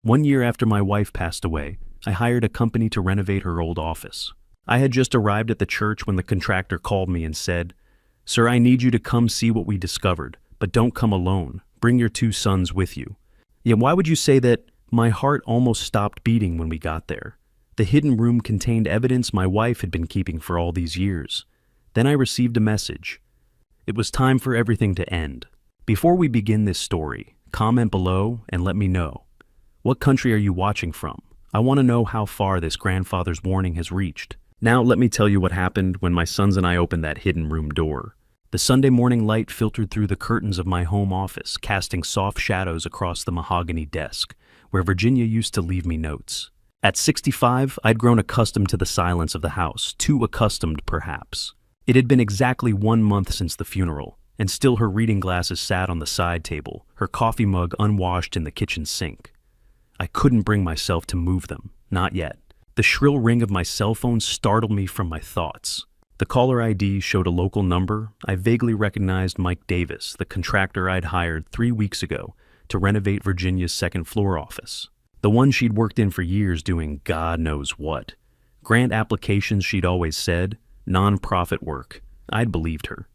1 year after my wife passed away, I hired a company to renovate her old office. I had just arrived at the church when the contractor called me and said, "Sir, I need you to come see what we discovered, but don't come alone. Bring your 2 sons with you." Yet why would you say that? My heart almost stopped beating when we got there. The hidden room contained evidence my wife had been keeping for all these years. Then I received a message. It was time for everything to end. Before we begin this story, comment below and let me know. What country are you watching from? I want to know how far this grandfather's warning has reached. Now let me tell you what happened when my sons and I opened that hidden room door. The Sunday morning light filtered through the curtains of my home office, casting soft shadows across the mahogany desk, where Virginia used to leave me notes. At 65, I'd grown accustomed to the silence of the house, too accustomed perhaps. It had been exactly 1 month since the funeral, and still her reading glasses sat on the side table, her coffee mug unwashed in the kitchen sink. I couldn't bring myself to move them, not yet. The shrill ring of my cell phone startled me from my thoughts. The caller ID showed a local number. I vaguely recognized Mike Davis, the contractor I'd hired 3 weeks ago to renovate Virginia's second-floor office. The one she'd worked in for years doing God knows what. Grant applications, she'd always said, non-profit work. I'd believed her.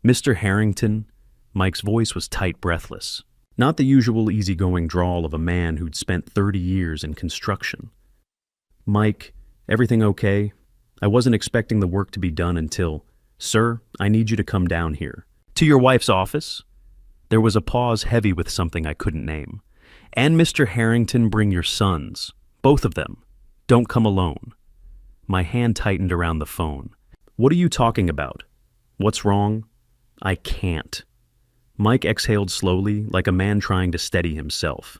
"Mr. Harrington," Mike's voice was tight, breathless. Not the usual easygoing drawl of a man who'd spent 30 years in construction. "Mike, everything okay? I wasn't expecting the work to be done until, sir, I need you to come down here." "To your wife's office?" There was a pause heavy with something I couldn't name. "And Mr. Harrington, bring your sons. Both of them. Don't come alone." My hand tightened around the phone. "What are you talking about? What's wrong?" "I can't." Mike exhaled slowly, like a man trying to steady himself.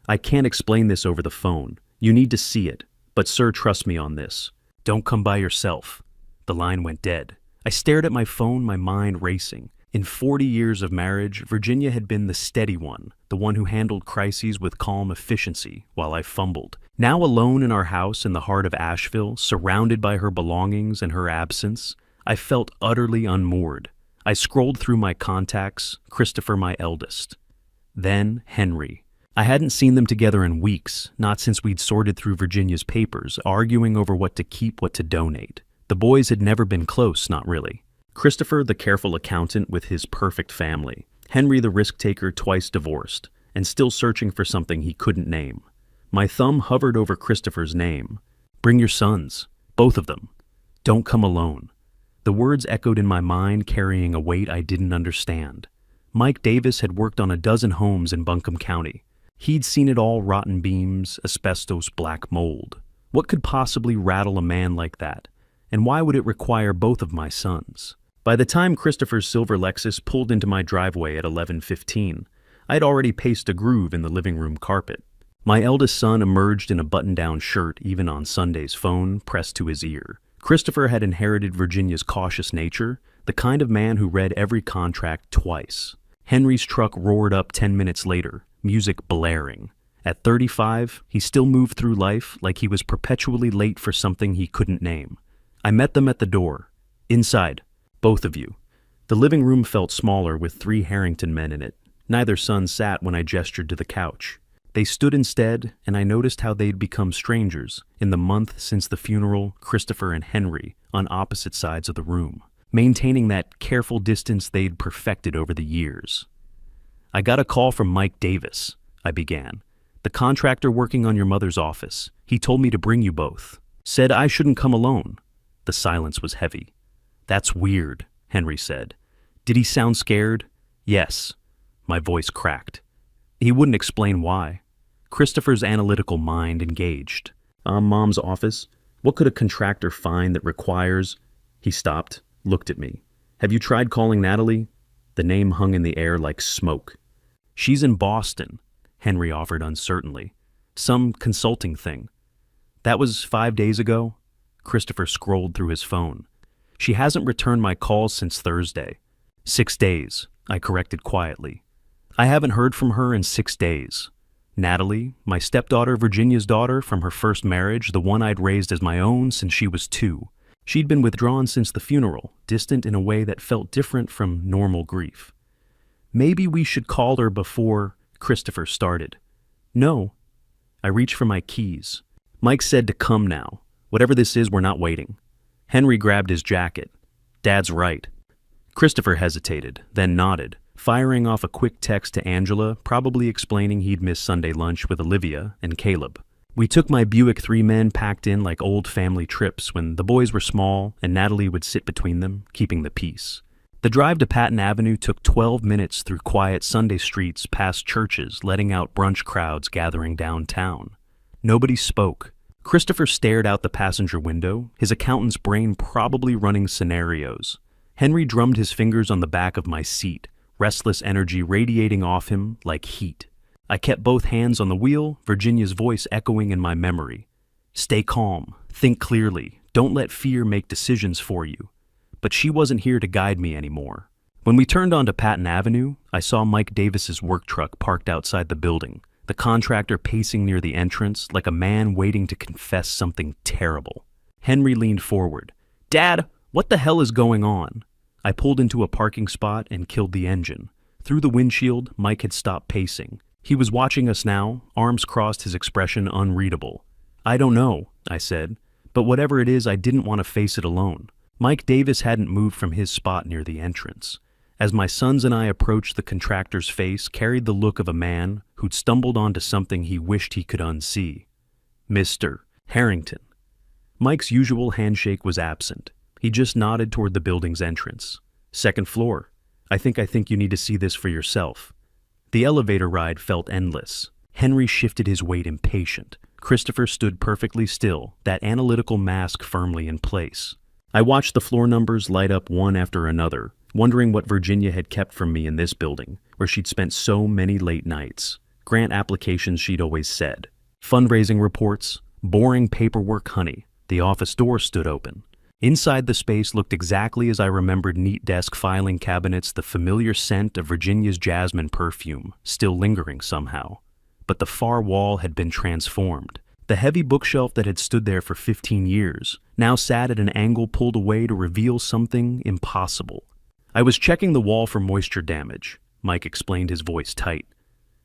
"I can't explain this over the phone. You need to see it. But sir, trust me on this. Don't come by yourself." The line went dead. I stared at my phone, my mind racing. In 40 years of marriage, Virginia had been the steady one, the one who handled crises with calm efficiency while I fumbled. Now alone in our house in the heart of Asheville, surrounded by her belongings and her absence, I felt utterly unmoored. I scrolled through my contacts, Christopher my eldest. Then Henry. I hadn't seen them together in weeks, not since we'd sorted through Virginia's papers, arguing over what to keep, what to donate. The boys had never been close, not really. Christopher, the careful accountant with his perfect family. Henry, the risk-taker, twice divorced, and still searching for something he couldn't name. My thumb hovered over Christopher's name. "Bring your sons. Both of them. Don't come alone." The words echoed in my mind, carrying a weight I didn't understand. Mike Davis had worked on a dozen homes in Buncombe County. He'd seen it all: rotten beams, asbestos, black mold. What could possibly rattle a man like that? And why would it require both of my sons? By the time Christopher's silver Lexus pulled into my driveway at 11:15, I'd already paced a groove in the living room carpet. My eldest son emerged in a button-down shirt, even on Sunday's phone, pressed to his ear. Christopher had inherited Virginia's cautious nature, the kind of man who read every contract twice. Henry's truck roared up 10 minutes later, music blaring. At 35, he still moved through life like he was perpetually late for something he couldn't name. I met them at the door. "Inside. Both of you." The living room felt smaller with 3 Harrington men in it. Neither son sat when I gestured to the couch. They stood instead, and I noticed how they'd become strangers in the month since the funeral, Christopher and Henry on opposite sides of the room, maintaining that careful distance they'd perfected over the years. "I got a call from Mike Davis," I began. "The contractor working on your mother's office. He told me to bring you both. Said I shouldn't come alone." The silence was heavy. "That's weird," Henry said. "Did he sound scared?" "Yes." My voice cracked. He wouldn't explain why. Christopher's analytical mind engaged. Mom's office? What could a contractor find that requires—" He stopped, looked at me. "Have you tried calling Natalie?" The name hung in the air like smoke. "She's in Boston," Henry offered uncertainly. "Some consulting thing." "That was 5 days ago?" Christopher scrolled through his phone. "She hasn't returned my calls since Thursday." 6 days, I corrected quietly. "I haven't heard from her in 6 days. Natalie, my stepdaughter, Virginia's daughter from her first marriage, the one I'd raised as my own since she was 2. She'd been withdrawn since the funeral, distant in a way that felt different from normal grief. Maybe we should call her before—" Christopher started. "No." I reached for my keys. Mike said to come now. Whatever this is, we're not waiting. Henry grabbed his jacket. Dad's right. Christopher hesitated, then nodded, firing off a quick text to Angela, probably explaining he'd missed Sunday lunch with Olivia and Caleb. We took my Buick 3 men packed in like old family trips when the boys were small and Natalie would sit between them, keeping the peace. The drive to Patton Avenue took 12 minutes through quiet Sunday streets past churches, letting out brunch crowds gathering downtown. Nobody spoke. Christopher stared out the passenger window, his accountant's brain probably running scenarios. Henry drummed his fingers on the back of my seat, restless energy radiating off him like heat. I kept both hands on the wheel, Virginia's voice echoing in my memory. Stay calm, think clearly, don't let fear make decisions for you. But she wasn't here to guide me anymore. When we turned onto Patton Avenue, I saw Mike Davis's work truck parked outside the building, the contractor pacing near the entrance like a man waiting to confess something terrible. Henry leaned forward. Dad, what the hell is going on? I pulled into a parking spot and killed the engine. Through the windshield, Mike had stopped pacing. He was watching us now, arms crossed, his expression unreadable. I don't know, I said, but whatever it is, I didn't want to face it alone. Mike Davis hadn't moved from his spot near the entrance. As my sons and I approached, the contractor's face carried the look of a man who'd stumbled onto something he wished he could unsee. Mr. Harrington. Mike's usual handshake was absent. He just nodded toward the building's entrance. Second floor. I think you need to see this for yourself. The elevator ride felt endless. Henry shifted his weight impatient. Christopher stood perfectly still, that analytical mask firmly in place. I watched the floor numbers light up one after another, wondering what Virginia had kept from me in this building, where she'd spent so many late nights. Grant applications she'd always said. Fundraising reports. Boring paperwork, honey. The office door stood open. Inside the space looked exactly as I remembered, neat desk filing cabinets, the familiar scent of Virginia's jasmine perfume, still lingering somehow. But the far wall had been transformed. The heavy bookshelf that had stood there for 15 years now sat at an angle pulled away to reveal something impossible. I was checking the wall for moisture damage, Mike explained, his voice tight.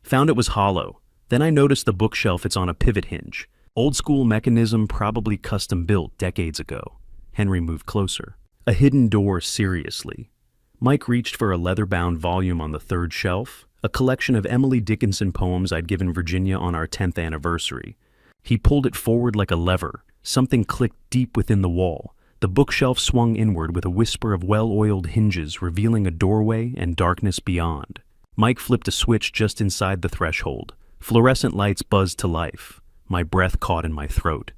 Found it was hollow. Then I noticed the bookshelf, it's on a pivot hinge. Old school mechanism, probably custom built decades ago. Henry moved closer. A hidden door, seriously. Mike reached for a leather-bound volume on the third shelf, a collection of Emily Dickinson poems I'd given Virginia on our 10th anniversary. He pulled it forward like a lever. Something clicked deep within the wall. The bookshelf swung inward with a whisper of well-oiled hinges, revealing a doorway and darkness beyond. Mike flipped a switch just inside the threshold. Fluorescent lights buzzed to life. My breath caught in my throat.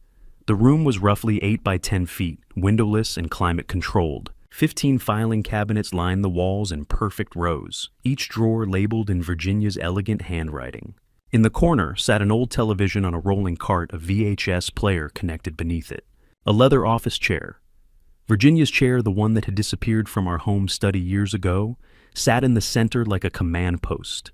The room was roughly 8 by 10 feet, windowless and climate-controlled. 15 filing cabinets lined the walls in perfect rows, each drawer labeled in Virginia's elegant handwriting. In the corner sat an old television on a rolling cart, a VHS player connected beneath it. A leather office chair. Virginia's chair, the one that had disappeared from our home study years ago, sat in the center like a command post.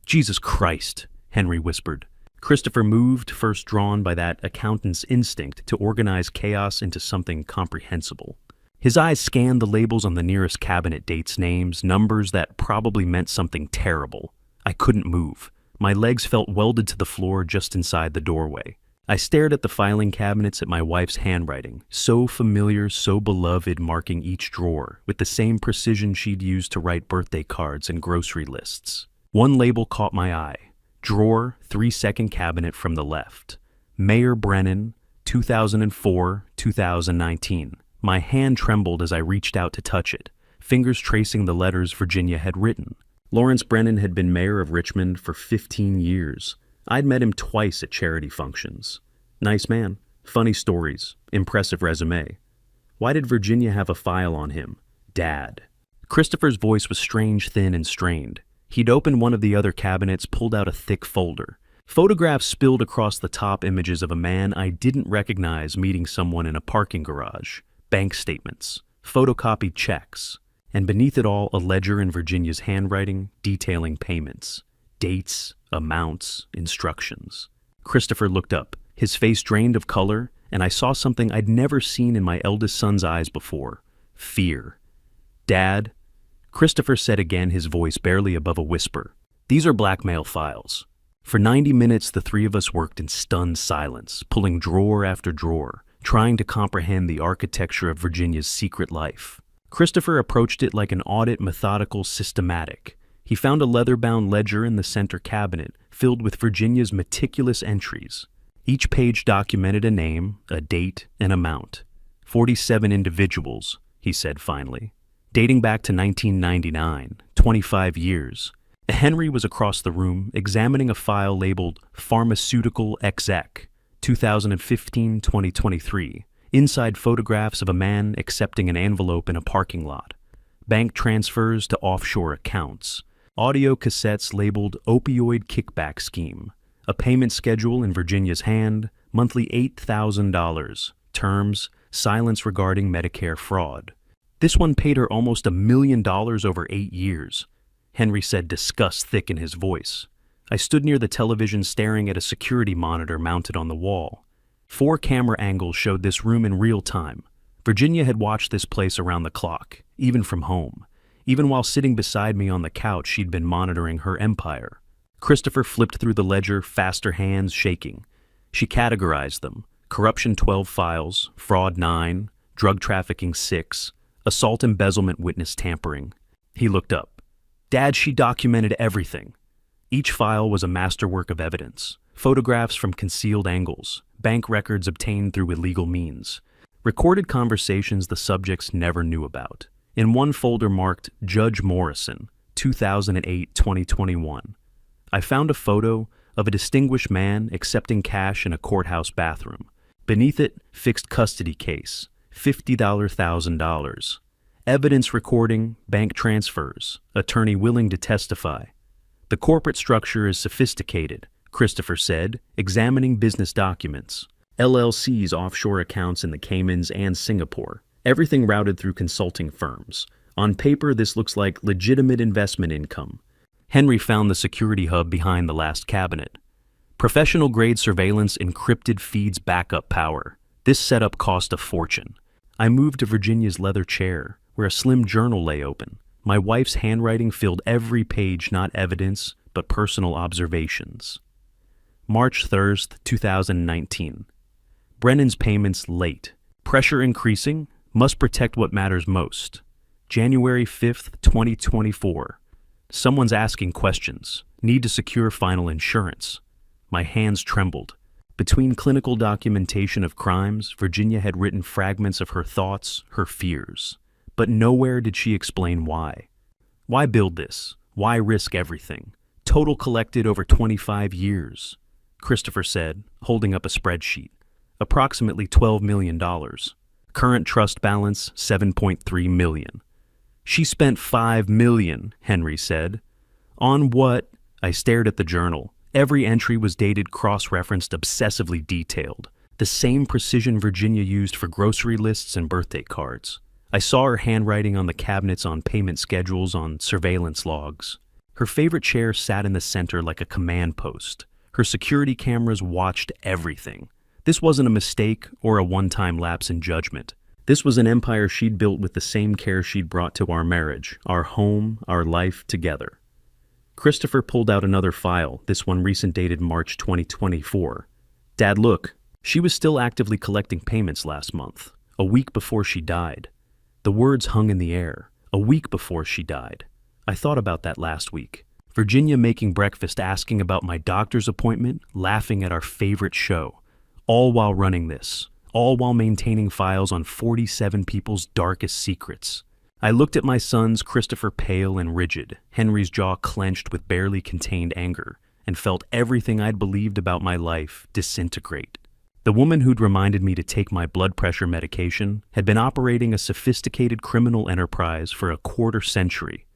Jesus Christ, Henry whispered. Christopher moved, first drawn by that accountant's instinct to organize chaos into something comprehensible. His eyes scanned the labels on the nearest cabinet, dates, names, numbers that probably meant something terrible. I couldn't move. My legs felt welded to the floor just inside the doorway. I stared at the filing cabinets, at my wife's handwriting, so familiar, so beloved, marking each drawer with the same precision she'd used to write birthday cards and grocery lists. One label caught my eye. Drawer, 3-second cabinet from the left. Mayor Brennan, 2004-2019. My hand trembled as I reached out to touch it, fingers tracing the letters Virginia had written. Lawrence Brennan had been mayor of Richmond for 15 years. I'd met him twice at charity functions. Nice man, funny stories, impressive resume. Why did Virginia have a file on him? Dad. Christopher's voice was strange, thin, and strained. He'd opened one of the other cabinets, pulled out a thick folder. Photographs spilled across the top, images of a man I didn't recognize meeting someone in a parking garage. Bank statements, photocopied checks, and beneath it all a ledger in Virginia's handwriting detailing payments, dates, amounts, instructions. Christopher looked up, his face drained of color, and I saw something I'd never seen in my eldest son's eyes before. Fear. Dad, Christopher said again, his voice barely above a whisper, these are blackmail files. For 90 minutes, the three of us worked in stunned silence, pulling drawer after drawer, trying to comprehend the architecture of Virginia's secret life. Christopher approached it like an audit, methodical, systematic. He found a leather-bound ledger in the center cabinet, filled with Virginia's meticulous entries. Each page documented a name, a date, an amount. 47 individuals, he said finally. Dating back to 1999, 25 years. Henry was across the room, examining a file labeled Pharmaceutical Exec, 2015-2023. Inside photographs of a man accepting an envelope in a parking lot. Bank transfers to offshore accounts. Audio cassettes labeled Opioid Kickback Scheme. A payment schedule in Virginia's hand, monthly $8,000. Terms, silence regarding Medicare fraud. This one paid her almost $1 million over 8 years. Henry said, disgust thick in his voice. I stood near the television staring at a security monitor mounted on the wall. 4 camera angles showed this room in real time. Virginia had watched this place around the clock, even from home. Even while sitting beside me on the couch, she'd been monitoring her empire. Christopher flipped through the ledger, faster hands shaking. She categorized them. Corruption 12 files, fraud 9, drug trafficking 6, assault embezzlement witness tampering. He looked up. Dad, she documented everything. Each file was a masterwork of evidence. Photographs from concealed angles, bank records obtained through illegal means, recorded conversations the subjects never knew about. In one folder marked Judge Morrison, 2008-2021, I found a photo of a distinguished man accepting cash in a courthouse bathroom. Beneath it, fixed custody case, $50,000. Evidence recording, bank transfers, attorney willing to testify. The corporate structure is sophisticated, Christopher said, examining business documents. LLCs offshore accounts in the Caymans and Singapore. Everything routed through consulting firms. On paper, this looks like legitimate investment income. Henry found the security hub behind the last cabinet. Professional-grade surveillance encrypted feeds backup power. This setup cost a fortune. I moved to Virginia's leather chair, where a slim journal lay open. My wife's handwriting filled every page, not evidence, but personal observations. March 3rd, 2019. Brennan's payments late. Pressure increasing. Must protect what matters most. January 5th, 2024. Someone's asking questions. Need to secure final insurance. My hands trembled. Between clinical documentation of crimes, Virginia had written fragments of her thoughts, her fears. But nowhere did she explain why. Why build this? Why risk everything? Total collected over 25 years. Christopher said, holding up a spreadsheet. Approximately $12 million. Current trust balance, $7.3 million. She spent $5 million, Henry said. On what? I stared at the journal. Every entry was dated, cross-referenced, obsessively detailed. The same precision Virginia used for grocery lists and birthday cards. I saw her handwriting on the cabinets, on payment schedules, on surveillance logs. Her favorite chair sat in the center like a command post. Her security cameras watched everything. This wasn't a mistake or a one-time lapse in judgment. This was an empire she'd built with the same care she'd brought to our marriage, our home, our life together. Christopher pulled out another file, this one recent, dated March 2024. Dad, look. She was still actively collecting payments last month, a week before she died. The words hung in the air. A week before she died. I thought about that last week. Virginia making breakfast, asking about my doctor's appointment, laughing at our favorite show. All while running this. All while maintaining files on 47 people's darkest secrets. I looked at my sons, Christopher pale and rigid, Henry's jaw clenched with barely contained anger, and felt everything I'd believed about my life disintegrate. The woman who'd reminded me to take my blood pressure medication had been operating a sophisticated criminal enterprise for a quarter century.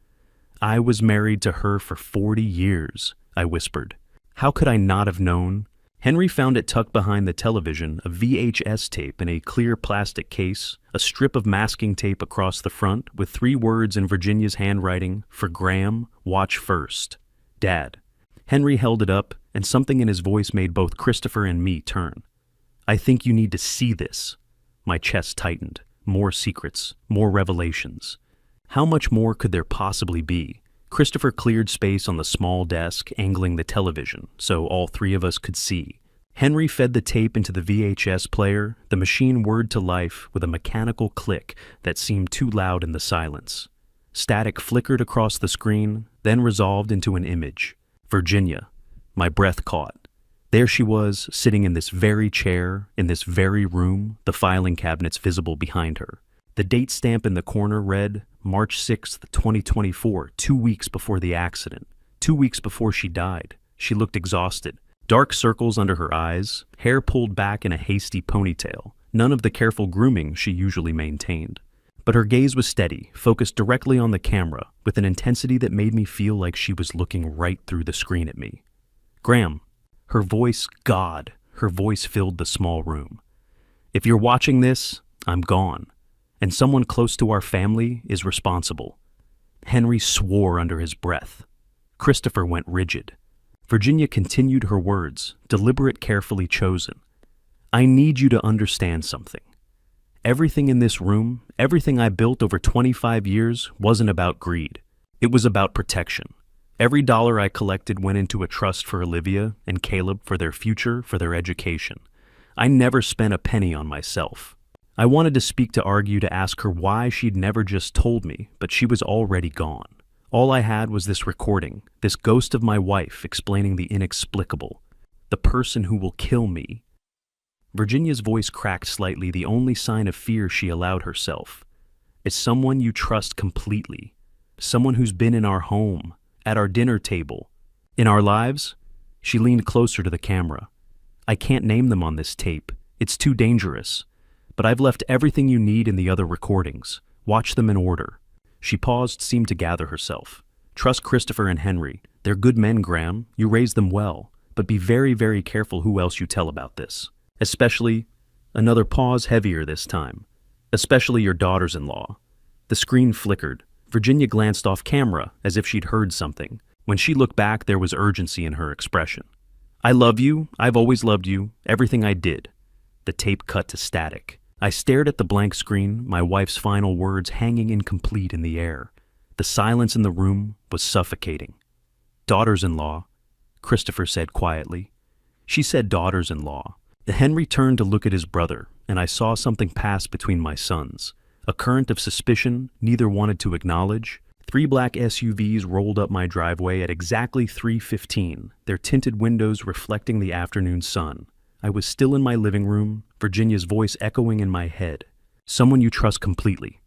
I was married to her for 40 years, I whispered. How could I not have known? Henry found it tucked behind the television, a VHS tape in a clear plastic case, a strip of masking tape across the front with 3 words in Virginia's handwriting, for Graham, watch first. Dad. Henry held it up, and something in his voice made both Christopher and me turn. I think you need to see this. My chest tightened. More secrets, more revelations. How much more could there possibly be? Christopher cleared space on the small desk, angling the television so all three of us could see. Henry fed the tape into the VHS player, the machine whirred to life with a mechanical click that seemed too loud in the silence. Static flickered across the screen, then resolved into an image. Virginia. My breath caught. There she was, sitting in this very chair, in this very room, the filing cabinets visible behind her. The date stamp in the corner read, March 6th, 2024, 2 weeks before the accident. 2 weeks before she died. She looked exhausted. Dark circles under her eyes, hair pulled back in a hasty ponytail, none of the careful grooming she usually maintained. But her gaze was steady, focused directly on the camera, with an intensity that made me feel like she was looking right through the screen at me. Graham. Her voice, God, her voice filled the small room. If you're watching this, I'm gone, and someone close to our family is responsible. Henry swore under his breath. Christopher went rigid. Virginia continued her words, deliberate, carefully chosen. I need you to understand something. Everything in this room, everything I built over 25 years, wasn't about greed. It was about protection. Every dollar I collected went into a trust for Olivia and Caleb for their future, for their education. I never spent a penny on myself. I wanted to speak, to argue, to ask her why she'd never just told me, but she was already gone. All I had was this recording, this ghost of my wife explaining the inexplicable, the person who will kill me. Virginia's voice cracked slightly, the only sign of fear she allowed herself. It's someone you trust completely, someone who's been in our home, at our dinner table, in our lives. She leaned closer to the camera. I can't name them on this tape. It's too dangerous. But I've left everything you need in the other recordings. Watch them in order. She paused, seemed to gather herself. Trust Christopher and Henry. They're good men, Graham. You raised them well. But be very, very careful who else you tell about this. Especially, another pause, heavier this time. Especially your daughters-in-law. The screen flickered. Virginia glanced off camera as if she'd heard something. When she looked back, there was urgency in her expression. I love you. I've always loved you. Everything I did. The tape cut to static. I stared at the blank screen, my wife's final words hanging incomplete in the air. The silence in the room was suffocating. Daughters-in-law, Christopher said quietly. She said daughters-in-law. Henry turned to look at his brother, and I saw something pass between my sons. A current of suspicion neither wanted to acknowledge. 3 black SUVs rolled up my driveway at exactly 3:15, their tinted windows reflecting the afternoon sun. I was still in my living room, Virginia's voice echoing in my head. Someone you trust completely.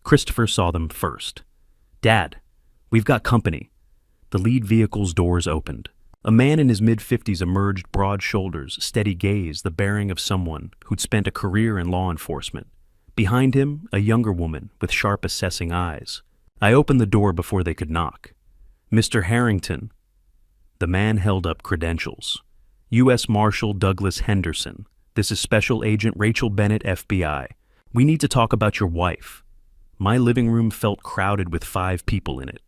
Christopher saw them first. Dad, we've got company. The lead vehicle's doors opened. A man in his mid-50s emerged, broad shoulders, steady gaze, the bearing of someone who'd spent a career in law enforcement. Behind him, a younger woman with sharp, assessing eyes. I opened the door before they could knock. Mr. Harrington. The man held up credentials. U.S. Marshal Douglas Henderson. This is Special Agent Rachel Bennett, FBI. We need to talk about your wife. My living room felt crowded with 5 people in it.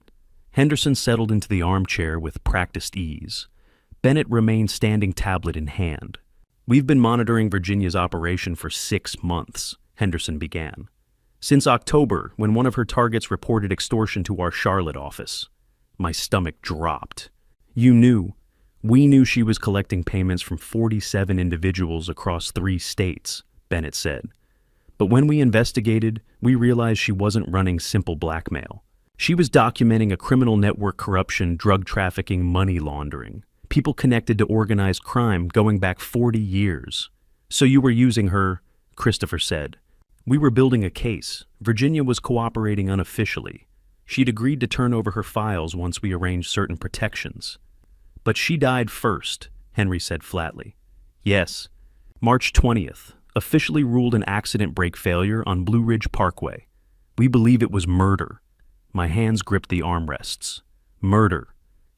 Henderson settled into the armchair with practiced ease. Bennett remained standing, tablet in hand. We've been monitoring Virginia's operation for 6 months. Henderson began. Since October, when one of her targets reported extortion to our Charlotte office. My stomach dropped. We knew she was collecting payments from 47 individuals across 3 states, Bennett said. But when we investigated, we realized she wasn't running simple blackmail. She was documenting a criminal network, corruption, drug trafficking, money laundering. People connected to organized crime going back 40 years. So you were using her, Christopher said. We were building a case. Virginia was cooperating unofficially. She'd agreed to turn over her files once we arranged certain protections. But she died first, Henry said flatly. Yes, March 20th, officially ruled an accident brake failure on Blue Ridge Parkway. We believe it was murder. My hands gripped the armrests. Murder.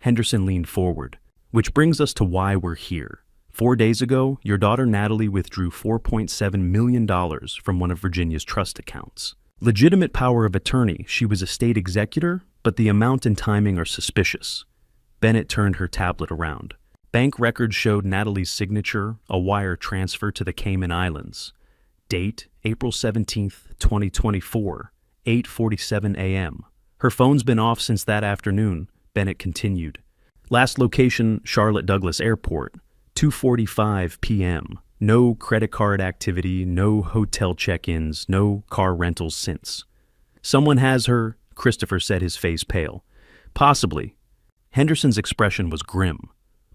Henderson leaned forward. Which brings us to why we're here. 4 days ago, your daughter Natalie withdrew $4.7 million from one of Virginia's trust accounts. Legitimate power of attorney, she was a state executor, but the amount and timing are suspicious. Bennett turned her tablet around. Bank records showed Natalie's signature, a wire transfer to the Cayman Islands. Date, April 17th, 2024, 8:47 a.m. Her phone's been off since that afternoon, Bennett continued. Last location, Charlotte Douglas Airport, 2:45 p.m. No credit card activity, no hotel check-ins, no car rentals since. Someone has her, Christopher said, his face pale. Possibly. Henderson's expression was grim.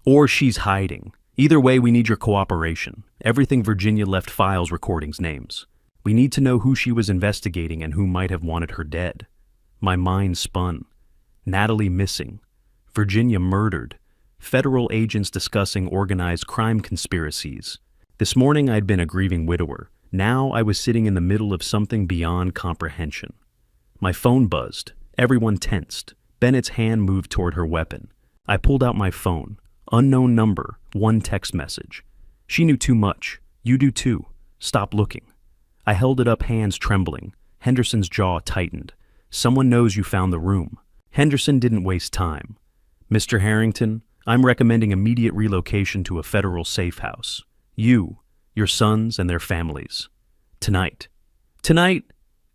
Or she's hiding. Either way, we need your cooperation. Everything Virginia left files recordings names. We need to know who she was investigating and who might have wanted her dead. My mind spun. Natalie missing. Virginia murdered. Federal agents discussing organized crime conspiracies. This morning I'd been a grieving widower. Now I was sitting in the middle of something beyond comprehension. My phone buzzed. Everyone tensed. Bennett's hand moved toward her weapon. I pulled out my phone. Unknown number, one text message. She knew too much. You do too. Stop looking. I held it up, hands trembling. Henderson's jaw tightened. Someone knows you found the room. Henderson didn't waste time. Mr. Harrington, I'm recommending immediate relocation to a federal safe house. You, your sons, and their families. Tonight. Tonight?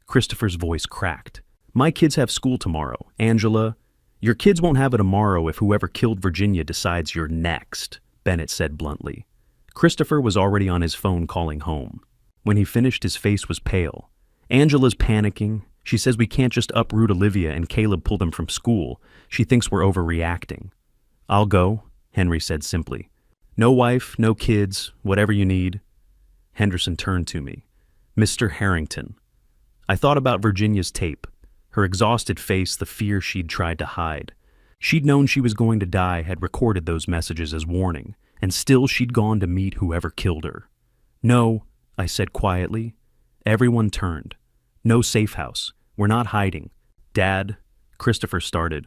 Christopher's voice cracked. My kids have school tomorrow. Angela, your kids won't have it tomorrow if whoever killed Virginia decides you're next, Bennett said bluntly. Christopher was already on his phone calling home. When he finished, his face was pale. Angela's panicking. She says we can't just uproot Olivia and Caleb pull them from school. She thinks we're overreacting. I'll go, Henry said simply. No wife, no kids, whatever you need. Henderson turned to me. Mr. Harrington. I thought about Virginia's tape. Her exhausted face, the fear she'd tried to hide. She'd known she was going to die, had recorded those messages as warning, and still she'd gone to meet whoever killed her. No, I said quietly. Everyone turned. No safe house. We're not hiding. Dad, Christopher started.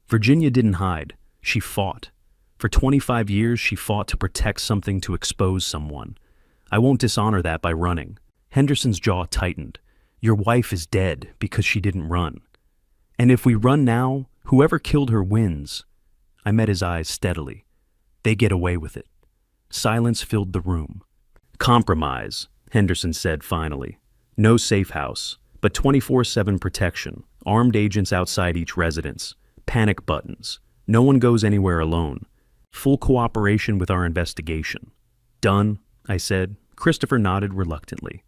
Virginia didn't hide. She fought. For 25 years, she fought to protect something, to expose someone. I won't dishonor that by running. Henderson's jaw tightened. Your wife is dead because she didn't run. And if we run now, whoever killed her wins. I met his eyes steadily. They get away with it. Silence filled the room. Compromise, Henderson said finally. No safe house, but 24/7 protection, armed agents outside each residence, panic buttons. No one goes anywhere alone. Full cooperation with our investigation. Done, I said. Christopher nodded reluctantly.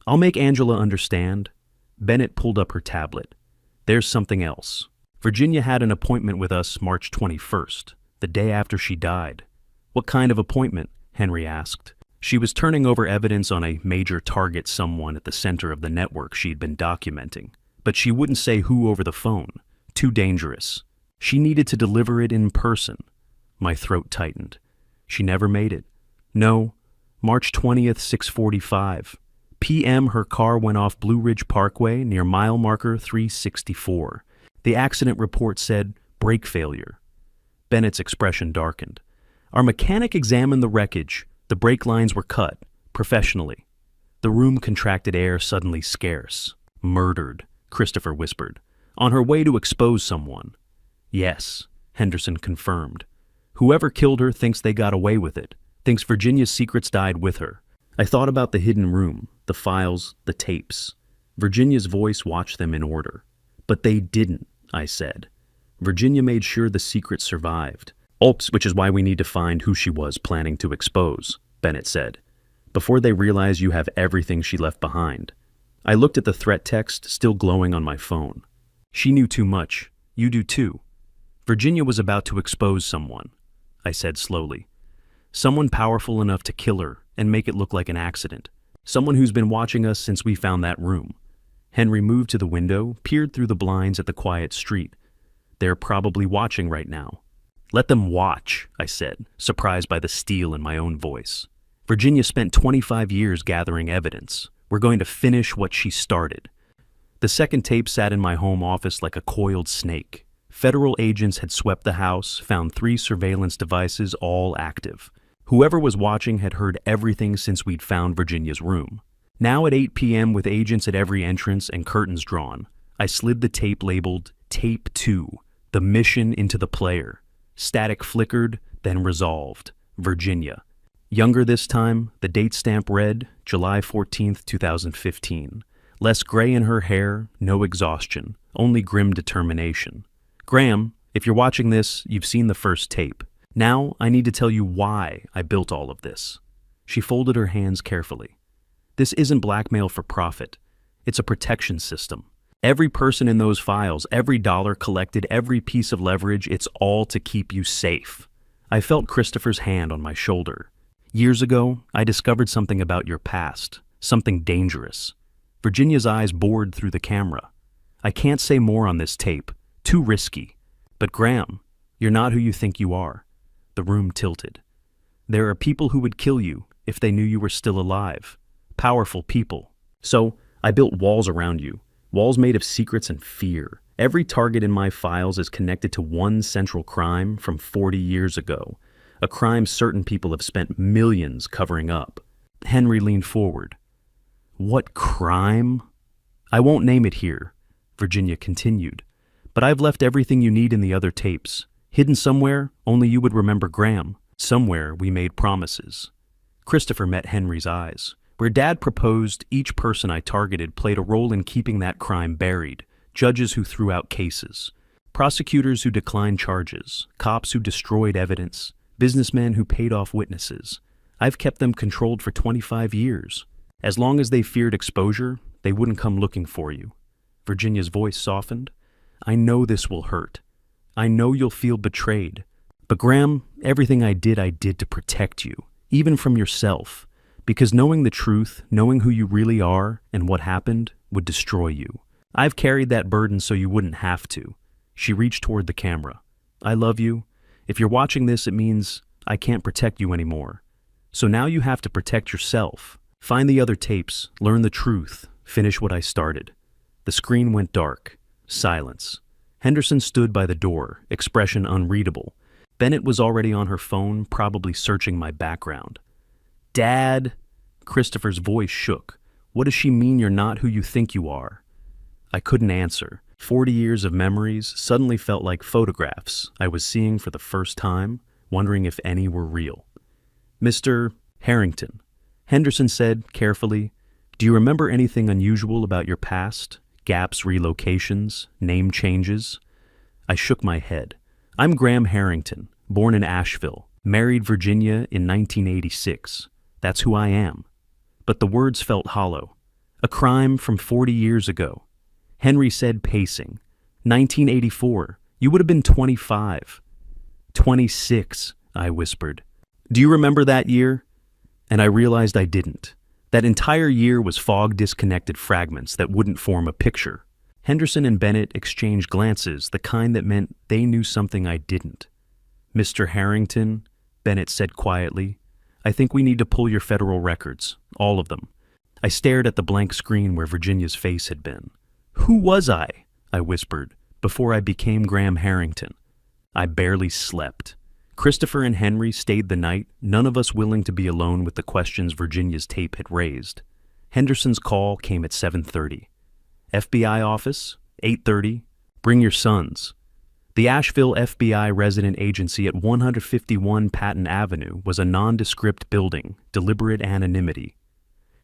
I'll make Angela understand. Bennett pulled up her tablet. There's something else. Virginia had an appointment with us March 21st, the day after she died. What kind of appointment? Henry asked. She was turning over evidence on a major target, someone at the center of the network she'd been documenting. But she wouldn't say who over the phone. Too dangerous. She needed to deliver it in person. My throat tightened. She never made it. No. March 20th, 6:45 p.m. her car went off Blue Ridge Parkway near mile marker 364. The accident report said brake failure. Bennett's expression darkened. Our mechanic examined the wreckage. The brake lines were cut, professionally. The room contracted, air suddenly scarce. Murdered, Christopher whispered. On her way to expose someone. Yes, Henderson confirmed. Whoever killed her thinks they got away with it, thinks Virginia's secrets died with her. I thought about the hidden room, the files, the tapes. Virginia's voice watched them in order. But they didn't, I said. Virginia made sure the secret survived. Which is why we need to find who she was planning to expose, Bennett said. Before they realize you have everything she left behind. I looked at the threat text still glowing on my phone. She knew too much. You do too. Virginia was about to expose someone, I said slowly. Someone powerful enough to kill her and make it look like an accident. Someone who's been watching us since we found that room. Henry moved to the window, peered through the blinds at the quiet street. They're probably watching right now. Let them watch, I said, surprised by the steel in my own voice. Virginia spent 25 years gathering evidence. We're going to finish what she started. The second tape sat in my home office like a coiled snake. Federal agents had swept the house, found 3 surveillance devices, all active. Whoever was watching had heard everything since we'd found Virginia's room. Now at 8 p.m. with agents at every entrance and curtains drawn, I slid the tape labeled Tape 2, the mission into the player. Static flickered, then resolved. Virginia. Younger this time, the date stamp read July 14th, 2015. Less gray in her hair, no exhaustion, only grim determination. Graham, If you're watching this, you've seen the first tape. Now, I need to tell you why I built all of this." She folded her hands carefully. "This isn't blackmail for profit. It's a protection system. Every person in those files, every dollar collected, every piece of leverage, it's all to keep you safe." I felt Christopher's hand on my shoulder. "Years ago, I discovered something about your past, something dangerous." Virginia's eyes bored through the camera. "I can't say more on this tape. Too risky. But Graham, you're not who you think you are." The room tilted. "There are people who would kill you if they knew you were still alive. Powerful people. So, I built walls around you. Walls made of secrets and fear. Every target in my files is connected to one central crime from 40 years ago. A crime certain people have spent millions covering up." Henry leaned forward. "What crime?" "I won't name it here," Virginia continued. "But I've left everything you need in the other tapes. Hidden somewhere, only you would remember Graham. Somewhere we made promises." Christopher met Henry's eyes. "Where Dad proposed, each person I targeted played a role in keeping that crime buried. Judges who threw out cases, prosecutors who declined charges, cops who destroyed evidence, businessmen who paid off witnesses. I've kept them controlled for 25 years. As long as they feared exposure, they wouldn't come looking for you." Virginia's voice softened. "I know this will hurt. I know you'll feel betrayed. But Graham, everything I did to protect you, even from yourself. Because knowing the truth, knowing who you really are and what happened, would destroy you. I've carried that burden so you wouldn't have to." She reached toward the camera. "I love you. If you're watching this, it means I can't protect you anymore. So now you have to protect yourself. Find the other tapes, learn the truth, finish what I started." The screen went dark. Silence. Henderson stood by the door, expression unreadable. Bennett was already on her phone, probably searching my background. "Dad," Christopher's voice shook. "What does she mean you're not who you think you are?" I couldn't answer. 40 years of memories suddenly felt like photographs I was seeing for the first time, wondering if any were real. "Mr. Harrington," Henderson said carefully, "do you remember anything unusual about your past? Gaps, relocations, name changes?" I shook my head. "I'm Graham Harrington, born in Asheville, married Virginia in 1986. That's who I am." But the words felt hollow. "A crime from 40 years ago." Henry said, pacing. 1984. You would have been 25. 26, I whispered. "Do you remember that year?" And I realized I didn't. That entire year was fog-disconnected fragments that wouldn't form a picture. Henderson and Bennett exchanged glances, the kind that meant they knew something I didn't. "Mr. Harrington," Bennett said quietly, "I think we need to pull your federal records, all of them." I stared at the blank screen where Virginia's face had been. "Who was I whispered, "before I became Graham Harrington?" I barely slept. Christopher and Henry stayed the night, none of us willing to be alone with the questions Virginia's tape had raised. Henderson's call came at 7:30. "FBI office, 8:30. Bring your sons." The Asheville FBI resident agency at 151 Patton Avenue was a nondescript building, deliberate anonymity.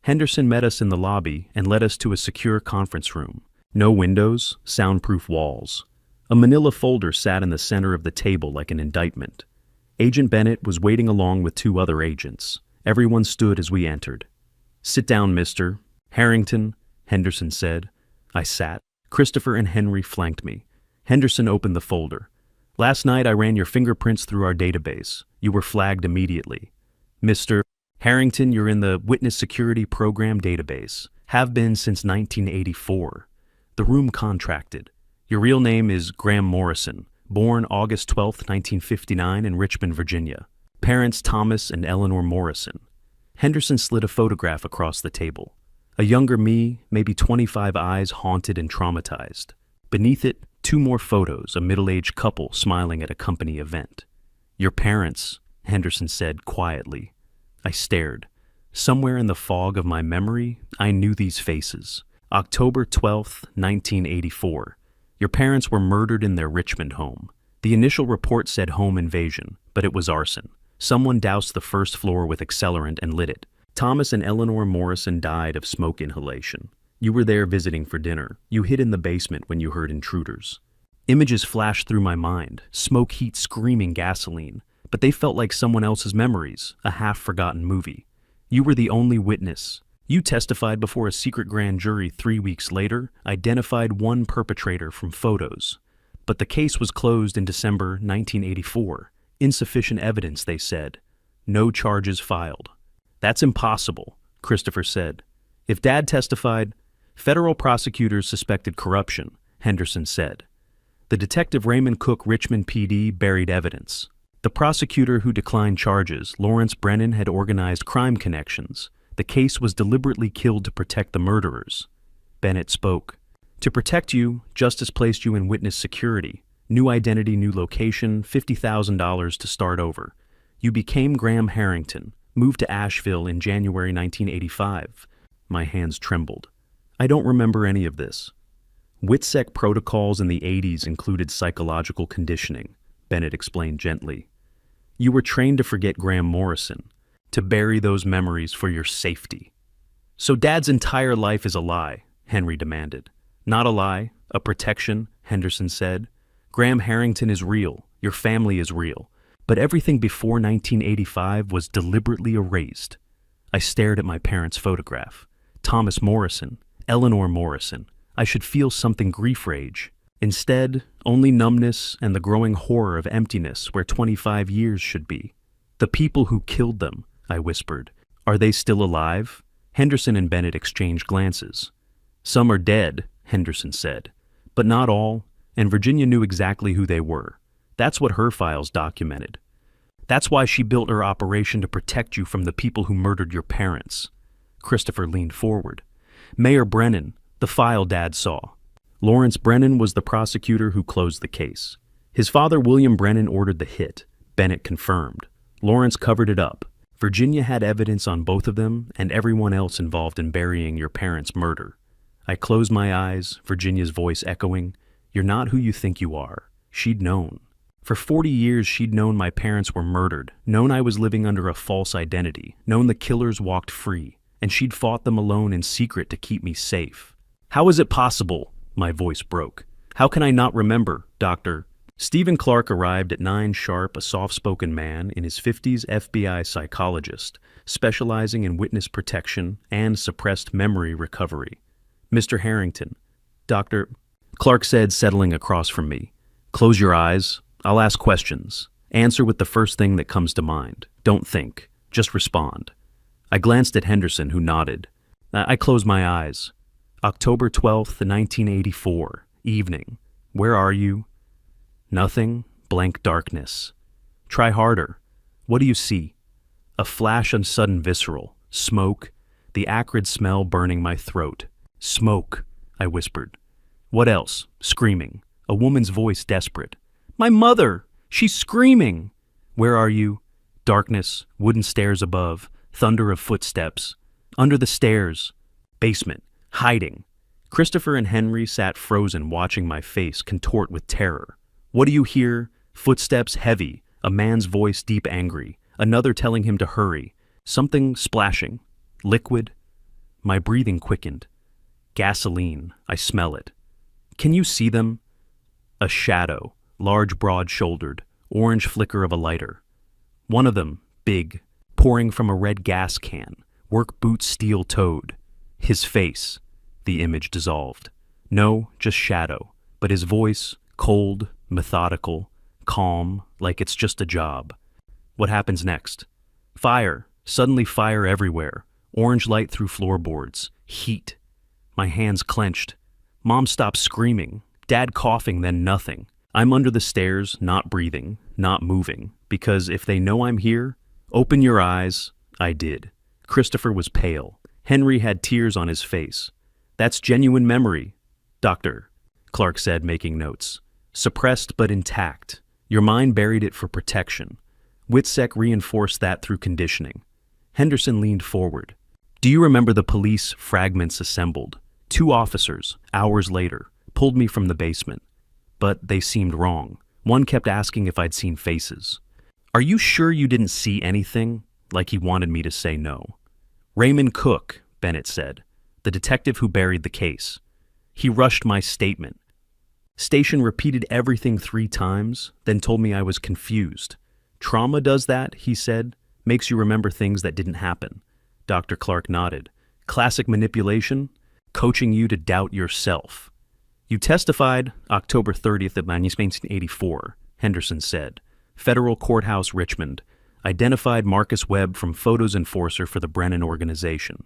Henderson met us in the lobby and led us to a secure conference room. No windows, soundproof walls. A manila folder sat in the center of the table like an indictment. Agent Bennett was waiting along with 2 other agents. Everyone stood as we entered. "Sit down, Mr. Harrington," Henderson said. I sat. Christopher and Henry flanked me. Henderson opened the folder. "Last night I ran your fingerprints through our database. You were flagged immediately. Mr. Harrington, you're in the Witness Security Program database. Have been since 1984. The room contracted. "Your real name is Graham Morrison, born August 12, 1959 in Richmond, Virginia. Parents Thomas and Eleanor Morrison." Henderson slid a photograph across the table. A younger me, maybe 25, eyes haunted and traumatized. Beneath it, 2 more photos, a middle-aged couple smiling at a company event. "Your parents," Henderson said quietly. I stared. Somewhere in the fog of my memory, I knew these faces. October 12, 1984. Your parents were murdered in their Richmond home. The initial report said home invasion, but it was arson. Someone doused the first floor with accelerant and lit it. Thomas and Eleanor Morrison died of smoke inhalation. You were there visiting for dinner. You hid in the basement when you heard intruders. Images flashed through my mind, smoke heat screaming gasoline, but they felt like someone else's memories, a half-forgotten movie. You were the only witness. You testified before a secret grand jury 3 weeks later, identified one perpetrator from photos. But the case was closed in December 1984. Insufficient evidence, they said. No charges filed. That's impossible, Christopher said. If Dad testified, federal prosecutors suspected corruption, Henderson said. The detective Raymond Cook Richmond PD buried evidence. The prosecutor who declined charges, Lawrence Brennan, had organized crime connections. The case was deliberately killed to protect the murderers. Bennett spoke. To protect you, justice placed you in witness security. New identity, new location, $50,000 to start over. You became Graham Harrington, moved to Asheville in January 1985. My hands trembled. I don't remember any of this. WITSEC protocols in the 80s included psychological conditioning, Bennett explained gently. You were trained to forget Graham Morrison, to bury those memories for your safety. So Dad's entire life is a lie, Henry demanded. Not a lie, a protection, Henderson said. Graham Harrington is real, your family is real, but everything before 1985 was deliberately erased. I stared at my parents' photograph. Thomas Morrison, Eleanor Morrison. I should feel something grief rage. Instead, only numbness and the growing horror of emptiness where 25 years should be. The people who killed them, I whispered. Are they still alive? Henderson and Bennett exchanged glances. Some are dead, Henderson said. But not all, and Virginia knew exactly who they were. That's what her files documented. That's why she built her operation to protect you from the people who murdered your parents. Christopher leaned forward. Mayor Brennan, the file Dad saw. Lawrence Brennan was the prosecutor who closed the case. His father, William Brennan, ordered the hit. Bennett confirmed. Lawrence covered it up. Virginia had evidence on both of them and everyone else involved in burying your parents' murder. I closed my eyes, Virginia's voice echoing. You're not who you think you are. She'd known. For 40 years, she'd known my parents were murdered, known I was living under a false identity, known the killers walked free, and she'd fought them alone in secret to keep me safe. How is it possible? My voice broke. How can I not remember, Doctor? Stephen Clark arrived at 9 sharp, a soft-spoken man in his 50s FBI psychologist, specializing in witness protection and suppressed memory recovery. Mr. Harrington. Dr. Clark said, settling across from me. Close your eyes. I'll ask questions. Answer with the first thing that comes to mind. Don't think. Just respond. I glanced at Henderson, who nodded. I closed my eyes. October 12th, 1984. Evening. Where are you? Nothing. Blank darkness. Try harder. What do you see? A flash of sudden visceral. Smoke. The acrid smell burning my throat. Smoke, I whispered. What else? Screaming. A woman's voice desperate. My mother! She's screaming! Where are you? Darkness, wooden stairs above, thunder of footsteps. Under the stairs. Basement. Hiding. Christopher and Henry sat frozen, watching my face contort with terror. What do you hear? Footsteps heavy, a man's voice deep angry, another telling him to hurry. Something splashing. Liquid. My breathing quickened. Gasoline. I smell it. Can you see them? A shadow, large, broad-shouldered, orange flicker of a lighter. One of them, big, pouring from a red gas can, work boots steel-toed. His face. The image dissolved. No, just shadow, but his voice, cold, methodical, calm, like it's just a job. What happens next? Fire. Suddenly fire everywhere. Orange light through floorboards. Heat. My hands clenched. Mom stopped screaming. Dad coughing, then nothing. I'm under the stairs, not breathing, not moving, because if they know I'm here, open your eyes. I did. Christopher was pale. Henry had tears on his face. That's genuine memory, Doctor, Clark said, making notes. Suppressed but intact. Your mind buried it for protection. WITSEC reinforced that through conditioning. Henderson leaned forward. Do you remember the police fragments assembled? 2 officers, hours later, pulled me from the basement. But they seemed wrong. One kept asking if I'd seen faces. Are you sure you didn't see anything? Like he wanted me to say no. Raymond Cook, Bennett said, the detective who buried the case. He rushed my statement. Station repeated everything 3 times, then told me I was confused. Trauma does that, he said. Makes you remember things that didn't happen. Dr. Clark nodded. Classic manipulation? Coaching you to doubt yourself. You testified October 30th of 1984, Henderson said. Federal Courthouse, Richmond. Identified Marcus Webb from photos enforcer for the Brennan organization.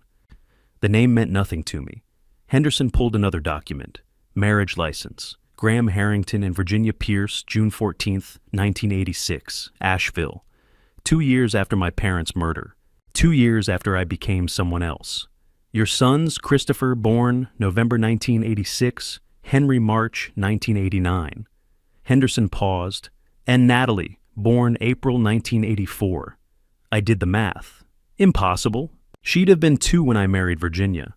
The name meant nothing to me. Henderson pulled another document. Marriage license. Graham Harrington and Virginia Pierce, June 14th, 1986, Asheville. 2 years after my parents' murder. 2 years after I became someone else. Your sons, Christopher, born November 1986, Henry March 1989. Henderson paused. And Natalie, born April 1984. I did the math. Impossible. She'd have been 2 when I married Virginia.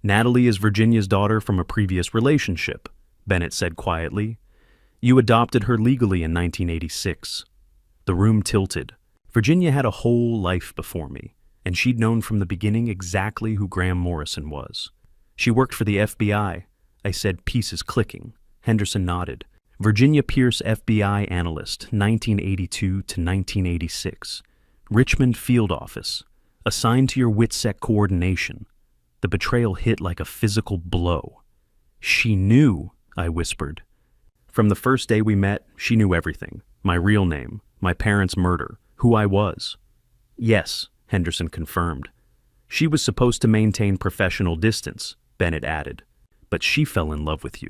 Natalie is Virginia's daughter from a previous relationship, Bennett said quietly. You adopted her legally in 1986. The room tilted. Virginia had a whole life before me, and she'd known from the beginning exactly who Graham Morrison was. She worked for the FBI. I said, pieces clicking. Henderson nodded. Virginia Pierce, FBI analyst, 1982 to 1986. Richmond Field Office. Assigned to your WITSEC coordination. The betrayal hit like a physical blow. She knew, I whispered. From the first day we met, she knew everything. My real name, my parents' murder, who I was. Yes, Henderson confirmed. She was supposed to maintain professional distance, Bennett added. But she fell in love with you.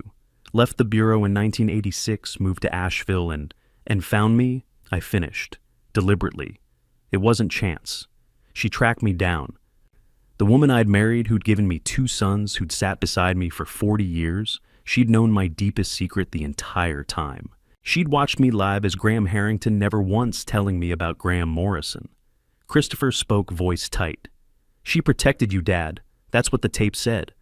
Left the bureau in 1986, moved to Asheville, and found me. I finished. Deliberately. It wasn't chance. She tracked me down. The woman I'd married, who'd given me 2 sons, who'd sat beside me for 40 years, she'd known my deepest secret the entire time. She'd watched me live as Graham Harrington, never once telling me about Graham Morrison. Christopher spoke voice tight. She protected you, Dad. That's what the tape said.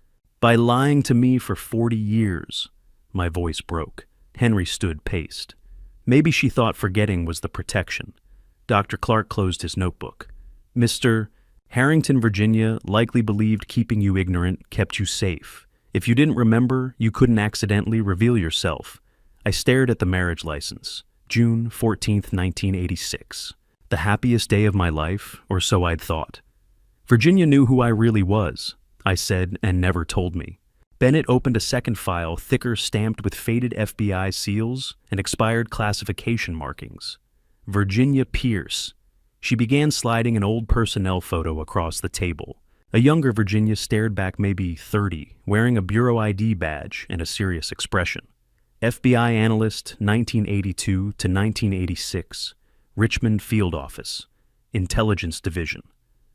By lying to me for 40 years. My voice broke. Henry stood paced. Maybe she thought forgetting was the protection. Dr. Clark closed his notebook. Mr. Harrington, Virginia, likely believed keeping you ignorant kept you safe. If you didn't remember, you couldn't accidentally reveal yourself. I stared at the marriage license. June 14th, 1986. The happiest day of my life, or so I'd thought. Virginia knew who I really was, I said, and never told me. Bennett opened a second file, thicker, stamped with faded FBI seals and expired classification markings. Virginia Pierce. She began sliding an old personnel photo across the table. A younger Virginia stared back, maybe 30, wearing a Bureau ID badge and a serious expression. FBI analyst, 1982 to 1986. Richmond Field Office. Intelligence Division.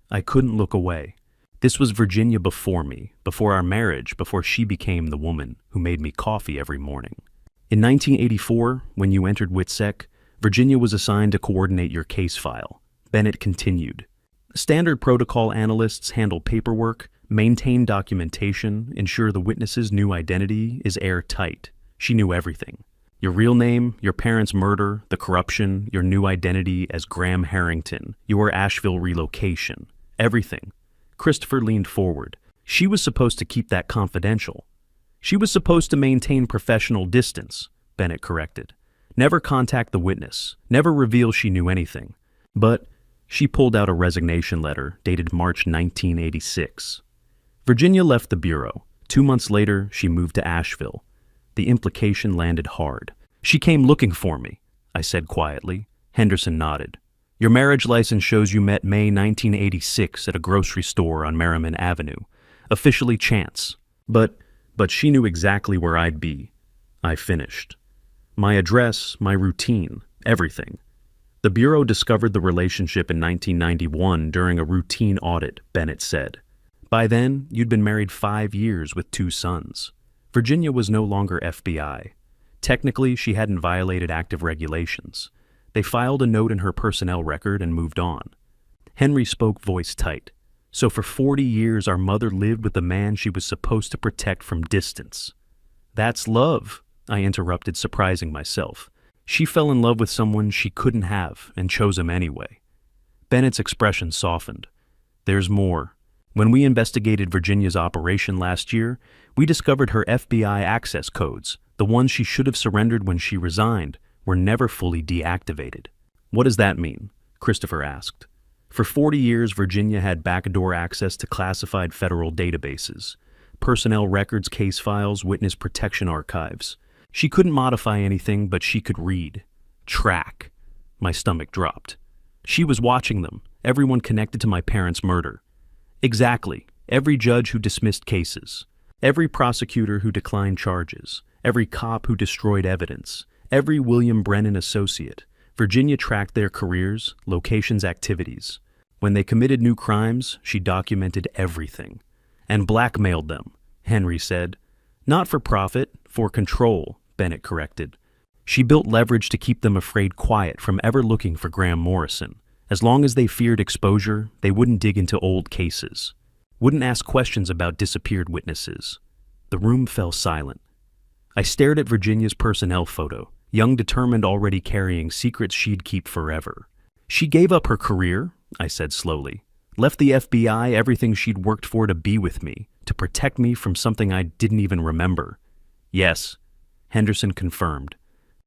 I couldn't look away. This was Virginia before me, before our marriage, before she became the woman who made me coffee every morning. In 1984, when you entered WITSEC, Virginia was assigned to coordinate your case file. Bennett continued. Standard protocol analysts handle paperwork, maintain documentation, ensure the witness's new identity is airtight. She knew everything. Your real name, your parents' murder, the corruption, your new identity as Graham Harrington, your Asheville relocation. Everything. Christopher leaned forward. She was supposed to keep that confidential. She was supposed to maintain professional distance, Bennett corrected. Never contact the witness, never reveal she knew anything. But she pulled out a resignation letter dated March 1986. Virginia left the bureau. 2 months later, she moved to Asheville. The implication landed hard. She came looking for me, I said quietly. Henderson nodded. Your marriage license shows you met May 1986 at a grocery store on Merriman Avenue. Officially chance. But she knew exactly where I'd be. I finished. My address, my routine, everything. The Bureau discovered the relationship in 1991 during a routine audit, Bennett said. By then, you'd been married 5 years with 2 sons. Virginia was no longer FBI. Technically, she hadn't violated active regulations. They filed a note in her personnel record and moved on. Henry spoke voice tight. So for 40 years, our mother lived with the man she was supposed to protect from distance. That's love, I interrupted, surprising myself. She fell in love with someone she couldn't have and chose him anyway. Bennett's expression softened. There's more. When we investigated Virginia's operation last year, we discovered her FBI access codes, the ones she should have surrendered when she resigned, were never fully deactivated. What does that mean? Christopher asked. For 40 years, Virginia had backdoor access to classified federal databases, personnel records, case files, witness protection archives. She couldn't modify anything, but she could read, track. My stomach dropped. She was watching them, everyone connected to my parents' murder. Exactly, every judge who dismissed cases, every prosecutor who declined charges, every cop who destroyed evidence, every William Brennan associate. Virginia tracked their careers, locations, activities. When they committed new crimes, she documented everything. And blackmailed them, Henry said. Not for profit, for control, Bennett corrected. She built leverage to keep them afraid quiet from ever looking for Graham Morrison. As long as they feared exposure, they wouldn't dig into old cases, wouldn't ask questions about disappeared witnesses. The room fell silent. I stared at Virginia's personnel photo, young, determined, already carrying secrets she'd keep forever. She gave up her career, I said slowly, left the FBI, everything she'd worked for, to be with me, to protect me from something I didn't even remember. Yes, Henderson confirmed.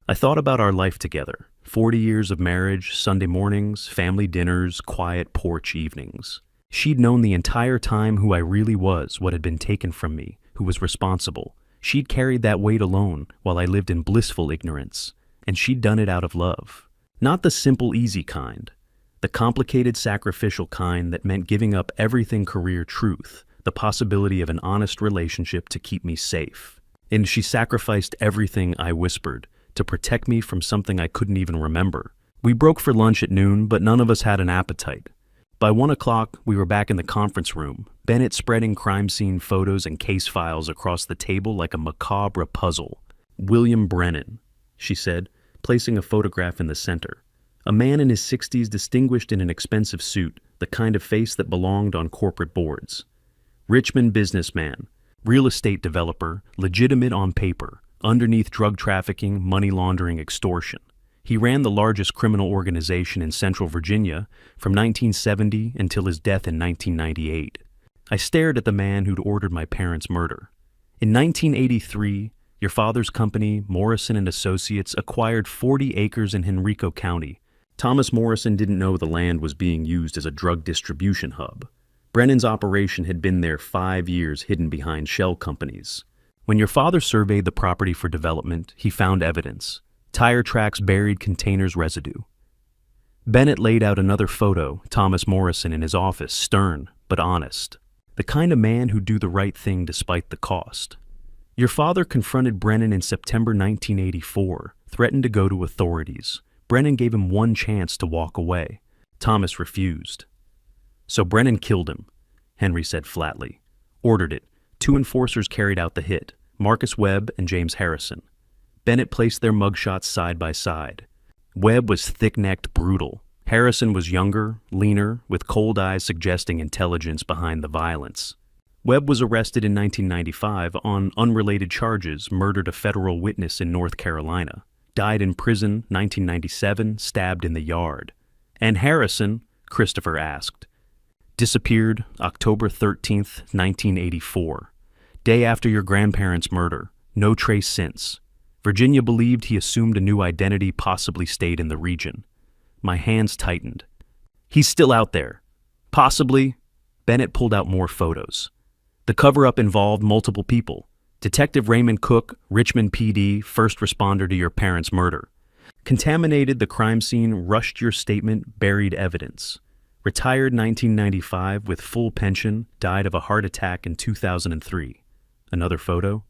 I thought about our life together, 40 years of marriage, Sunday mornings, family dinners, quiet porch evenings. She'd known the entire time who I really was, what had been taken from me, who was responsible. She'd carried that weight alone while I lived in blissful ignorance, and she'd done it out of love. Not the simple, easy kind, the complicated, sacrificial kind that meant giving up everything, career, truth, the possibility of an honest relationship to keep me safe. And she sacrificed everything, I whispered, to protect me from something I couldn't even remember. We broke for lunch at noon, but none of us had an appetite. By 1 o'clock, we were back in the conference room, Bennett spreading crime scene photos and case files across the table like a macabre puzzle. William Brennan, she said, placing a photograph in the center. A man in his 60s, distinguished in an expensive suit, the kind of face that belonged on corporate boards. Richmond businessman, real estate developer, legitimate on paper, underneath drug trafficking, money laundering, extortion. He ran the largest criminal organization in Central Virginia from 1970 until his death in 1998. I stared at the man who'd ordered my parents' murder. In 1983, your father's company, Morrison and Associates, acquired 40 acres in Henrico County. Thomas Morrison didn't know the land was being used as a drug distribution hub. Brennan's operation had been there 5 years, hidden behind shell companies. When your father surveyed the property for development, he found evidence. Tire tracks, buried containers, residue. Bennett laid out another photo, Thomas Morrison in his office, stern but honest. The kind of man who'd do the right thing despite the cost. Your father confronted Brennan in September 1984, threatened to go to authorities. Brennan gave him one chance to walk away. Thomas refused. So Brennan killed him, Henry said flatly. Ordered it. 2 enforcers carried out the hit, Marcus Webb and James Harrison. Bennett placed their mugshots side by side. Webb was thick-necked, brutal. Harrison was younger, leaner, with cold eyes suggesting intelligence behind the violence. Webb was arrested in 1995 on unrelated charges, murdered a federal witness in North Carolina. Died in prison, 1997, stabbed in the yard. And Harrison, Christopher asked. Disappeared October 13th, 1984. Day after your grandparents' murder. No trace since. Virginia believed he assumed a new identity, possibly stayed in the region. My hands tightened. He's still out there. Possibly. Bennett pulled out more photos. The cover-up involved multiple people. Detective Raymond Cook, Richmond PD, first responder to your parents' murder. Contaminated the crime scene, rushed your statement, buried evidence. Retired 1995 with full pension, died of a heart attack in 2003. Another photo.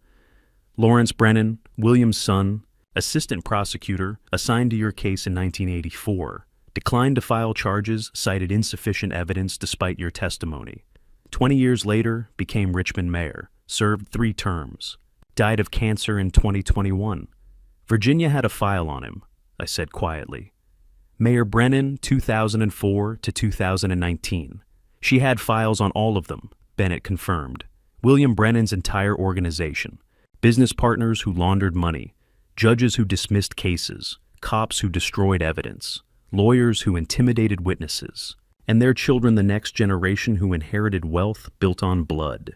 Lawrence Brennan, William's son, assistant prosecutor, assigned to your case in 1984. Declined to file charges, cited insufficient evidence despite your testimony. 20 years later, became Richmond mayor, served 3 terms. Died of cancer in 2021. Virginia had a file on him, I said quietly. Mayor Brennan, 2004 to 2019. She had files on all of them, Bennett confirmed. William Brennan's entire organization. Business partners who laundered money. Judges who dismissed cases. Cops who destroyed evidence. Lawyers who intimidated witnesses. and their children the next generation who inherited wealth built on blood.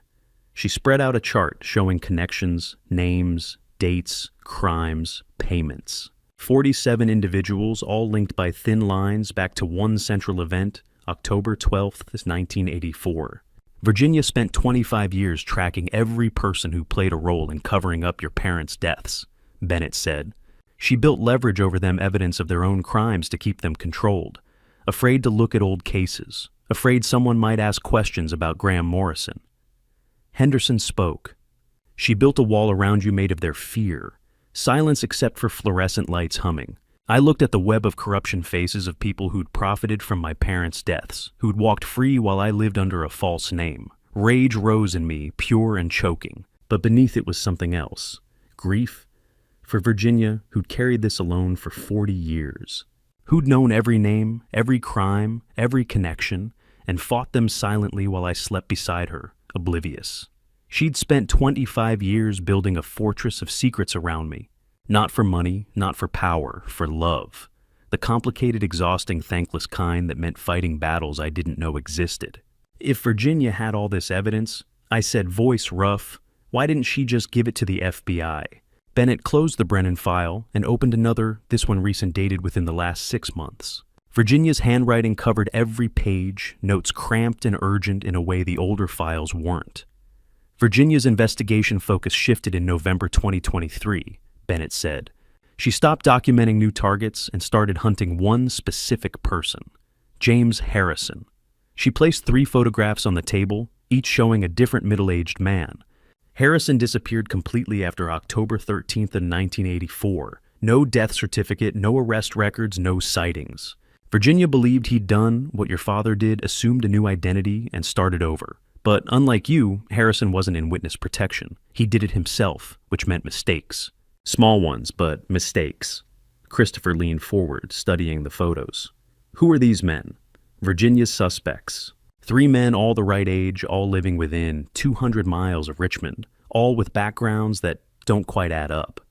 She spread out a chart showing connections, names, dates, crimes, payments. 47 individuals, all linked by thin lines back to one central event, October 12th, 1984. Virginia spent 25 years tracking every person who played a role in covering up your parents' deaths, Bennett said. She built leverage over them, evidence of their own crimes to keep them controlled, afraid to look at old cases, afraid someone might ask questions about Graham Morrison. Henderson spoke. She built a wall around you made of their fear, silence except for fluorescent lights humming. I looked at the web of corruption faces of people who'd profited from my parents' deaths, who'd walked free while I lived under a false name. Rage rose in me, pure and choking, but beneath it was something else. Grief for Virginia, who'd carried this alone for 40 years. Who'd known every name, every crime, every connection, and fought them silently while I slept beside her, oblivious. She'd spent 25 years building a fortress of secrets around me. Not for money, not for power, for love. The complicated, exhausting, thankless kind that meant fighting battles I didn't know existed. If Virginia had all this evidence, I said, voice rough, why didn't she just give it to the FBI? Bennett closed the Brennan file and opened another, this one recent, dated within the last 6 months. Virginia's handwriting covered every page, notes cramped and urgent in a way the older files weren't. Virginia's investigation focus shifted in November 2023, Bennett said. She stopped documenting new targets and started hunting one specific person, James Harrison. She placed 3 photographs on the table, each showing a different middle-aged man. Harrison disappeared completely after October 13th of 1984. No death certificate, no arrest records, no sightings. Virginia believed he'd done what your father did, assumed a new identity, and started over. But unlike you, Harrison wasn't in witness protection. He did it himself, which meant mistakes. Small ones, but mistakes. Christopher leaned forward, studying the photos. Who are these men? Virginia's suspects. 3 men, all the right age, all living within 200 miles of Richmond, all with backgrounds that don't quite add up.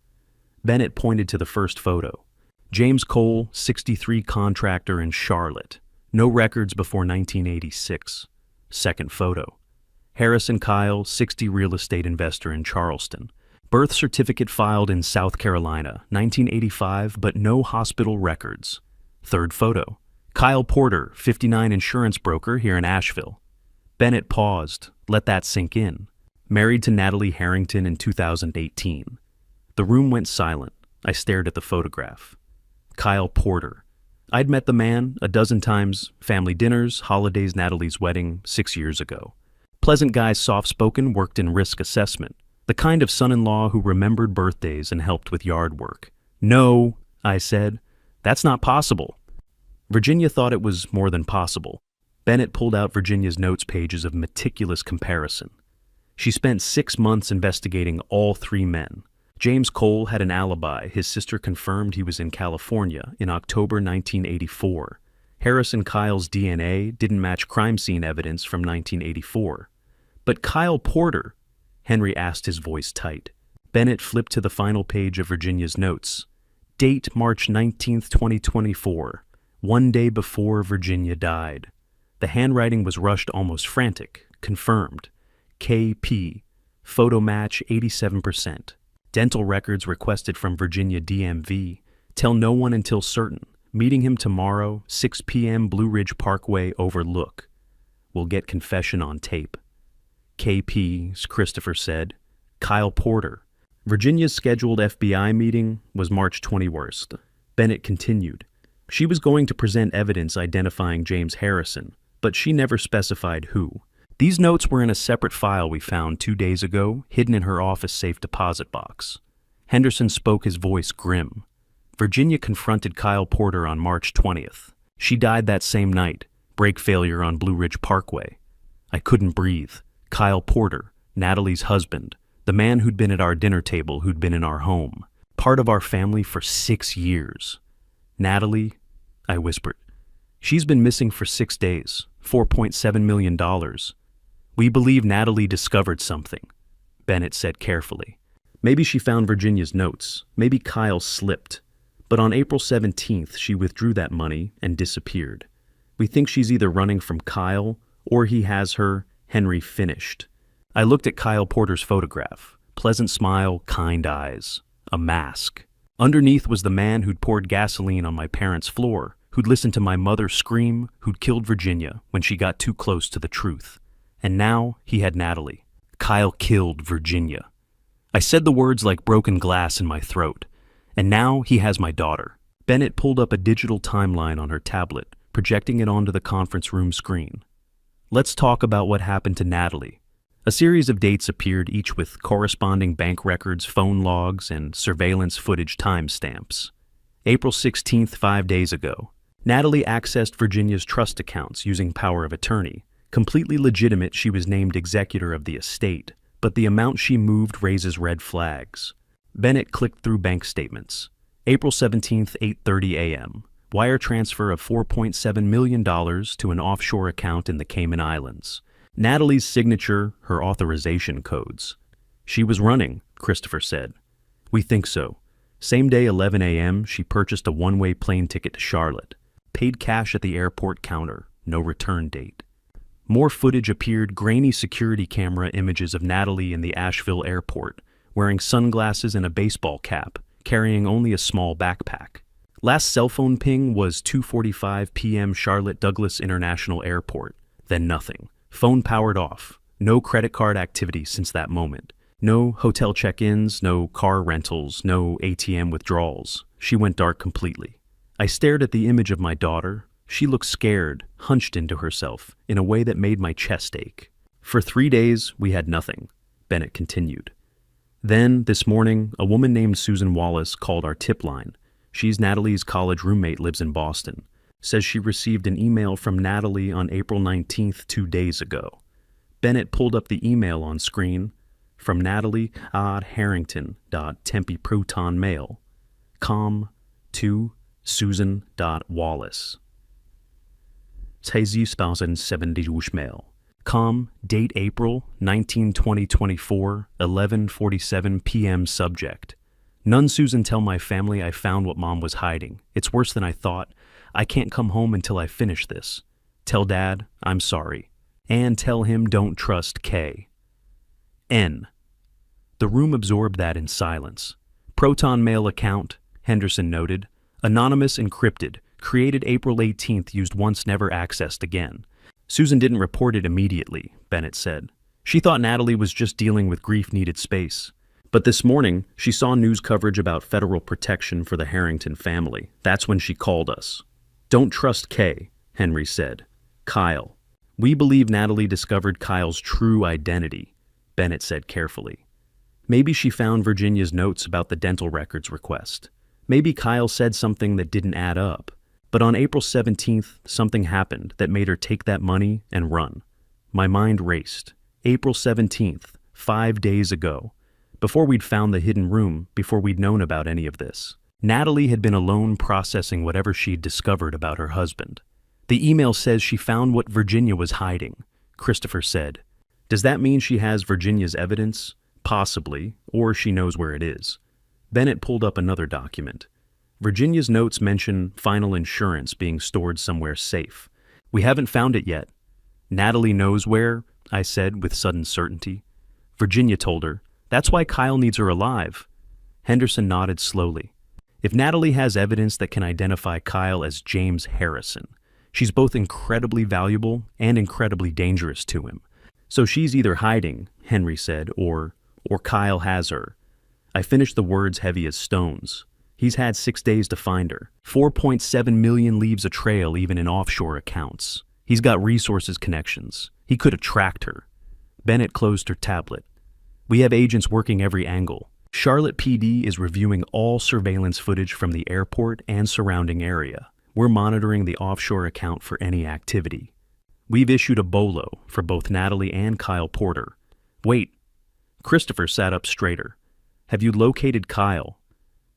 Bennett pointed to the first photo. James Cole, 63, contractor in Charlotte. No records before 1986. Second photo. Harrison Kyle, 60, real estate investor in Charleston. Birth certificate filed in South Carolina, 1985, but no hospital records. Third photo. Kyle Porter, 59, insurance broker here in Asheville. Bennett paused, let that sink in. Married to Natalie Harrington in 2018. The room went silent. I stared at the photograph. Kyle Porter. I'd met the man a dozen times, family dinners, holidays, Natalie's wedding, 6 years ago. Pleasant guy, soft-spoken, worked in risk assessment. The kind of son-in-law who remembered birthdays and helped with yard work. No, I said. That's not possible. Virginia thought it was more than possible. Bennett pulled out Virginia's notes pages of meticulous comparison. She spent 6 months investigating all 3 men. James Cole had an alibi. His sister confirmed he was in California in October 1984. Harrison Kyle's DNA didn't match crime scene evidence from 1984. But Kyle Porter, Henry asked, his voice tight. Bennett flipped to the final page of Virginia's notes. Date March 19, 2024. 1 day before Virginia died. The handwriting was rushed, almost frantic. Confirmed. KP. Photo match 87%. Dental records requested from Virginia DMV. Tell no one until certain. Meeting him tomorrow, 6 p.m. Blue Ridge Parkway Overlook. We'll get confession on tape. KP, Christopher said. Kyle Porter. Virginia's scheduled FBI meeting was March 21st. Bennett continued. She was going to present evidence identifying James Harrison, but she never specified who. These notes were in a separate file we found 2 days ago, hidden in her office safe deposit box. Henderson spoke, his voice grim. Virginia confronted Kyle Porter on March 20th. She died that same night, brake failure on Blue Ridge Parkway. I couldn't breathe. Kyle Porter, Natalie's husband, the man who'd been at our dinner table, who'd been in our home, part of our family for 6 years. Natalie, I whispered. She's been missing for 6 days, $4.7 million. We believe Natalie discovered something, Bennett said carefully. Maybe she found Virginia's notes. Maybe Kyle slipped. But on April 17th, she withdrew that money and disappeared. We think she's either running from Kyle or he has her, Henry finished. I looked at Kyle Porter's photograph. Pleasant smile, kind eyes. A mask. Underneath was the man who'd poured gasoline on my parents' floor, who'd listened to my mother scream, who'd killed Virginia when she got too close to the truth. And now he had Natalie. Kyle killed Virginia. I said the words like broken glass in my throat. And now he has my daughter. Bennett pulled up a digital timeline on her tablet, projecting it onto the conference room screen. Let's talk about what happened to Natalie. A series of dates appeared, each with corresponding bank records, phone logs, and surveillance footage timestamps. April 16th, 5 days ago. Natalie accessed Virginia's trust accounts using power of attorney. Completely legitimate, she was named executor of the estate, but the amount she moved raises red flags. Bennett clicked through bank statements. April 17th, 8:30 a.m. Wire transfer of $4.7 million to an offshore account in the Cayman Islands. Natalie's signature, her authorization codes. She was running, Christopher said. We think so. Same day, 11 a.m., she purchased a one-way plane ticket to Charlotte. Paid cash at the airport counter. No return date. More footage appeared, grainy security camera images of Natalie in the Asheville airport, wearing sunglasses and a baseball cap, carrying only a small backpack. Last cell phone ping was 2:45 p.m. Charlotte Douglas International Airport. Then nothing. Phone powered off. No credit card activity since that moment. No hotel check-ins, no car rentals, no ATM withdrawals. She went dark completely. I stared at the image of my daughter. She looked scared, hunched into herself, in a way that made my chest ache. For 3 days, we had nothing, Bennett continued. Then, this morning, a woman named Susan Wallace called our tip line. She's Natalie's college roommate, lives in Boston. Says she received an email from Natalie on April 19th, 2 days ago. Bennett pulled up the email on screen. From Natalie Harrington.tempeprotonmail. Com to Susan.Wallace. 2070 mail. Com, date April 19, 2024, 11:47 p.m. Subject. None Susan tell my family I found what Mom was hiding. It's worse than I thought. I can't come home until I finish this. Tell Dad I'm sorry. And tell him don't trust K. N. The room absorbed that in silence. Proton mail account, Henderson noted. Anonymous encrypted. Created April 18th, used once, never accessed again. Susan didn't report it immediately, Bennett said. She thought Natalie was just dealing with grief needed space. But this morning, she saw news coverage about federal protection for the Harrington family. That's when she called us. Don't trust Kay, Henry said. Kyle. We believe Natalie discovered Kyle's true identity, Bennett said carefully. Maybe she found Virginia's notes about the dental records request. Maybe Kyle said something that didn't add up. But on April 17th, something happened that made her take that money and run. My mind raced. April 17th, 5 days ago. Before we'd found the hidden room, before we'd known about any of this. Natalie had been alone processing whatever she'd discovered about her husband. The email says she found what Virginia was hiding, Christopher said. Does that mean she has Virginia's evidence? Possibly, or she knows where it is. Bennett pulled up another document. Virginia's notes mention final insurance being stored somewhere safe. We haven't found it yet. Natalie knows where, I said with sudden certainty. Virginia told her. That's why Kyle needs her alive. Henderson nodded slowly. If Natalie has evidence that can identify Kyle as James Harrison, she's both incredibly valuable and incredibly dangerous to him. So she's either hiding, Henry said, or Kyle has her. I finished the words heavy as stones. He's had 6 days to find her. 4.7 million leaves a trail even in offshore accounts. He's got resources connections. He could have tracked her. Bennett closed her tablet. We have agents working every angle. Charlotte PD is reviewing all surveillance footage from the airport and surrounding area. We're monitoring the offshore account for any activity. We've issued a BOLO for both Natalie and Kyle Porter. Wait. Christopher sat up straighter. Have you located Kyle?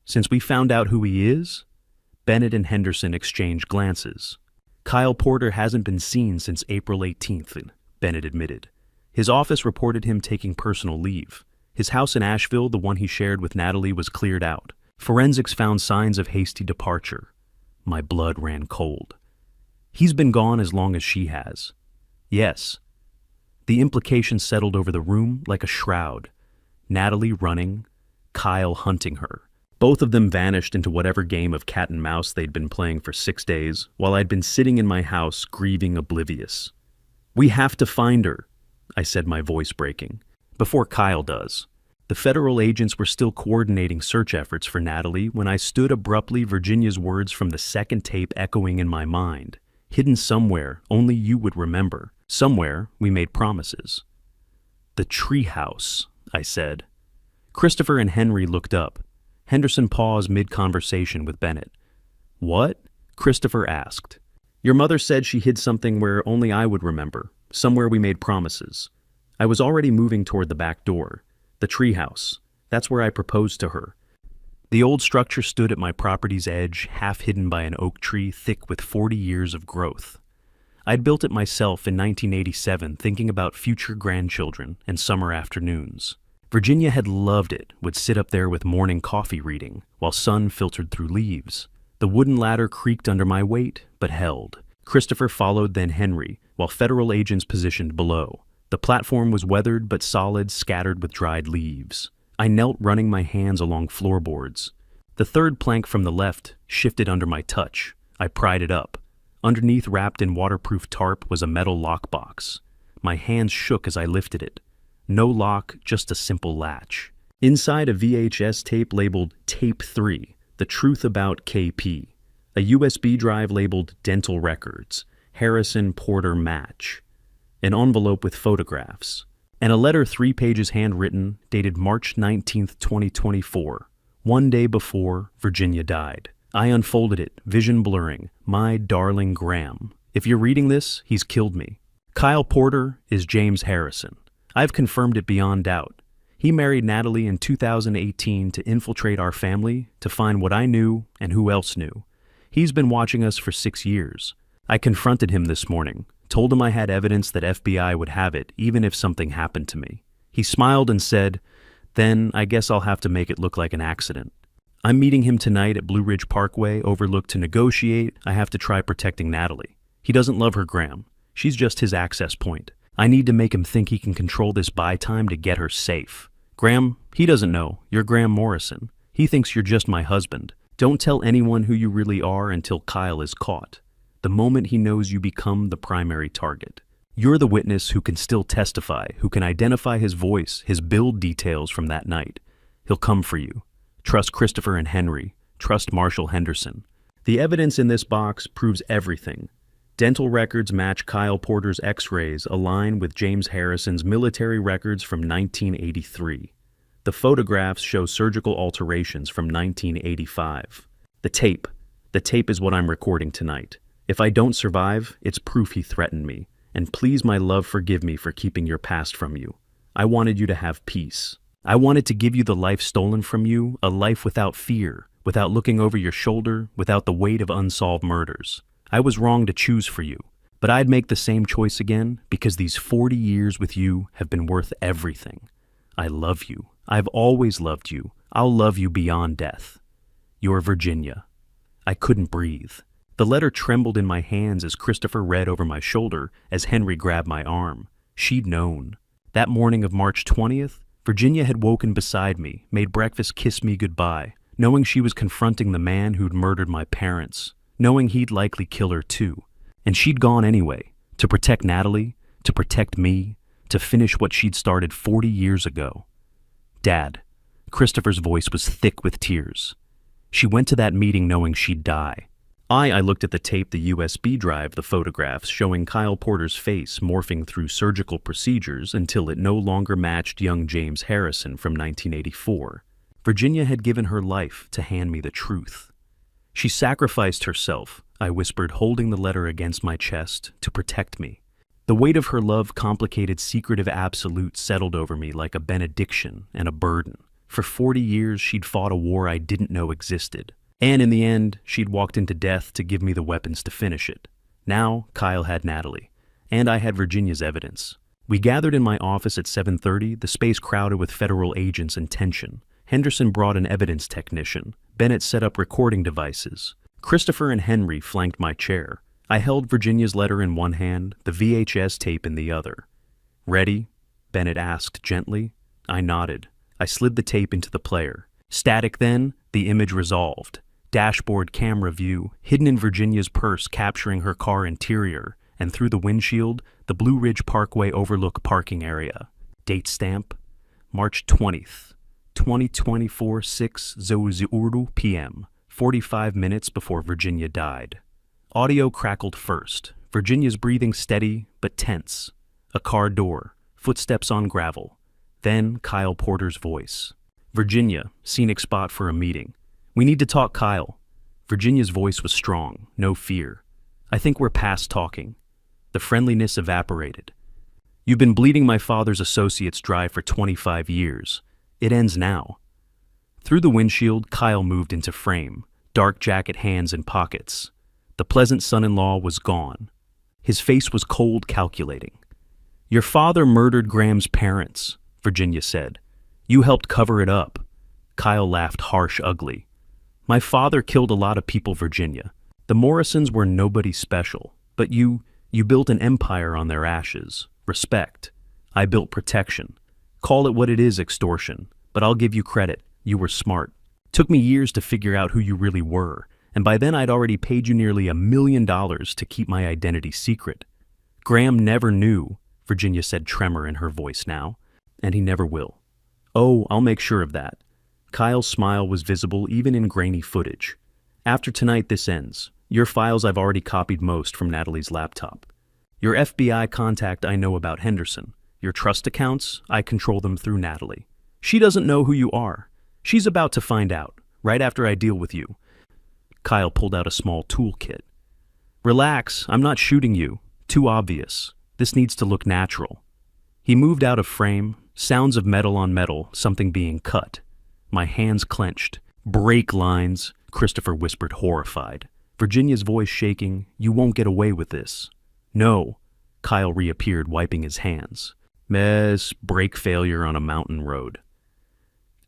Since we found out who he is? Bennett and Henderson exchanged glances. Kyle Porter hasn't been seen since April 18th, Bennett admitted. His office reported him taking personal leave. His house in Asheville, the one he shared with Natalie, was cleared out. Forensics found signs of hasty departure. My blood ran cold. He's been gone as long as she has. Yes. The implication settled over the room like a shroud. Natalie running, Kyle hunting her. Both of them vanished into whatever game of cat and mouse they'd been playing for 6 days, while I'd been sitting in my house grieving oblivious. "We have to find her," I said, my voice breaking. "Before Kyle does." The federal agents were still coordinating search efforts for Natalie when I stood abruptly, Virginia's words from the second tape echoing in my mind. "Hidden somewhere, only you would remember. Somewhere, we made promises." "The treehouse," I said. Christopher and Henry looked up. Henderson paused mid-conversation with Bennett. "What?" Christopher asked. "Your mother said she hid something where only I would remember. Somewhere we made promises." I was already moving toward the back door. The treehouse. That's where I proposed to her. The old structure stood at my property's edge, half hidden by an oak tree thick with 40 years of growth. I'd built it myself in 1987, thinking about future grandchildren and summer afternoons. Virginia had loved it, would sit up there with morning coffee reading, while sun filtered through leaves. The wooden ladder creaked under my weight, but held. Christopher followed, then Henry, while federal agents positioned below. The platform was weathered but solid, scattered with dried leaves. I knelt, running my hands along floorboards. The third plank from the left shifted under my touch. I pried it up. Underneath, wrapped in waterproof tarp, was a metal lockbox. My hands shook as I lifted it. No lock, just a simple latch. Inside, a VHS tape labeled Tape 3, The Truth About KP. A USB drive labeled Dental Records, Harrison Porter Match. An envelope with photographs. And a letter 3 pages handwritten, dated March 19th, 2024, one day before Virginia died. I unfolded it, vision blurring. "My darling Graham, if you're reading this, he's killed me. Kyle Porter is James Harrison. I've confirmed it beyond doubt. He married Natalie in 2018 to infiltrate our family, to find what I knew and who else knew. He's been watching us for 6 years. I confronted him this morning, told him I had evidence that FBI would have it, even if something happened to me. He smiled and said, 'Then I guess I'll have to make it look like an accident.' I'm meeting him tonight at Blue Ridge Parkway, overlooked, to negotiate. I have to try protecting Natalie. He doesn't love her, Graham. She's just his access point. I need to make him think he can control this buy time to get her safe. Graham, he doesn't know. You're Graham Morrison. He thinks you're just my husband. Don't tell anyone who you really are until Kyle is caught. The moment he knows, you become the primary target. You're the witness who can still testify, who can identify his voice, his build details from that night. He'll come for you. Trust Christopher and Henry. Trust Marshall Henderson. The evidence in this box proves everything. Dental records match Kyle Porter's x-rays, align with James Harrison's military records from 1983. The photographs show surgical alterations from 1985. The tape is what I'm recording tonight. If I don't survive, it's proof he threatened me. And please, my love, forgive me for keeping your past from you. I wanted you to have peace. I wanted to give you the life stolen from you, a life without fear, without looking over your shoulder, without the weight of unsolved murders. I was wrong to choose for you, but I'd make the same choice again because these 40 years with you have been worth everything. I love you. I've always loved you. I'll love you beyond death. Your Virginia." I couldn't breathe. The letter trembled in my hands as Christopher read over my shoulder, as Henry grabbed my arm. She'd known. That morning of March 20th, Virginia had woken beside me, made breakfast, kissed me goodbye, knowing she was confronting the man who'd murdered my parents, knowing he'd likely kill her too. And she'd gone anyway, to protect Natalie, to protect me, to finish what she'd started 40 years ago. "Dad," Christopher's voice was thick with tears. "She went to that meeting knowing she'd die." I looked at the tape, the USB drive, the photographs showing Kyle Porter's face morphing through surgical procedures until it no longer matched young James Harrison from 1984. Virginia had given her life to hand me the truth. She sacrificed herself, I whispered, holding the letter against my chest, to protect me. The weight of her love, complicated, secretive absolute, settled over me like a benediction and a burden. For 40 years, she'd fought a war I didn't know existed. And in the end, she'd walked into death to give me the weapons to finish it. Now, Kyle had Natalie, and I had Virginia's evidence. We gathered in my office at 7:30, the space crowded with federal agents and tension. Henderson brought an evidence technician. Bennett set up recording devices. Christopher and Henry flanked my chair. I held Virginia's letter in one hand, the VHS tape in the other. "Ready?" Bennett asked gently. I nodded. I slid the tape into the player. Static then, the image resolved. Dashboard camera view, hidden in Virginia's purse capturing her car interior, and through the windshield, the Blue Ridge Parkway Overlook parking area. Date stamp, March 20th, 2024, 6:00 p.m., 45 minutes before Virginia died. Audio crackled first, Virginia's breathing steady but tense. A car door, footsteps on gravel. Then Kyle Porter's voice. "Virginia, scenic spot for a meeting. We need to talk, Kyle." Virginia's voice was strong, no fear. "I think we're past talking." The friendliness evaporated. "You've been bleeding my father's associates dry for 25 years. It ends now." Through the windshield, Kyle moved into frame, dark jacket hands in pockets. The pleasant son-in-law was gone. His face was cold, calculating. "Your father murdered Graham's parents," Virginia said. "You helped cover it up." Kyle laughed harsh, ugly. "My father killed a lot of people, Virginia. The Morrisons were nobody special, but you built an empire on their ashes. Respect. I built protection. Call it what it is, extortion, but I'll give you credit. You were smart. Took me years to figure out who you really were, and by then I'd already paid you nearly $1 million to keep my identity secret." "Graham never knew," Virginia said, tremor in her voice now, "and he never will." "Oh, I'll make sure of that." Kyle's smile was visible even in grainy footage. "After tonight, this ends. Your files I've already copied most from Natalie's laptop. Your FBI contact I know about Henderson. Your trust accounts, I control them through Natalie. She doesn't know who you are. She's about to find out, right after I deal with you." Kyle pulled out a small toolkit. "Relax, I'm not shooting you. Too obvious. This needs to look natural." He moved out of frame, sounds of metal on metal, something being cut. My hands clenched. "Break lines," Christopher whispered, horrified. Virginia's voice shaking. "You won't get away with this." "No." Kyle reappeared, wiping his hands. "Mess, brake failure on a mountain road."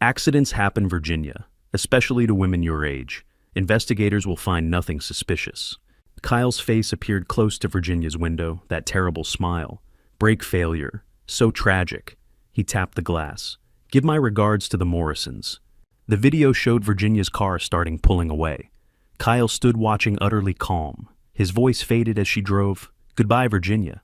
"Accidents happen, Virginia, especially to women your age. Investigators will find nothing suspicious." Kyle's face appeared close to Virginia's window, that terrible smile. "Brake failure. So tragic." He tapped the glass. "Give my regards to the Morrisons." The video showed Virginia's car starting pulling away. Kyle stood watching, utterly calm. His voice faded as she drove. "Goodbye, Virginia."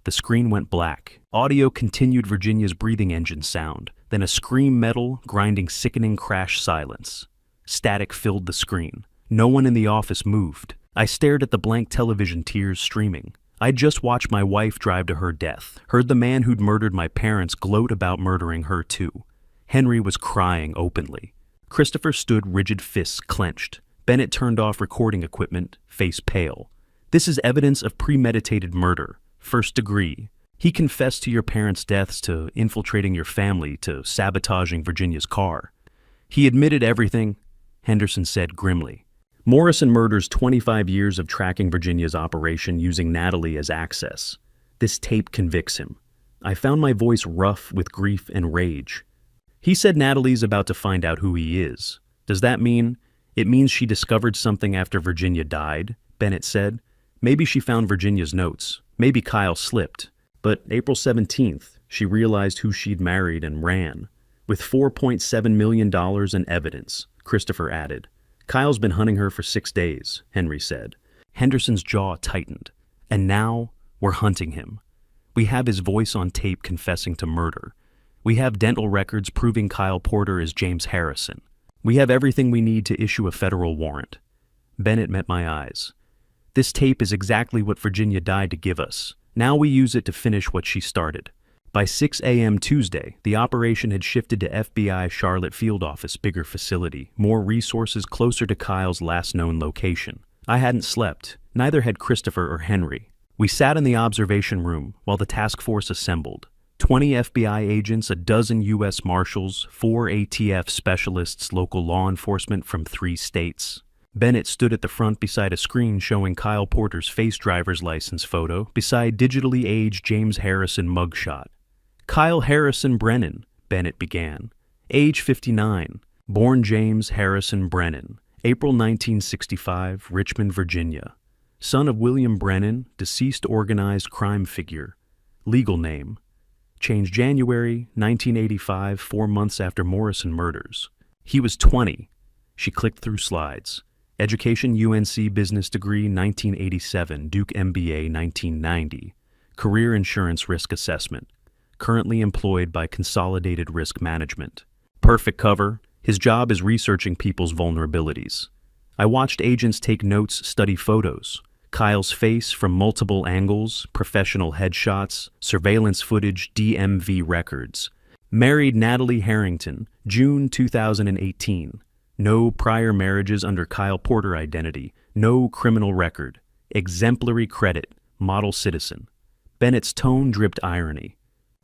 The screen went black. Audio continued Virginia's breathing engine sound, then a scream, metal, grinding, sickening crash, silence. Static filled the screen. No one in the office moved. I stared at the blank television, tears streaming. I'd just watched my wife drive to her death, heard the man who'd murdered my parents gloat about murdering her too. Henry was crying openly. Christopher stood, rigid fists clenched. Bennett turned off recording equipment, face pale. "This is evidence of premeditated murder, first degree. He confessed to your parents' deaths, to infiltrating your family, to sabotaging Virginia's car. He admitted everything," Henderson said grimly. "Morrison murders 25 years of tracking Virginia's operation using Natalie as access. This tape convicts him." I found my voice rough with grief and rage. "He said Natalie's about to find out who he is. Does that mean? It means she discovered something after Virginia died," Bennett said. "Maybe she found Virginia's notes. Maybe Kyle slipped. But April 17th, she realized who she'd married and ran. With $4.7 million in evidence," Christopher added. "Kyle's been hunting her for 6 days, Henry said." Henderson's jaw tightened. "And now, we're hunting him. We have his voice on tape confessing to murder. We have dental records proving Kyle Porter is James Harrison. We have everything we need to issue a federal warrant." Bennett met my eyes. "This tape is exactly what Virginia died to give us. Now we use it to finish what she started." By 6 a.m. Tuesday, the operation had shifted to FBI Charlotte field office, bigger facility, more resources closer to Kyle's last known location. I hadn't slept, neither had Christopher or Henry. We sat in the observation room while the task force assembled. 20 FBI agents, a dozen U.S. Marshals, 4 ATF specialists, local law enforcement from 3 states. Bennett stood at the front beside a screen showing Kyle Porter's face, driver's license photo, beside digitally aged James Harrison mugshot. "Kyle Harrison Brennan," Bennett began. "Age 59. Born James Harrison Brennan. April 1965, Richmond, Virginia. Son of William Brennan, deceased organized crime figure. Legal name. Changed January 1985, 4 months after Morrison murders. He was 20. She clicked through slides. Education UNC Business Degree 1987, Duke MBA 1990. Career Insurance Risk Assessment. Currently employed by Consolidated Risk Management. Perfect cover. His job is researching people's vulnerabilities. I watched agents take notes, study photos. Kyle's face from multiple angles, professional headshots, surveillance footage, DMV records. Married Natalie Harrington, June 2018. No prior marriages under Kyle Porter identity. No criminal record. Exemplary credit. Model citizen. Bennett's tone dripped irony.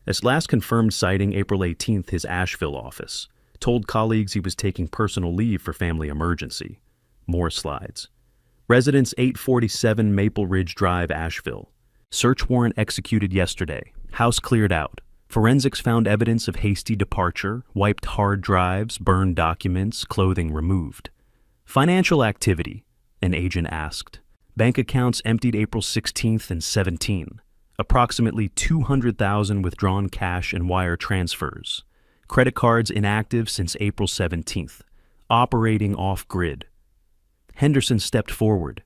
His last confirmed sighting April 18th, his Asheville office. Told colleagues he was taking personal leave for family emergency. More slides. Residence 847 Maple Ridge Drive, Asheville. Search warrant executed yesterday. House cleared out. Forensics found evidence of hasty departure, wiped hard drives, burned documents, clothing removed. Financial activity, an agent asked. Bank accounts emptied April 16th and 17. Approximately $200,000 withdrawn cash and wire transfers. Credit cards inactive since April 17th. Operating off-grid. Henderson stepped forward.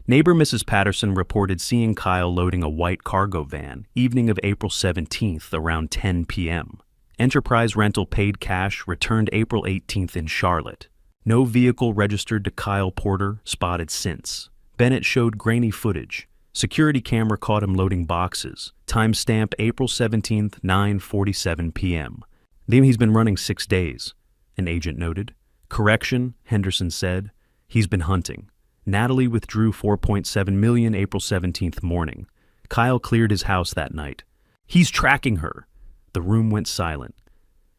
Neighbor Mrs. Patterson reported seeing Kyle loading a white cargo van, evening of April 17th around 10 p.m. Enterprise Rental paid cash, returned April 18th in Charlotte. No vehicle registered to Kyle Porter spotted since. Bennett showed grainy footage. Security camera caught him loading boxes. Timestamp April 17th, 9:47 p.m. He's been running 6 days, an agent noted. Correction, Henderson said. He's been hunting. Natalie withdrew $4.7 million April 17th morning. Kyle cleared his house that night. He's tracking her. The room went silent.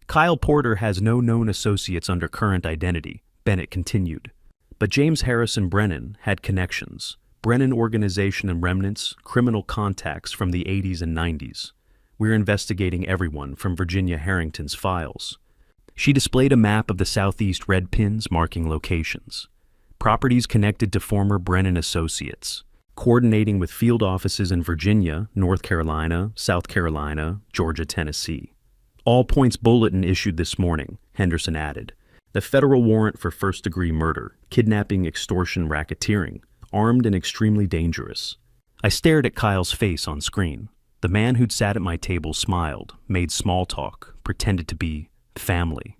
Kyle Porter has no known associates under current identity, Bennett continued. But James Harrison Brennan had connections. Brennan Organization and remnants, criminal contacts from the 80s and 90s. We're investigating everyone from Virginia Harrington's files. She displayed a map of the southeast red pins marking locations. Properties connected to former Brennan associates, coordinating with field offices in Virginia, North Carolina, South Carolina, Georgia, Tennessee. All points bulletin issued this morning, Henderson added. The federal warrant for first-degree murder, kidnapping, extortion, racketeering, armed and extremely dangerous. I stared at Kyle's face on screen. The man who'd sat at my table smiled, made small talk, pretended to be family.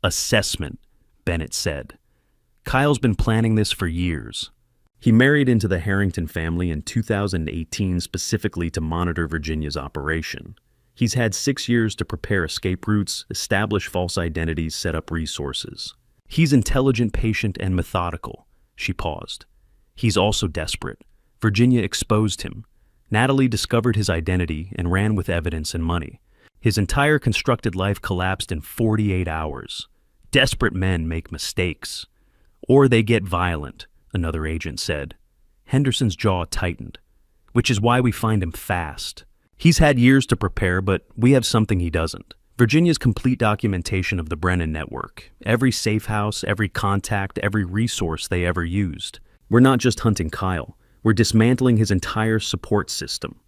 Assessment, Bennett said. Kyle's been planning this for years. He married into the Harrington family in 2018 specifically to monitor Virginia's operation. He's had 6 years to prepare escape routes, establish false identities, set up resources. He's intelligent, patient, and methodical. She paused. He's also desperate. Virginia exposed him. Natalie discovered his identity and ran with evidence and money. His entire constructed life collapsed in 48 hours. Desperate men make mistakes. Or they get violent, another agent said. Henderson's jaw tightened. Which is why we find him fast. He's had years to prepare, but we have something he doesn't. Virginia's complete documentation of the Brennan network. Every safe house, every contact, every resource they ever used. We're not just hunting Kyle. We're dismantling his entire support system.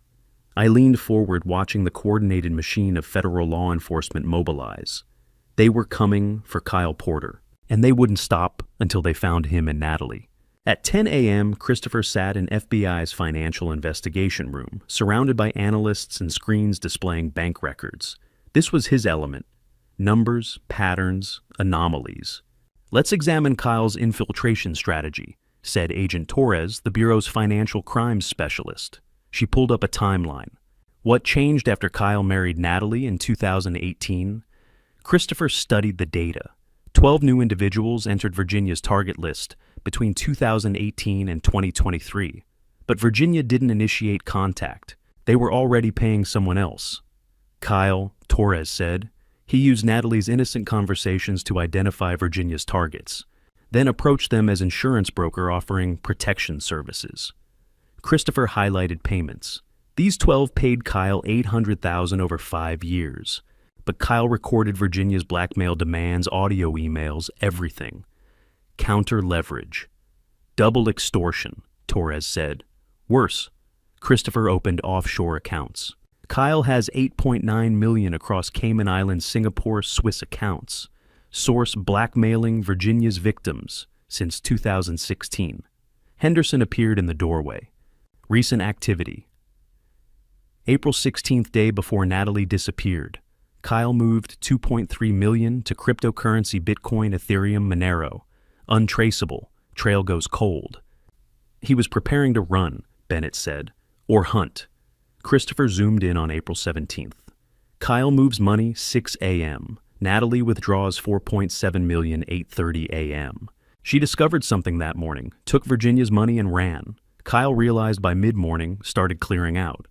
I leaned forward, watching the coordinated machine of federal law enforcement mobilize. They were coming for Kyle Porter. And they wouldn't stop until they found him and Natalie. At 10 a.m., Christopher sat in FBI's financial investigation room, surrounded by analysts and screens displaying bank records. This was his element. Numbers, patterns, anomalies. Let's examine Kyle's infiltration strategy, said Agent Torres, the Bureau's financial crimes specialist. She pulled up a timeline. What changed after Kyle married Natalie in 2018? Christopher studied the data. 12 new individuals entered Virginia's target list between 2018 and 2023. But Virginia didn't initiate contact. They were already paying someone else. Kyle, Torres said. He used Natalie's innocent conversations to identify Virginia's targets, then approached them as insurance broker offering protection services. Christopher highlighted payments. These 12 paid Kyle $800,000 over 5 years. But Kyle recorded Virginia's blackmail demands, audio emails, everything. Counter leverage. Double extortion. Torres said. Worse. Christopher opened offshore accounts. Kyle has 8.9 million across Cayman Islands, Singapore, Swiss accounts. Source blackmailing Virginia's victims since 2016. Henderson appeared in the doorway. Recent activity. April 16th, day before Natalie disappeared. Kyle moved 2.3 million to cryptocurrency Bitcoin, Ethereum, Monero. Untraceable. Trail goes cold. He was preparing to run, Bennett said, or hunt. Christopher zoomed in on April 17th. Kyle moves money 6 a.m. Natalie withdraws 4.7 million 8:30 a.m. She discovered something that morning, took Virginia's money and ran. Kyle realized by mid-morning, started clearing out.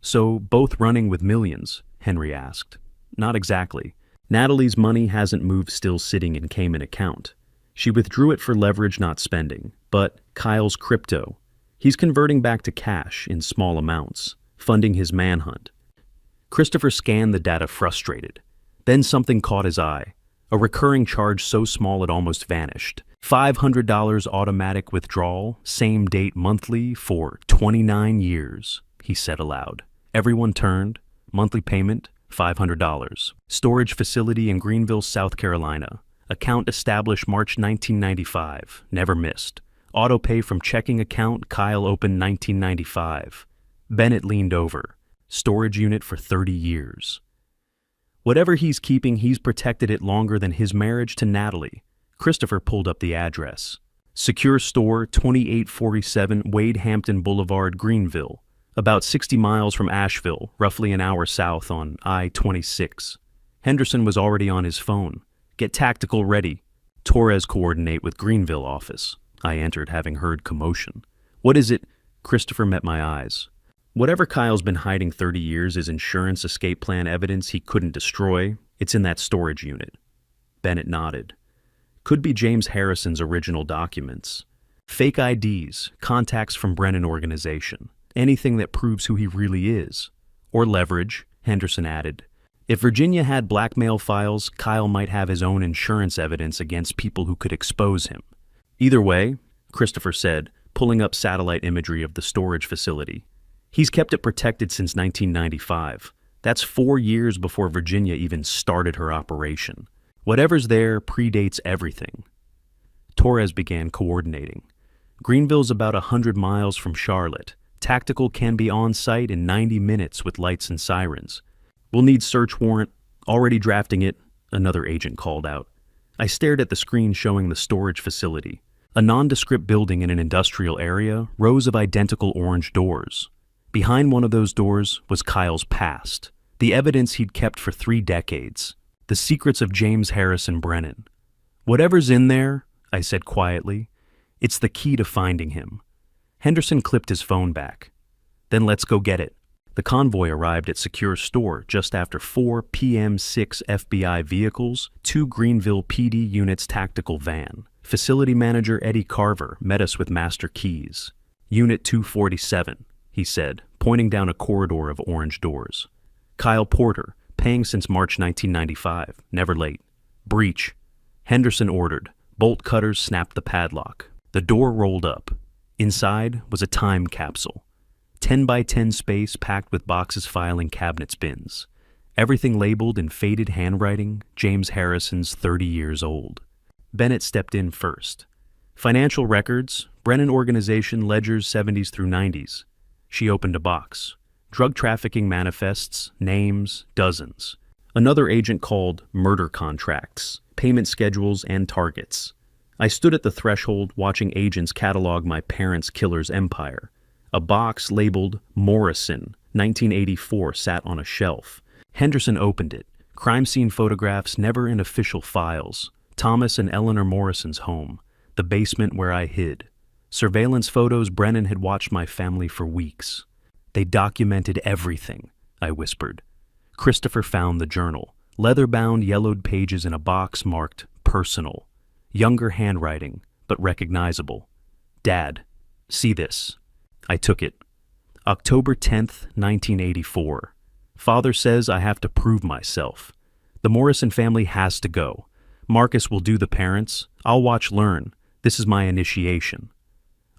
So, both running with millions? Henry asked. Not exactly. Natalie's money hasn't moved, still sitting in Cayman account. She withdrew it for leverage, not spending. But Kyle's crypto. He's converting back to cash in small amounts, funding his manhunt. Christopher scanned the data, frustrated. Then something caught his eye. A recurring charge so small it almost vanished. $500 automatic withdrawal, same date monthly for 29 years, he said aloud. Everyone turned. Monthly payment, $500. Storage facility in Greenville, South Carolina. Account established March 1995. Never missed. Auto pay from checking account Kyle opened 1995. Bennett leaned over. Storage unit for 30 years. Whatever he's keeping, he's protected it longer than his marriage to Natalie. Christopher pulled up the address. Secure store, 2847 Wade Hampton Boulevard, Greenville. About 60 miles from Asheville, roughly an hour south on I-26. Henderson was already on his phone. Get tactical ready. Torres coordinate with Greenville office. I entered, having heard commotion. What is it? Christopher met my eyes. Whatever Kyle's been hiding 30 years is insurance escape plan evidence he couldn't destroy. It's in that storage unit. Bennett nodded. Could be James Harrison's original documents. Fake IDs, contacts from Brennan organization. Anything that proves who he really is. Or leverage, Henderson added. If Virginia had blackmail files, Kyle might have his own insurance evidence against people who could expose him. Either way, Christopher said, pulling up satellite imagery of the storage facility. He's kept it protected since 1995. That's 4 years before Virginia even started her operation. Whatever's there predates everything. Torres began coordinating. Greenville's about 100 miles from Charlotte. Tactical can be on site in 90 minutes with lights and sirens. We'll need search warrant. Already drafting it, another agent called out. I stared at the screen showing the storage facility. A nondescript building in an industrial area, rows of identical orange doors. Behind one of those doors was Kyle's past, the evidence he'd kept for 3 decades, the secrets of James Harrison Brennan. Whatever's in there, I said quietly, it's the key to finding him. Henderson clipped his phone back. Then let's go get it. The convoy arrived at Secure Store just after 4 p.m. 6 FBI vehicles, 2 Greenville PD units tactical van. Facility manager Eddie Carver met us with master keys. Unit 247, he said, pointing down a corridor of orange doors. Kyle Porter, paying since March 1995, never late. Breach. Henderson ordered. Bolt cutters snapped the padlock. The door rolled up. Inside was a time capsule. 10 by 10 space packed with boxes, filing cabinets, bins. Everything labeled in faded handwriting, James Harrison's 30 years old. Bennett stepped in first. Financial records, Brennan organization ledgers 70s through 90s. She opened a box. Drug trafficking manifests, names, dozens. Another agent called murder contracts, payment schedules, and targets. I stood at the threshold watching agents catalog my parents' killer's empire. A box labeled Morrison, 1984, sat on a shelf. Henderson opened it. Crime scene photographs never in official files. Thomas and Eleanor Morrison's home. The basement where I hid. Surveillance photos. Brennan had watched my family for weeks. They documented everything, I whispered. Christopher found the journal. Leather-bound, yellowed pages in a box marked personal. Younger handwriting, but recognizable. Dad, see this. I took it. October 10th, 1984. Father says I have to prove myself. The Morrison family has to go. Marcus will do the parents. I'll watch Learn. This is my initiation.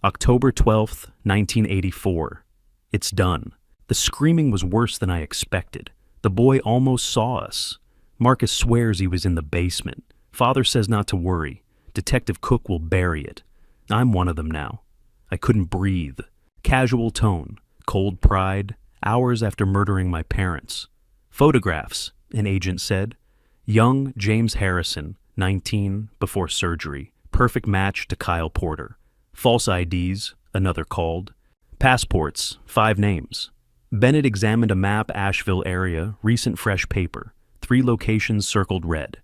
October 12th, 1984. It's done. The screaming was worse than I expected. The boy almost saw us. Marcus swears he was in the basement. Father says not to worry. Detective Cook will bury it. I'm one of them now. I couldn't breathe. Casual tone, cold pride, hours after murdering my parents. Photographs, an agent said. Young James Harrison, 19, before surgery. Perfect match to Kyle Porter. False IDs, another called. Passports, 5 names. Bennett examined a map, Asheville area, recent fresh paper. 3 locations circled red.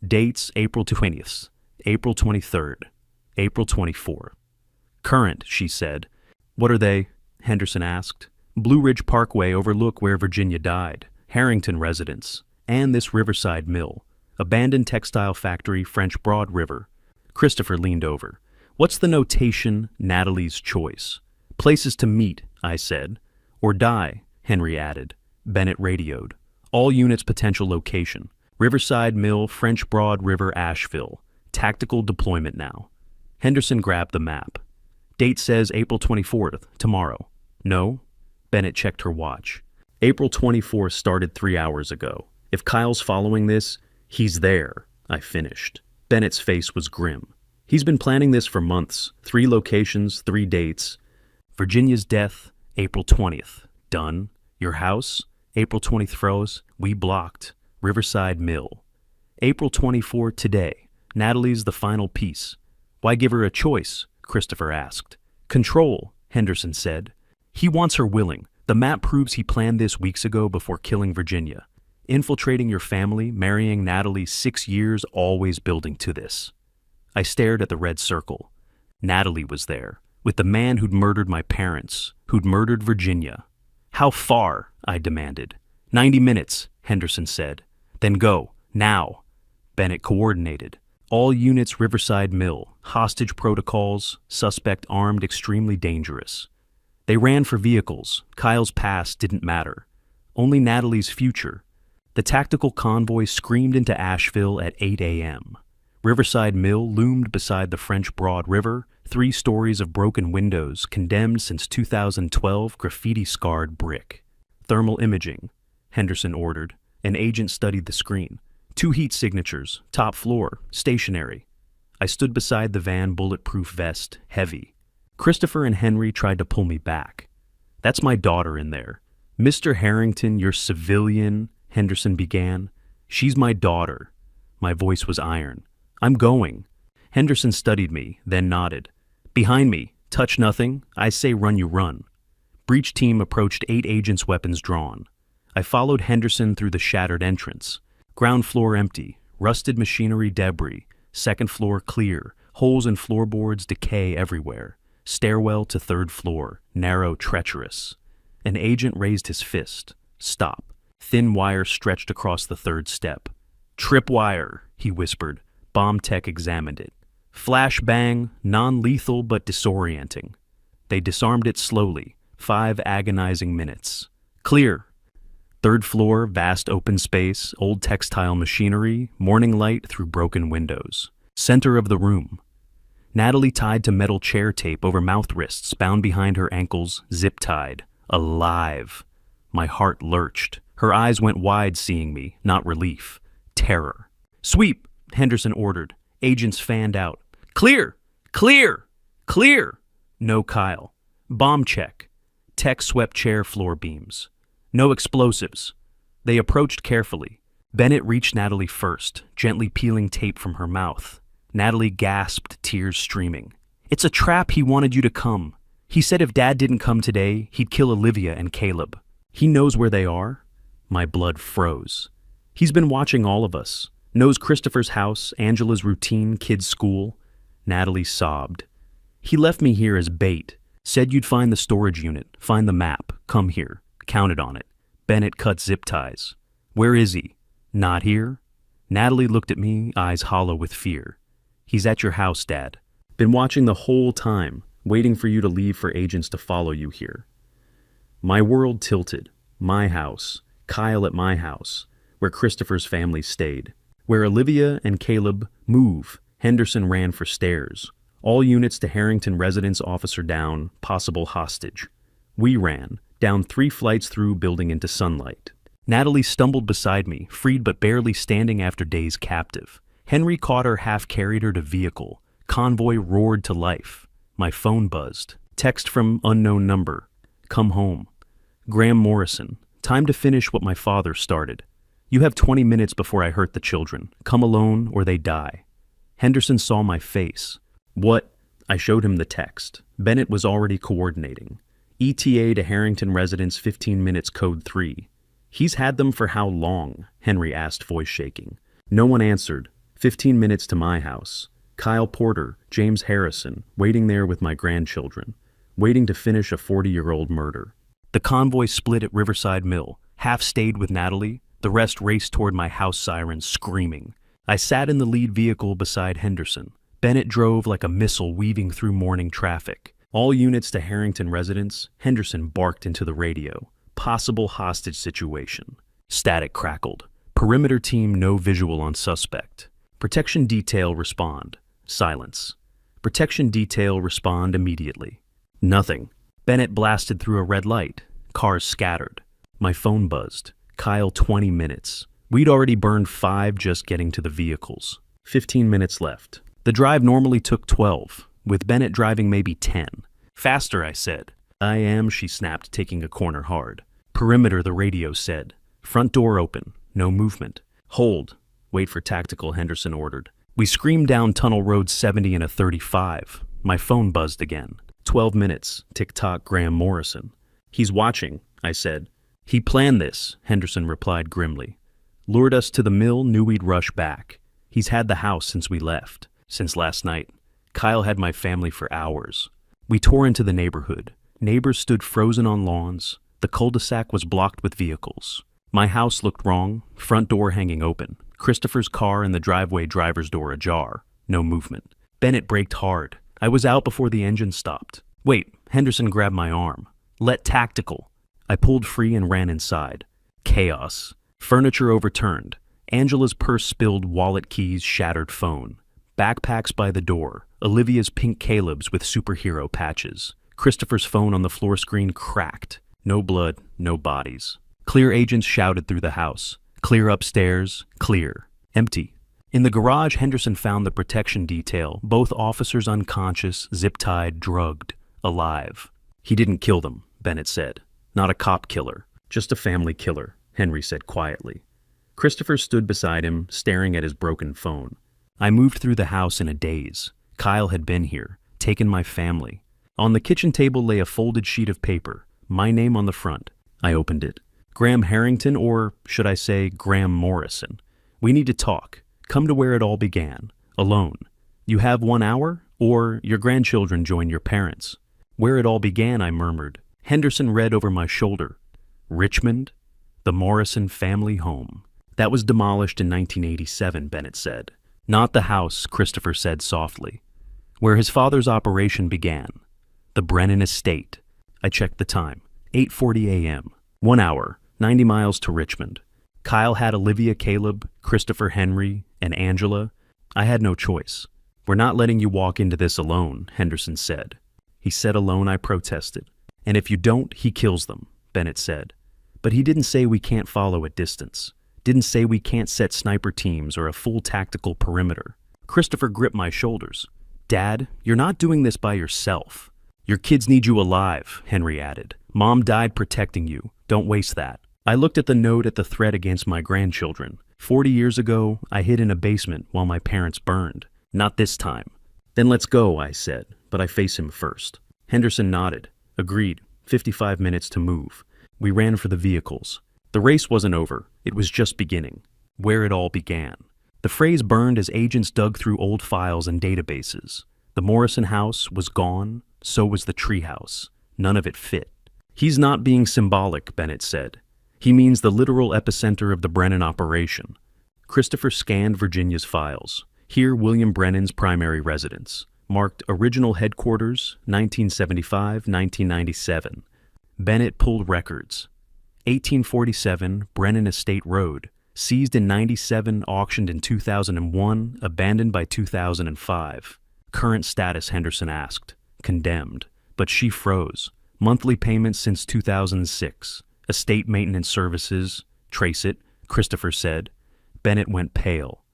Dates, April 20th, April 23rd, April 24th. Current, she said. What are they? Henderson asked. Blue Ridge Parkway overlook where Virginia died. Harrington residence. And this Riverside Mill. Abandoned textile factory, French Broad River. Christopher leaned over. What's the notation? Natalie's choice. Places to meet, I said. Or die, Henry added. Bennett radioed. All units potential location. Riverside Mill, French Broad River, Asheville. Tactical deployment now. Henderson grabbed the map. Date says April 24th, tomorrow. No? Bennett checked her watch. April 24th started 3 hours ago. If Kyle's following this, he's there, I finished. Bennett's face was grim. He's been planning this for months. 3 locations, 3 dates. Virginia's death, April 20th. Done. Your house, April 23rd. We blocked. Riverside Mill. April 24th today. Natalie's the final piece. Why give her a choice? Christopher asked. Control, Henderson said. He wants her willing. The map proves he planned this weeks ago before killing Virginia. Infiltrating your family, marrying Natalie, 6 years, always building to this. I stared at the red circle. Natalie was there, with the man who'd murdered my parents, who'd murdered Virginia. How far? I demanded. 90 minutes, Henderson said. Then go, now. Bennett coordinated. All units Riverside Mill, hostage protocols, suspect armed, extremely dangerous. They ran for vehicles. Kyle's past didn't matter. Only Natalie's future. The tactical convoy screamed into Asheville at 8 a.m. Riverside Mill loomed beside the French Broad River, 3 stories of broken windows, condemned since 2012, graffiti-scarred brick. Thermal imaging, Henderson ordered. An agent studied the screen. 2 heat signatures, top floor, stationary. I stood beside the van, bulletproof vest, heavy. Christopher and Henry tried to pull me back. That's my daughter in there. Mr. Harrington, you're civilian, Henderson began. She's my daughter. My voice was iron. I'm going. Henderson studied me, then nodded. Behind me, touch nothing. I say run, you run. Breach team approached, 8 agents, weapons drawn. I followed Henderson through the shattered entrance. Ground floor empty, rusted machinery debris, 2nd floor clear, holes in floorboards, decay everywhere. Stairwell to 3rd floor, narrow, treacherous. An agent raised his fist. Stop. Thin wire stretched across the 3rd step. Tripwire, he whispered. Bomb tech examined it. Flash bang, non-lethal but disorienting. They disarmed it slowly, 5 agonizing minutes. Clear. 3rd floor, vast open space, old textile machinery, morning light through broken windows. Center of the room. Natalie tied to metal chair tape over mouth wrists, bound behind her ankles, zip-tied. Alive. My heart lurched. Her eyes went wide, seeing me, not relief. Terror. Sweep, Henderson ordered. Agents fanned out. Clear! Clear! Clear! No Kyle. Bomb check. Tech swept chair floor beams. No explosives. They approached carefully. Bennett reached Natalie first, gently peeling tape from her mouth. Natalie gasped, tears streaming. It's a trap. He wanted you to come. He said if Dad didn't come today, he'd kill Olivia and Caleb. He knows where they are. My blood froze. He's been watching all of us. Knows Christopher's house, Angela's routine, kids' school. Natalie sobbed. He left me here as bait. Said you'd find the storage unit, find the map, come here. Counted on it. Bennett cut zip ties. Where is he? Not here? Natalie looked at me, eyes hollow with fear. He's at your house, Dad. Been watching the whole time, waiting for you to leave for agents to follow you here. My world tilted. My house. Kyle at my house, where Christopher's family stayed. Where Olivia and Caleb move. Henderson ran for stairs. All units to Harrington residence, officer down, possible hostage. We ran, down 3 flights through building into sunlight. Natalie stumbled beside me, freed but barely standing after days captive. Henry caught her, half-carried her to vehicle. Convoy roared to life. My phone buzzed. Text from unknown number. Come home. Graham Morrison. Time to finish what my father started. You have 20 minutes before I hurt the children. Come alone or they die. Henderson saw my face. What? I showed him the text. Bennett was already coordinating. ETA to Harrington residence, 15 minutes, code 3. He's had them for how long? Henry asked, voice shaking. No one answered. 15 minutes to my house. Kyle Porter, James Harrison, waiting there with my grandchildren, waiting to finish a 40-year-old murder. The convoy split at Riverside Mill. Half stayed with Natalie. The rest raced toward my house sirens, screaming. I sat in the lead vehicle beside Henderson. Bennett drove like a missile weaving through morning traffic. All units to Harrington residence. Henderson barked into the radio. Possible hostage situation. Static crackled. Perimeter team, no visual on suspect. Protection detail, respond. Silence. Protection detail, respond immediately. Nothing. Bennett blasted through a red light. Cars scattered. My phone buzzed. Kyle, 20 minutes. We'd already burned 5 just getting to the vehicles. 15 minutes left. The drive normally took 12, with Bennett driving maybe 10. Faster, I said. I am, she snapped, taking a corner hard. Perimeter, the radio said. Front door open. No movement. Hold. Wait for tactical, Henderson ordered. We screamed down Tunnel Road 70 in a 35. My phone buzzed again. 12 minutes. Tick-tock, Graham Morrison. He's watching, I said. He planned this, Henderson replied grimly. Lured us to the mill, knew we'd rush back. He's had the house since we left. Since last night. Kyle had my family for hours. We tore into the neighborhood. Neighbors stood frozen on lawns. The cul-de-sac was blocked with vehicles. My house looked wrong, front door hanging open. Christopher's car in the driveway, driver's door ajar. No movement. Bennett braked hard. I was out before the engine stopped. Wait, Henderson grabbed my arm. Let tactical. I pulled free and ran inside. Chaos. Furniture overturned. Angela's purse spilled, wallet, keys, shattered phone. Backpacks by the door. Olivia's pink Caleb's with superhero patches. Christopher's phone on the floor screen cracked. No blood, no bodies. Clear, agents shouted through the house. Clear upstairs, clear. Empty. In the garage, Henderson found the protection detail, both officers unconscious, zip-tied, drugged, alive. He didn't kill them, Bennett said. Not a cop killer, just a family killer, Henry said quietly. Christopher stood beside him, staring at his broken phone. I moved through the house in a daze. Kyle had been here, taken my family. On the kitchen table lay a folded sheet of paper, my name on the front. I opened it. Graham Harrington, or should I say Graham Morrison. We need to talk. Come to where it all began. Alone. You have 1 hour, or your grandchildren join your parents. Where it all began, I murmured. Henderson read over my shoulder. Richmond? The Morrison family home. That was demolished in 1987, Bennett said. Not the house, Christopher said softly. Where his father's operation began. The Brennan estate. I checked the time. 8:40 a.m. 1 hour, 90 miles to Richmond. Kyle had Olivia, Caleb, Christopher, Henry, and Angela. I had no choice. We're not letting you walk into this alone, Henderson said. He said alone, I protested. And if you don't, he kills them, Bennett said. But he didn't say we can't follow at distance. Didn't say we can't set sniper teams or a full tactical perimeter. Christopher gripped my shoulders. Dad, you're not doing this by yourself. Your kids need you alive, Henry added. Mom died protecting you. Don't waste that. I looked at the note, at the threat against my grandchildren. 40 years ago, I hid in a basement while my parents burned. Not this time. Then let's go, I said, but I face him first. Henderson nodded. Agreed. 55 minutes to move. We ran for the vehicles. The race wasn't over. It was just beginning. Where it all began. The phrase burned as agents dug through old files and databases. The Morrison house was gone. So was the treehouse. None of it fit. He's not being symbolic, Bennett said. He means the literal epicenter of the Brennan operation. Christopher scanned Virginia's files. Here, William Brennan's primary residence. Marked Original Headquarters, 1975-1997. Bennett pulled records. 1847, Brennan Estate Road. Seized in 97, auctioned in 2001, abandoned by 2005. Current status, Henderson asked. Condemned. But she froze. Monthly payments since 2006. Estate maintenance services. Trace it, Christopher said. Bennett went pale.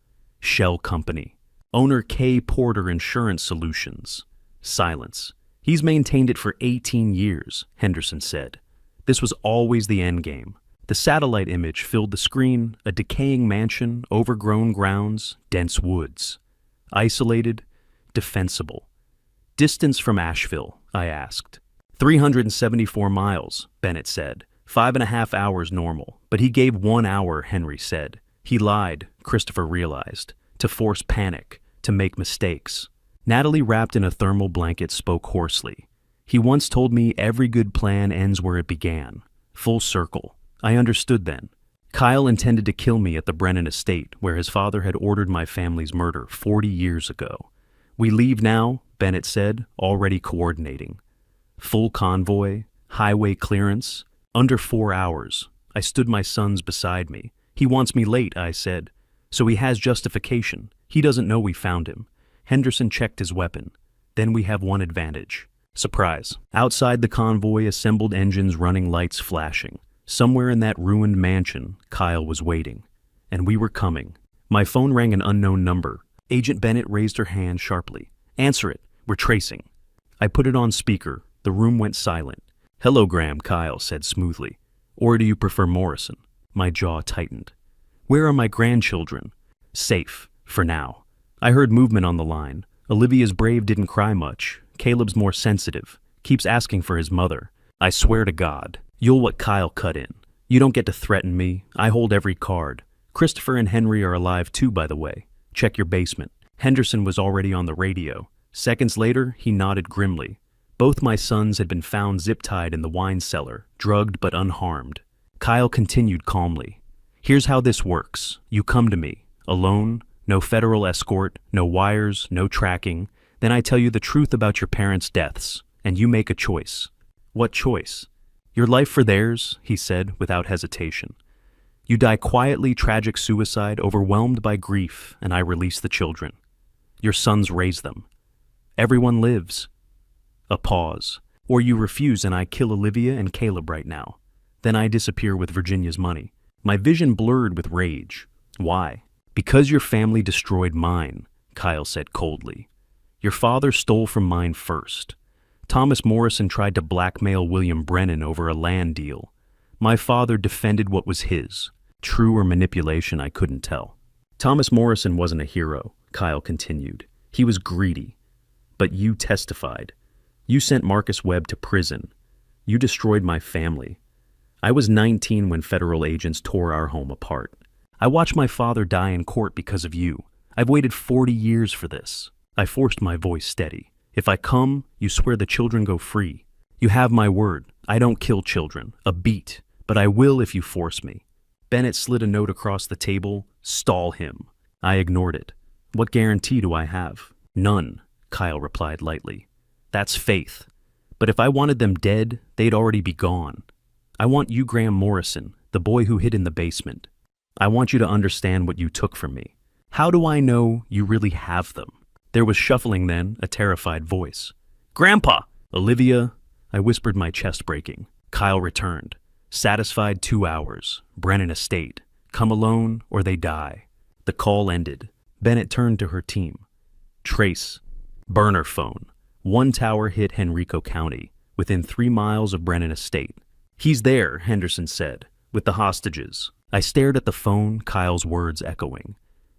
Shell company. Owner K. Porter Insurance Solutions. Silence. He's maintained it for 18 years, Henderson said. This was always the endgame. The satellite image filled the screen, a decaying mansion, overgrown grounds, dense woods. Isolated, defensible. Distance from Asheville, I asked. 374 miles, Bennett said. 5.5 hours normal, but he gave 1 hour, Henry said. He lied, Christopher realized, to force panic, to make mistakes. Natalie, wrapped in a thermal blanket, spoke hoarsely. He once told me every good plan ends where it began. Full circle. I understood then. Kyle intended to kill me at the Brennan estate, where his father had ordered my family's murder 40 years ago. We leave now, Bennett said, already coordinating. Full convoy, highway clearance, under 4 hours. I stood my sons beside me. He wants me late, I said. So he has justification. He doesn't know we found him. Henderson checked his weapon. Then we have one advantage. Surprise. Outside the convoy, assembled engines running, lights flashing. Somewhere in that ruined mansion, Kyle was waiting. And we were coming. My phone rang an unknown number. Agent Bennett raised her hand sharply. Answer it. We're tracing. I put it on speaker. The room went silent. Hello, Graham, Kyle said smoothly. Or do you prefer Morrison? My jaw tightened. Where are my grandchildren? Safe, for now. I heard movement on the line. Olivia's brave didn't cry much. Caleb's more sensitive. Keeps asking for his mother. I swear to God, you'll what Kyle cut in. You don't get to threaten me. I hold every card. Christopher and Henry are alive too, by the way. Check your basement. Henderson was already on the radio. Seconds later, he nodded grimly. Both my sons had been found zip-tied in the wine cellar, drugged but unharmed. Kyle continued calmly. Here's how this works. You come to me, alone, no federal escort, no wires, no tracking. Then I tell you the truth about your parents' deaths, and you make a choice. What choice? Your life for theirs, he said without hesitation. You die quietly, tragic suicide, overwhelmed by grief, and I release the children. Your sons raise them. Everyone lives. A pause. Or you refuse and I kill Olivia and Caleb right now. Then I disappear with Virginia's money. My vision blurred with rage. Why? Because your family destroyed mine, Kyle said coldly. Your father stole from mine first. Thomas Morrison tried to blackmail William Brennan over a land deal. My father defended what was his. True or manipulation, I couldn't tell. Thomas Morrison wasn't a hero, Kyle continued. He was greedy. But you testified. You sent Marcus Webb to prison. You destroyed my family. I was 19 when federal agents tore our home apart. I watched my father die in court because of you. I've waited 40 years for this. I forced my voice steady. If I come, you swear the children go free. You have my word. I don't kill children. A beat. But I will if you force me. Bennett slid a note across the table. Stall him. I ignored it. What guarantee do I have? None, Kyle replied lightly. That's faith. But if I wanted them dead, they'd already be gone. I want you, Graham Morrison, the boy who hid in the basement. I want you to understand what you took from me. How do I know you really have them? There was shuffling then, a terrified voice. Grandpa! Olivia! I whispered, my chest breaking. Kyle returned. Satisfied 2 hours. Brennan estate. Come alone or they die. The call ended. Bennett turned to her team. Trace. Burner phone. One tower hit Henrico County, within 3 miles of Brennan estate. He's there, Henderson said, with the hostages. I stared at the phone, Kyle's words echoing.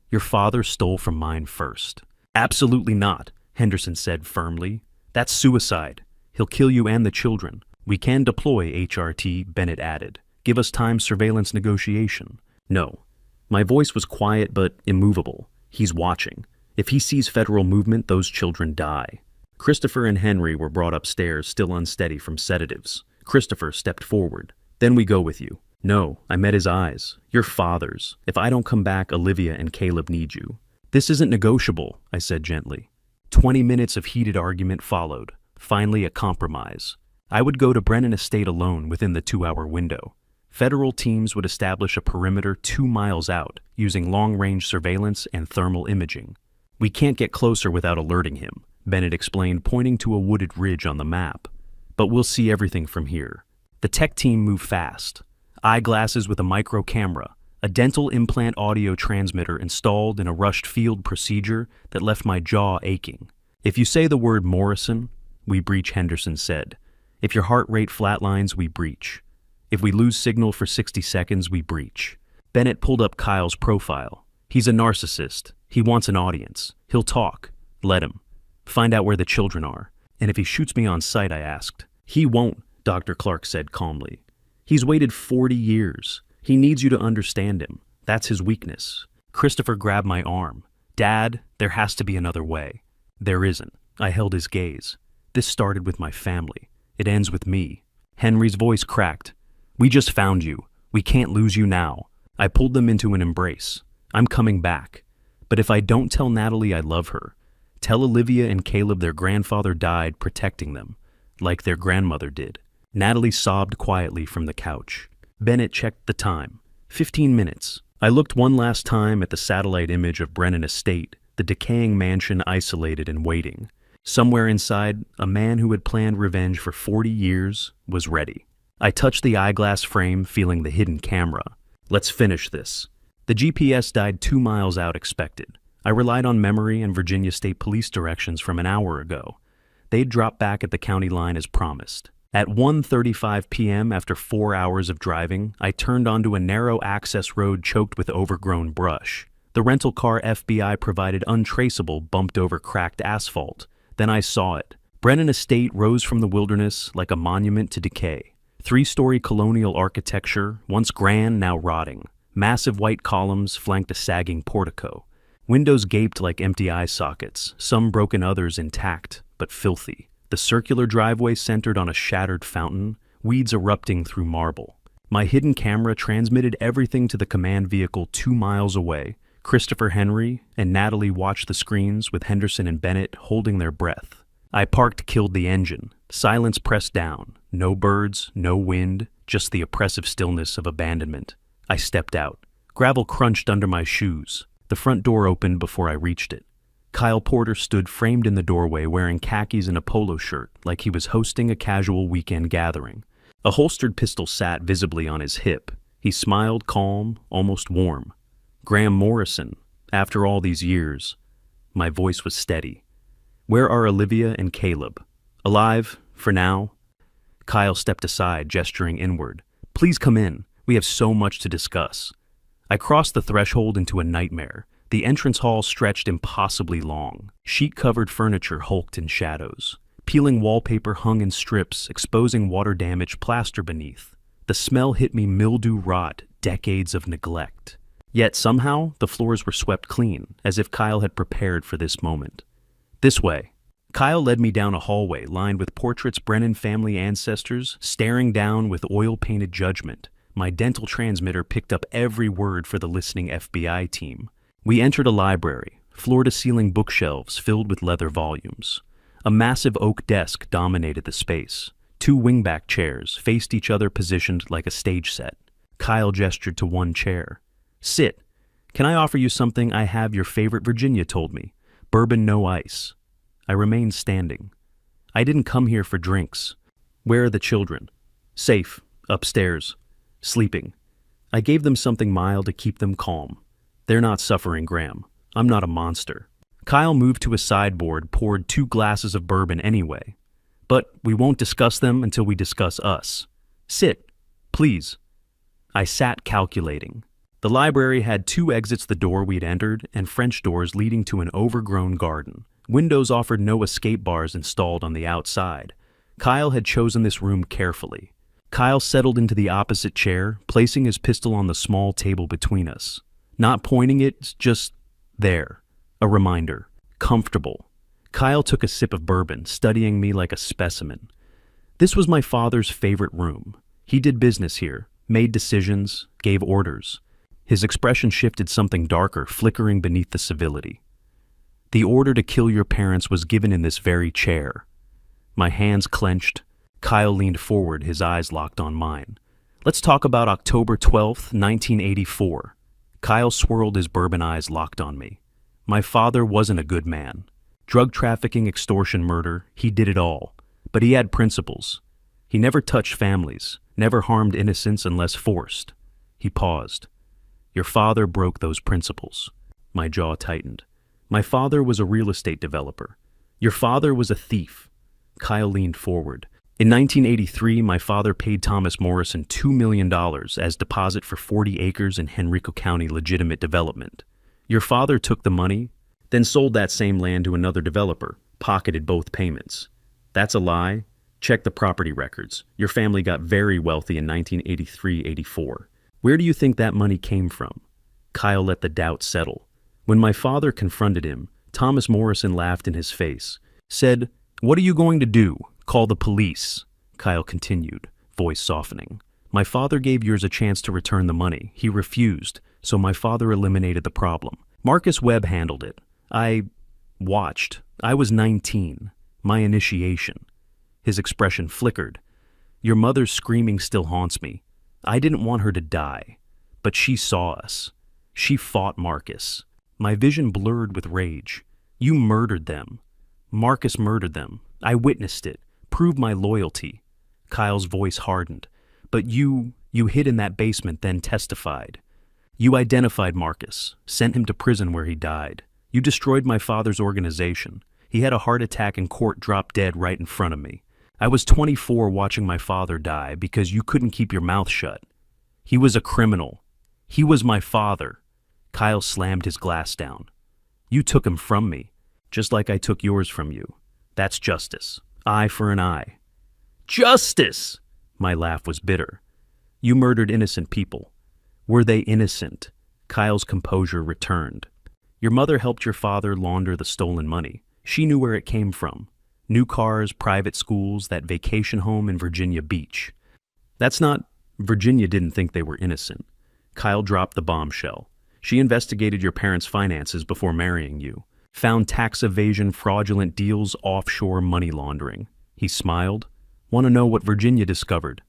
Your father stole from mine first. Absolutely not, Henderson said firmly. That's suicide. He'll kill you and the children. We can deploy HRT, Bennett added. Give us time surveillance negotiation. No. My voice was quiet but immovable. He's watching. If he sees federal movement, those children die. Christopher and Henry were brought upstairs, still unsteady from sedatives. Christopher stepped forward. Then we go with you. No, I met his eyes. Your father's. If I don't come back, Olivia and Caleb need you. This isn't negotiable, I said gently. 20 minutes of heated argument followed. Finally, a compromise. I would go to Brennan Estate alone within the 2-hour window. Federal teams would establish a perimeter 2 miles out, using long-range surveillance and thermal imaging. We can't get closer without alerting him, Bennett explained, pointing to a wooded ridge on the map. But we'll see everything from here. The tech team moved fast. Eyeglasses with a micro camera, a dental implant audio transmitter installed in a rushed field procedure that left my jaw aching. If you say the word Morrison, we breach, Henderson said. If your heart rate flatlines, we breach. If we lose signal for 60 seconds, we breach. Bennett pulled up Kyle's profile. He's a narcissist. He wants an audience. He'll talk. Let him. Find out where the children are. And if he shoots me on sight, I asked. He won't, Dr. Clark said calmly. He's waited 40 years. He needs you to understand him. That's his weakness. Christopher grabbed my arm. Dad, there has to be another way. There isn't. I held his gaze. This started with my family. It ends with me. Henry's voice cracked. We just found you. We can't lose you now. I pulled them into an embrace. I'm coming back. But if I don't tell Natalie I love her, tell Olivia and Caleb their grandfather died protecting them, like their grandmother did. Natalie sobbed quietly from the couch. Bennett checked the time. 15 minutes. I looked one last time at the satellite image of Brennan Estate, the decaying mansion isolated and waiting. Somewhere inside, a man who had planned revenge for 40 years was ready. I touched the eyeglass frame, feeling the hidden camera. Let's finish this. The GPS died 2 miles out expected. I relied on memory and Virginia State Police directions from an hour ago. They'd dropped back at the county line as promised. At 1:35 p.m., after 4 hours of driving, I turned onto a narrow access road choked with overgrown brush. The rental car FBI provided untraceable bumped over cracked asphalt. Then I saw it. Brennan Estate rose from the wilderness like a monument to decay. 3-story colonial architecture, once grand, now rotting. Massive white columns flanked a sagging portico. Windows gaped like empty eye sockets, some broken, others intact, but filthy. The circular driveway centered on a shattered fountain, weeds erupting through marble. My hidden camera transmitted everything to the command vehicle 2 miles away. Christopher, Henry, and Natalie watched the screens with Henderson and Bennett holding their breath. I parked, killed the engine. Silence pressed down. No birds, no wind, just the oppressive stillness of abandonment. I stepped out. Gravel crunched under my shoes. The front door opened before I reached it. Kyle Porter stood framed in the doorway wearing khakis and a polo shirt, like he was hosting a casual weekend gathering. A holstered pistol sat visibly on his hip. He smiled, calm, almost warm. Graham Morrison, after all these years. My voice was steady. Where are Olivia and Caleb? Alive, for now? Kyle stepped aside, gesturing inward. Please come in. We have so much to discuss. I crossed the threshold into a nightmare. The entrance hall stretched impossibly long. Sheet-covered furniture hulked in shadows. Peeling wallpaper hung in strips, exposing water-damaged plaster beneath. The smell hit me, mildew rot, decades of neglect. Yet somehow, the floors were swept clean, as if Kyle had prepared for this moment. This way. Kyle led me down a hallway lined with portraits Brennan family ancestors, staring down with oil-painted judgment. My dental transmitter picked up every word for the listening FBI team. We entered a library, floor-to-ceiling bookshelves filled with leather volumes. A massive oak desk dominated the space. 2 wingback chairs faced each other, positioned like a stage set. Kyle gestured to one chair. Sit. Can I offer you something I have your favorite Virginia told me? Bourbon, no ice. I remained standing. I didn't come here for drinks. Where are the children? Safe, upstairs, sleeping. I gave them something mild to keep them calm. They're not suffering, Graham. I'm not a monster. Kyle moved to a sideboard, poured 2 glasses of bourbon anyway. But we won't discuss them until we discuss us. Sit, please. I sat, calculating. The library had 2 exits, the door we'd entered, and French doors leading to an overgrown garden. Windows offered no escape bars installed on the outside. Kyle had chosen this room carefully. Kyle settled into the opposite chair, placing his pistol on the small table between us. Not pointing it, just there. A reminder. Comfortable. Kyle took a sip of bourbon, studying me like a specimen. This was my father's favorite room. He did business here, made decisions, gave orders. His expression shifted, something darker flickering beneath the civility. The order to kill your parents was given in this very chair. My hands clenched. Kyle leaned forward, his eyes locked on mine. Let's talk about October 12th, 1984. Kyle swirled, his bourbon eyes locked on me. My father wasn't a good man. Drug trafficking, extortion, murder, he did it all. But he had principles. He never touched families, never harmed innocents unless forced. He paused. Your father broke those principles. My jaw tightened. My father was a real estate developer. Your father was a thief. Kyle leaned forward. In 1983, my father paid Thomas Morrison $2 million as deposit for 40 acres in Henrico County legitimate development. Your father took the money, then sold that same land to another developer, pocketed both payments. That's a lie. Check the property records. Your family got very wealthy in 1983-84. Where do you think that money came from? Kyle let the doubt settle. When my father confronted him, Thomas Morrison laughed in his face, said, "What are you going to do? Call the police?" Kyle continued, voice softening. My father gave yours a chance to return the money. He refused, so my father eliminated the problem. Marcus Webb handled it. I watched. I was 19. My initiation. His expression flickered. Your mother's screaming still haunts me. I didn't want her to die, but she saw us. She fought Marcus. My vision blurred with rage. You murdered them. Marcus murdered them. I witnessed it. Proved my loyalty. Kyle's voice hardened. But you hid in that basement, then testified. You identified Marcus, sent him to prison where he died. You destroyed my father's organization. He had a heart attack in court, dropped dead right in front of me. I was 24 watching my father die because you couldn't keep your mouth shut. He was a criminal. He was my father. Kyle slammed his glass down. You took him from me, just like I took yours from you. That's justice. Eye for an eye. Justice! My laugh was bitter. You murdered innocent people. Were they innocent? Kyle's composure returned. Your mother helped your father launder the stolen money. She knew where it came from. New cars, private schools, that vacation home in Virginia Beach. That's not... Virginia didn't think they were innocent. Kyle dropped the bombshell. She investigated your parents' finances before marrying you. Found tax evasion, fraudulent deals, offshore money laundering. He smiled. Want to know what Virginia discovered?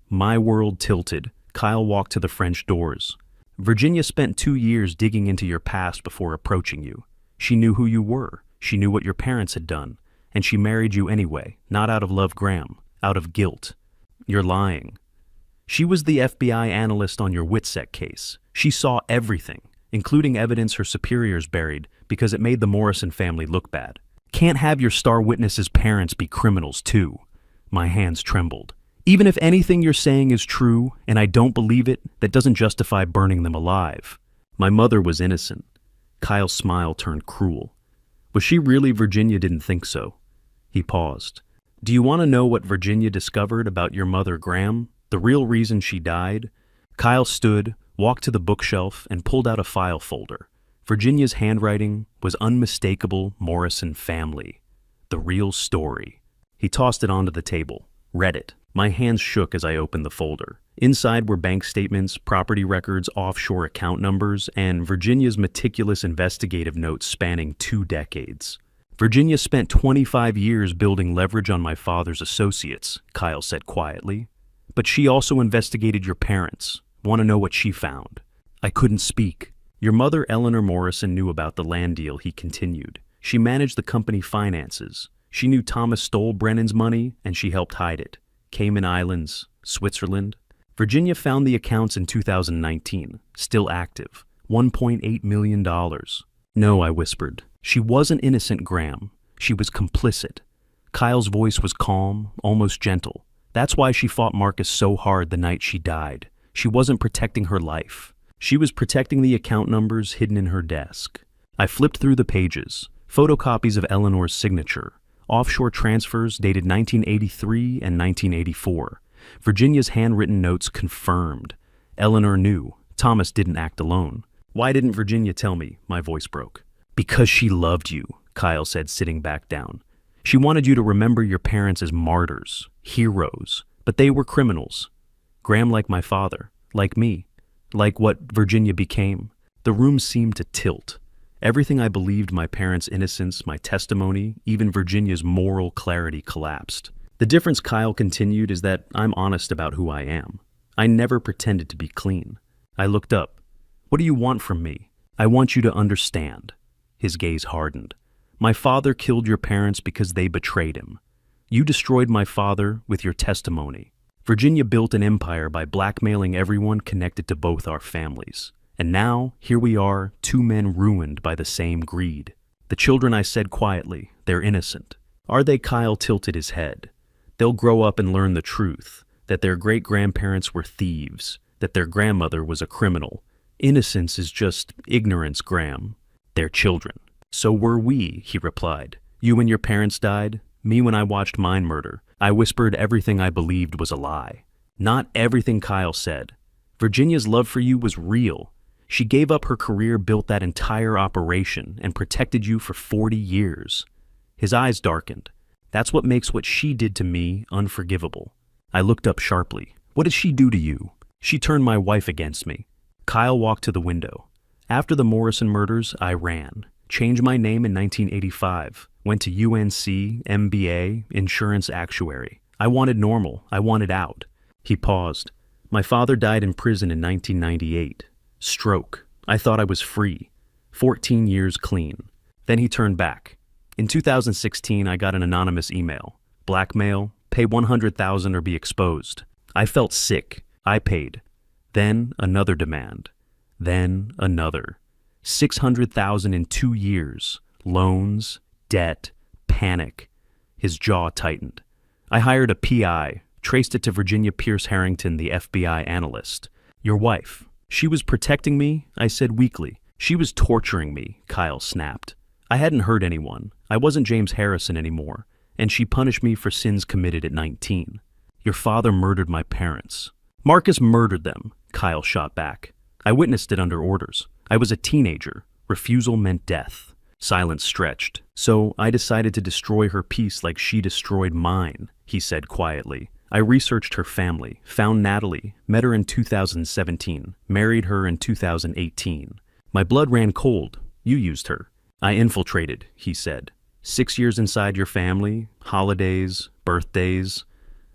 My world tilted. Kyle walked to the French doors. Virginia spent 2 years digging into your past before approaching you. She knew who you were. She knew what your parents had done. And she married you anyway, not out of love, Graham, out of guilt. You're lying. She was the FBI analyst on your Witsec case. She saw everything, including evidence her superiors buried because it made the Morrison family look bad. Can't have your star witness's parents be criminals too. My hands trembled. Even if anything you're saying is true, and I don't believe it, that doesn't justify burning them alive. My mother was innocent. Kyle's smile turned cruel. Was she really? Virginia didn't think so. He paused. Do you want to know what Virginia discovered about your mother, Graham? The real reason she died? Kyle stood, walked to the bookshelf, and pulled out a file folder. Virginia's handwriting was unmistakable. Morrison family. The real story. He tossed it onto the table, read it. My hands shook as I opened the folder. Inside were bank statements, property records, offshore account numbers, and Virginia's meticulous investigative notes spanning 2 decades. Virginia spent 25 years building leverage on my father's associates, Kyle said quietly. But she also investigated your parents. Want to know what she found? I couldn't speak. Your mother, Eleanor Morrison, knew about the land deal, he continued. She managed the company finances. She knew Thomas stole Brennan's money, and she helped hide it. Cayman Islands, Switzerland. Virginia found the accounts in 2019, still active. $1.8 million. No, I whispered. She wasn't innocent, Graham. She was complicit. Kyle's voice was calm, almost gentle. That's why she fought Marcus so hard the night she died. She wasn't protecting her life. She was protecting the account numbers hidden in her desk. I flipped through the pages. Photocopies of Eleanor's signature. Offshore transfers dated 1983 and 1984. Virginia's handwritten notes confirmed. Eleanor knew. Thomas didn't act alone. Why didn't Virginia tell me? My voice broke. Because she loved you, Kyle said, sitting back down. She wanted you to remember your parents as martyrs, heroes, but they were criminals. Graham like my father, like me, like what Virginia became. The room seemed to tilt. Everything I believed, my parents' innocence, my testimony, even Virginia's moral clarity collapsed. The difference, Kyle continued, is that I'm honest about who I am. I never pretended to be clean. I looked up. What do you want from me? I want you to understand. His gaze hardened. My father killed your parents because they betrayed him. You destroyed my father with your testimony. Virginia built an empire by blackmailing everyone connected to both our families. And now, here we are, two men ruined by the same greed. The children, I said quietly, they're innocent. Are they? Kyle tilted his head. They'll grow up and learn the truth, that their great-grandparents were thieves, that their grandmother was a criminal. Innocence is just ignorance, Graham. They're children. So were we, he replied. You when your parents died, me when I watched mine murder. I whispered everything I believed was a lie. Not everything, Kyle said. Virginia's love for you was real. She gave up her career, built that entire operation, and protected you for 40 years. His eyes darkened. That's what makes what she did to me unforgivable. I looked up sharply. What did she do to you? She turned my wife against me. Kyle walked to the window. After the Morrison murders, I ran. Changed my name in 1985. Went to UNC, MBA, insurance actuary. I wanted normal. I wanted out. He paused. My father died in prison in 1998. Stroke. I thought I was free. 14 years clean. Then he turned back. In 2016, I got an anonymous email. Blackmail, pay $100,000 or be exposed. I felt sick. I paid. Then another demand. Then another. $600,000 in 2 years. Loans, debt, panic. His jaw tightened. I hired a PI, traced it to Virginia Pierce Harrington, the FBI analyst. Your wife. She was protecting me, I said weakly. She was torturing me, Kyle snapped. I hadn't hurt anyone. I wasn't James Harrison anymore, and she punished me for sins committed at 19. Your father murdered my parents. Marcus murdered them, Kyle shot back. I witnessed it under orders. I was a teenager. Refusal meant death. Silence stretched. So I decided to destroy her peace like she destroyed mine, he said quietly. I researched her family, found Natalie, met her in 2017, married her in 2018. My blood ran cold. You used her. I infiltrated, he said. 6 years inside your family, holidays, birthdays.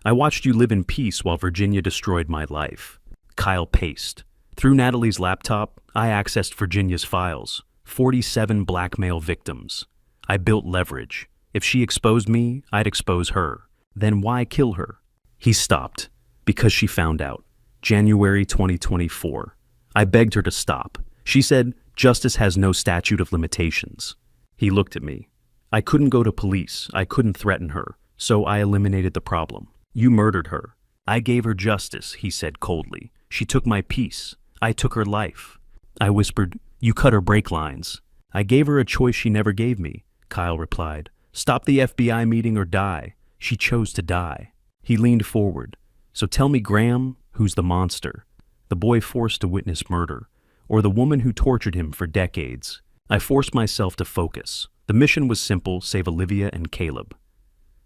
I watched you live in peace while Virginia destroyed my life. Kyle paced. Through Natalie's laptop, I accessed Virginia's files. 47 blackmail victims. I built leverage. If she exposed me, I'd expose her. Then why kill her? He stopped. Because she found out. January 2024. I begged her to stop. She said, justice has no statute of limitations. He looked at me. I couldn't go to police. I couldn't threaten her. So I eliminated the problem. You murdered her. I gave her justice, he said coldly. She took my peace. I took her life. I whispered, you cut her brake lines. I gave her a choice she never gave me, Kyle replied. Stop the FBI meeting or die. She chose to die. He leaned forward. So tell me, Graham, who's the monster? The boy forced to witness murder, or the woman who tortured him for decades? I forced myself to focus. The mission was simple, save Olivia and Caleb.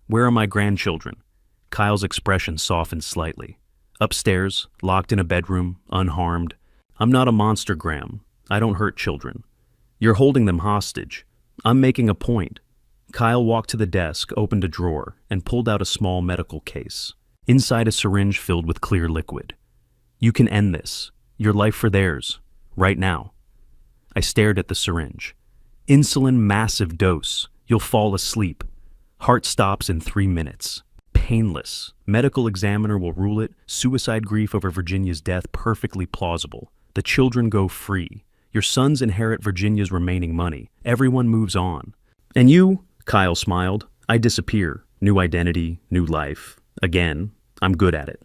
Where are my grandchildren? Kyle's expression softened slightly. Upstairs, locked in a bedroom, unharmed. I'm not a monster, Graham. I don't hurt children. You're holding them hostage. I'm making a point. Kyle walked to the desk, opened a drawer, and pulled out a small medical case. Inside a syringe filled with clear liquid. You can end this. Your life for theirs. Right now. I stared at the syringe. Insulin, massive dose. You'll fall asleep. Heart stops in 3 minutes. Painless. Medical examiner will rule it. Suicide grief over Virginia's death perfectly plausible. The children go free. Your sons inherit Virginia's remaining money. Everyone moves on. And you? Kyle smiled. I disappear. New identity, new life. Again, I'm good at it.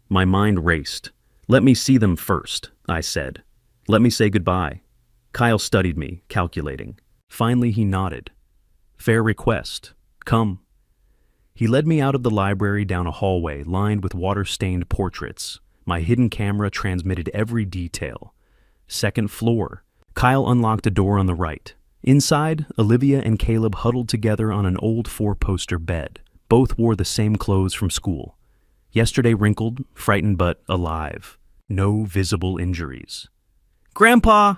My mind raced. Let me see them first, I said. Let me say goodbye. Kyle studied me, calculating. Finally, he nodded. Fair request. Come. He led me out of the library down a hallway lined with water-stained portraits. My hidden camera transmitted every detail. Second floor. Kyle unlocked a door on the right. Inside, Olivia and Caleb huddled together on an old 4-poster bed. Both wore the same clothes from school. Yesterday wrinkled, frightened but alive. No visible injuries. Grandpa!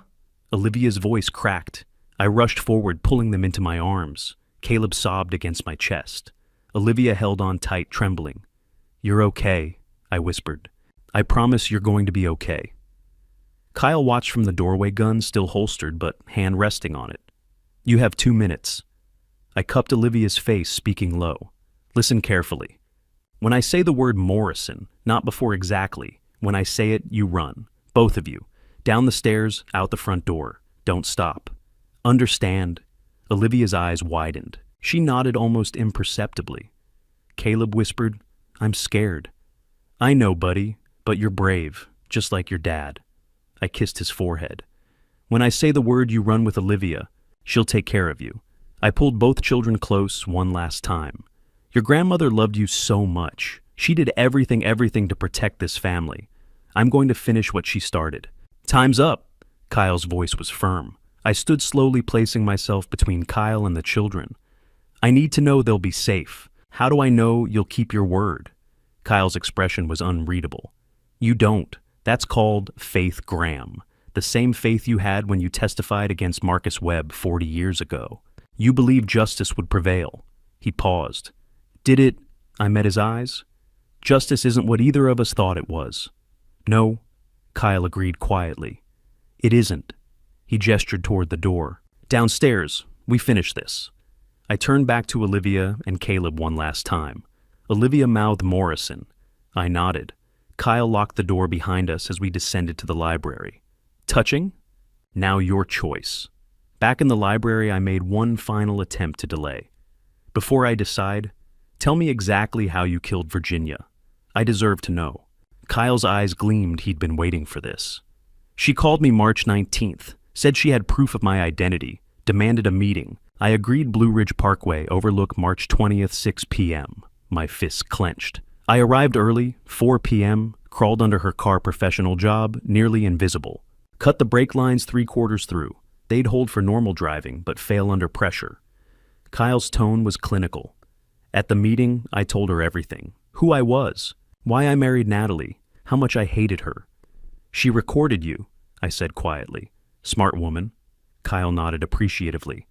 Olivia's voice cracked. I rushed forward, pulling them into my arms. Caleb sobbed against my chest. Olivia held on tight, trembling. You're okay, I whispered. I promise you're going to be okay. Kyle watched from the doorway, gun still holstered but hand resting on it. You have 2 minutes. I cupped Olivia's face, speaking low. Listen carefully. When I say the word Morrison, not before exactly, when I say it, you run. Both of you. Down the stairs, out the front door. Don't stop. Understand? Olivia's eyes widened. She nodded almost imperceptibly. Caleb whispered, I'm scared. I know, buddy, but you're brave, just like your dad. I kissed his forehead. When I say the word, you run with Olivia. She'll take care of you. I pulled both children close one last time. Your grandmother loved you so much. She did everything to protect this family. I'm going to finish what she started. Time's up. Kyle's voice was firm. I stood slowly, placing myself between Kyle and the children. I need to know they'll be safe. How do I know you'll keep your word? Kyle's expression was unreadable. You don't. That's called faith, Graham. The same faith you had when you testified against Marcus Webb 40 years ago. You believed justice would prevail. He paused. Did it? I met his eyes. Justice isn't what either of us thought it was. No, Kyle agreed quietly. It isn't. He gestured toward the door. Downstairs. We finish this. I turned back to Olivia and Caleb one last time. Olivia mouthed Morrison. I nodded. Kyle locked the door behind us as we descended to the library. Touching? Now your choice. Back in the library, I made one final attempt to delay. Before I decide, tell me exactly how you killed Virginia. I deserve to know. Kyle's eyes gleamed. He'd been waiting for this. She called me March 19th, said she had proof of my identity, demanded a meeting. I agreed. Blue Ridge Parkway, overlook March 20th, 6 p.m. My fists clenched. I arrived early, 4 p.m., crawled under her car. Professional job, nearly invisible. Cut the brake lines 3/4 through. They'd hold for normal driving, but fail under pressure. Kyle's tone was clinical. At the meeting, I told her everything. Who I was, why I married Natalie, how much I hated her. She recorded you, I said quietly. Smart woman. Kyle nodded appreciatively.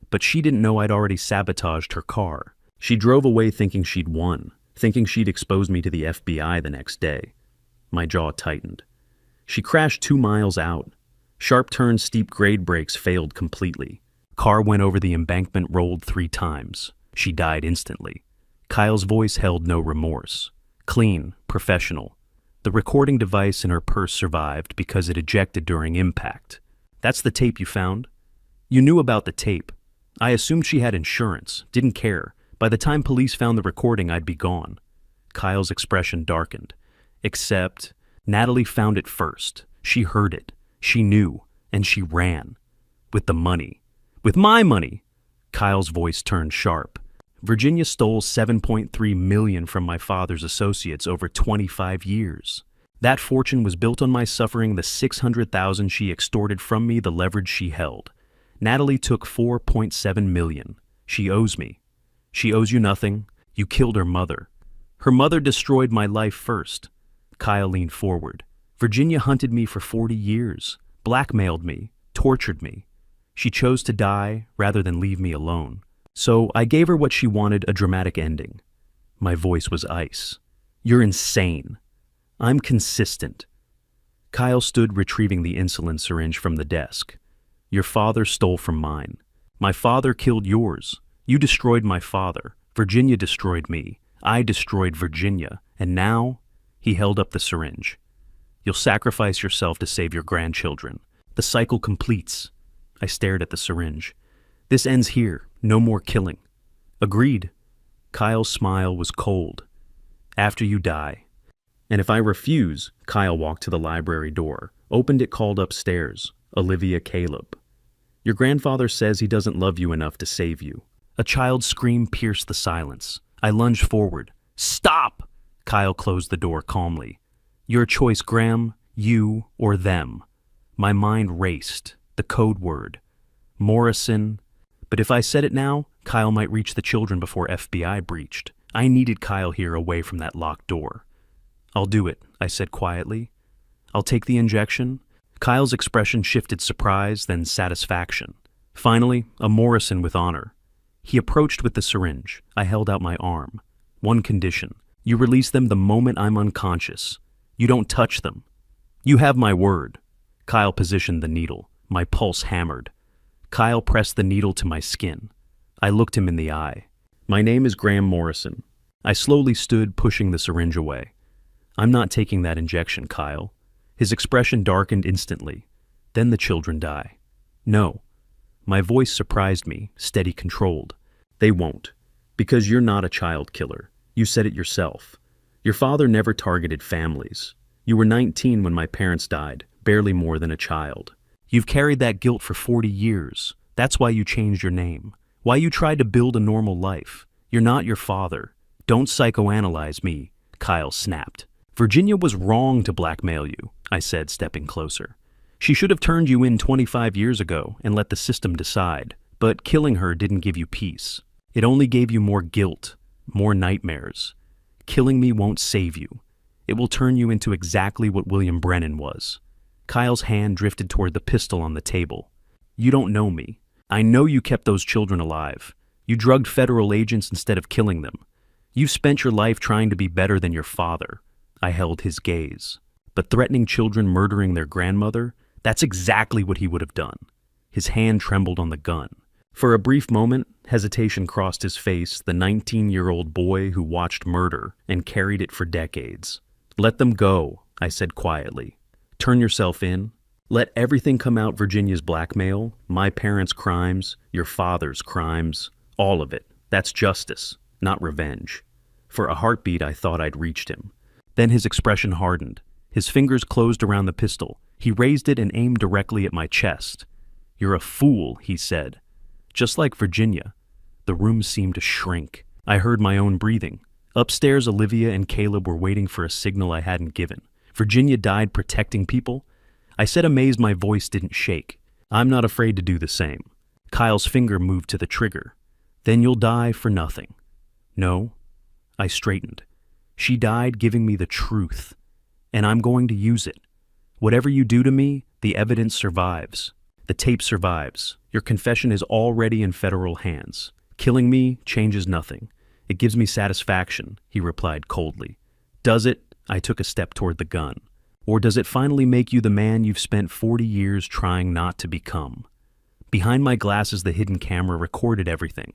But she didn't know I'd already sabotaged her car. She drove away thinking she'd won, thinking she'd expose me to the FBI the next day. My jaw tightened. She crashed 2 miles out. Sharp turns, steep grade brakes failed completely. Car went over the embankment, rolled 3 times. She died instantly. Kyle's voice held no remorse. Clean, professional. The recording device in her purse survived because it ejected during impact. That's the tape you found? You knew about the tape. I assumed she had insurance, didn't care. By the time police found the recording, I'd be gone. Kyle's expression darkened. Except, Natalie found it first. She heard it. She knew, and she ran. With the money. With my money! Kyle's voice turned sharp. Virginia stole $7.3 million from my father's associates over 25 years. That fortune was built on my suffering, the $600,000 she extorted from me, the leverage she held. Natalie took $4.7 million. She owes me. She owes you nothing. You killed her mother. Her mother destroyed my life first. Kyle leaned forward. Virginia hunted me for 40 years, blackmailed me, tortured me. She chose to die rather than leave me alone. So I gave her what she wanted, a dramatic ending. My voice was ice. You're insane. I'm consistent. Kyle stood, retrieving the insulin syringe from the desk. Your father stole from mine. My father killed yours. You destroyed my father. Virginia destroyed me. I destroyed Virginia. And now, he held up the syringe. You'll sacrifice yourself to save your grandchildren. The cycle completes. I stared at the syringe. This ends here. No more killing. Agreed. Kyle's smile was cold. After you die. And if I refuse, Kyle walked to the library door, opened it, called upstairs. Olivia, Caleb. Your grandfather says he doesn't love you enough to save you. A child's scream pierced the silence. I lunged forward. Stop! Kyle closed the door calmly. Your choice, Graham, you or them. My mind raced. The code word. Morrison. But if I said it now, Kyle might reach the children before FBI breached. I needed Kyle here, away from that locked door. I'll do it, I said quietly. I'll take the injection. Kyle's expression shifted, surprise, then satisfaction. Finally, a Morrison with honor. He approached with the syringe. I held out my arm. One condition. You release them the moment I'm unconscious. You don't touch them. You have my word. Kyle positioned the needle. My pulse hammered. Kyle pressed the needle to my skin. I looked him in the eye. "My name is Graham Morrison." I slowly stood, pushing the syringe away. "I'm not taking that injection, Kyle." His expression darkened instantly. "Then the children die." "No." My voice surprised me, steady, controlled. "They won't. Because you're not a child killer. You said it yourself. Your father never targeted families. You were 19 when my parents died, barely more than a child. You've carried that guilt for 40 years. That's why you changed your name. Why you tried to build a normal life. You're not your father. Don't psychoanalyze me," Kyle snapped. "Virginia was wrong to blackmail you," I said, stepping closer. "She should have turned you in 25 years ago and let the system decide. But killing her didn't give you peace. It only gave you more guilt, more nightmares. Killing me won't save you. It will turn you into exactly what William Brennan was." Kyle's hand drifted toward the pistol on the table. "You don't know me. I know you kept those children alive. You drugged federal agents instead of killing them. You've spent your life trying to be better than your father." I held his gaze. "But threatening children murdering their grandmother, that's exactly what he would have done." His hand trembled on the gun. For a brief moment, hesitation crossed his face, the 19-year-old boy who watched murder and carried it for decades. "Let them go," I said quietly. "Turn yourself in. Let everything come out. Virginia's blackmail, my parents' crimes, your father's crimes, all of it. That's justice, not revenge." For a heartbeat, I thought I'd reached him. Then his expression hardened. His fingers closed around the pistol. He raised it and aimed directly at my chest. "You're a fool," he said. Just like Virginia. The room seemed to shrink. I heard my own breathing. Upstairs, Olivia and Caleb were waiting for a signal I hadn't given. Virginia died protecting people? I said, amazed my voice didn't shake. "I'm not afraid to do the same." Kyle's finger moved to the trigger. "Then you'll die for nothing." "No." I straightened. "She died giving me the truth. And I'm going to use it. Whatever you do to me, the evidence survives. The tape survives. Your confession is already in federal hands. Killing me changes nothing. It gives me satisfaction," he replied coldly. "Does it?" I took a step toward the gun. "Or does it finally make you the man you've spent 40 years trying not to become?" Behind my glasses, the hidden camera recorded everything.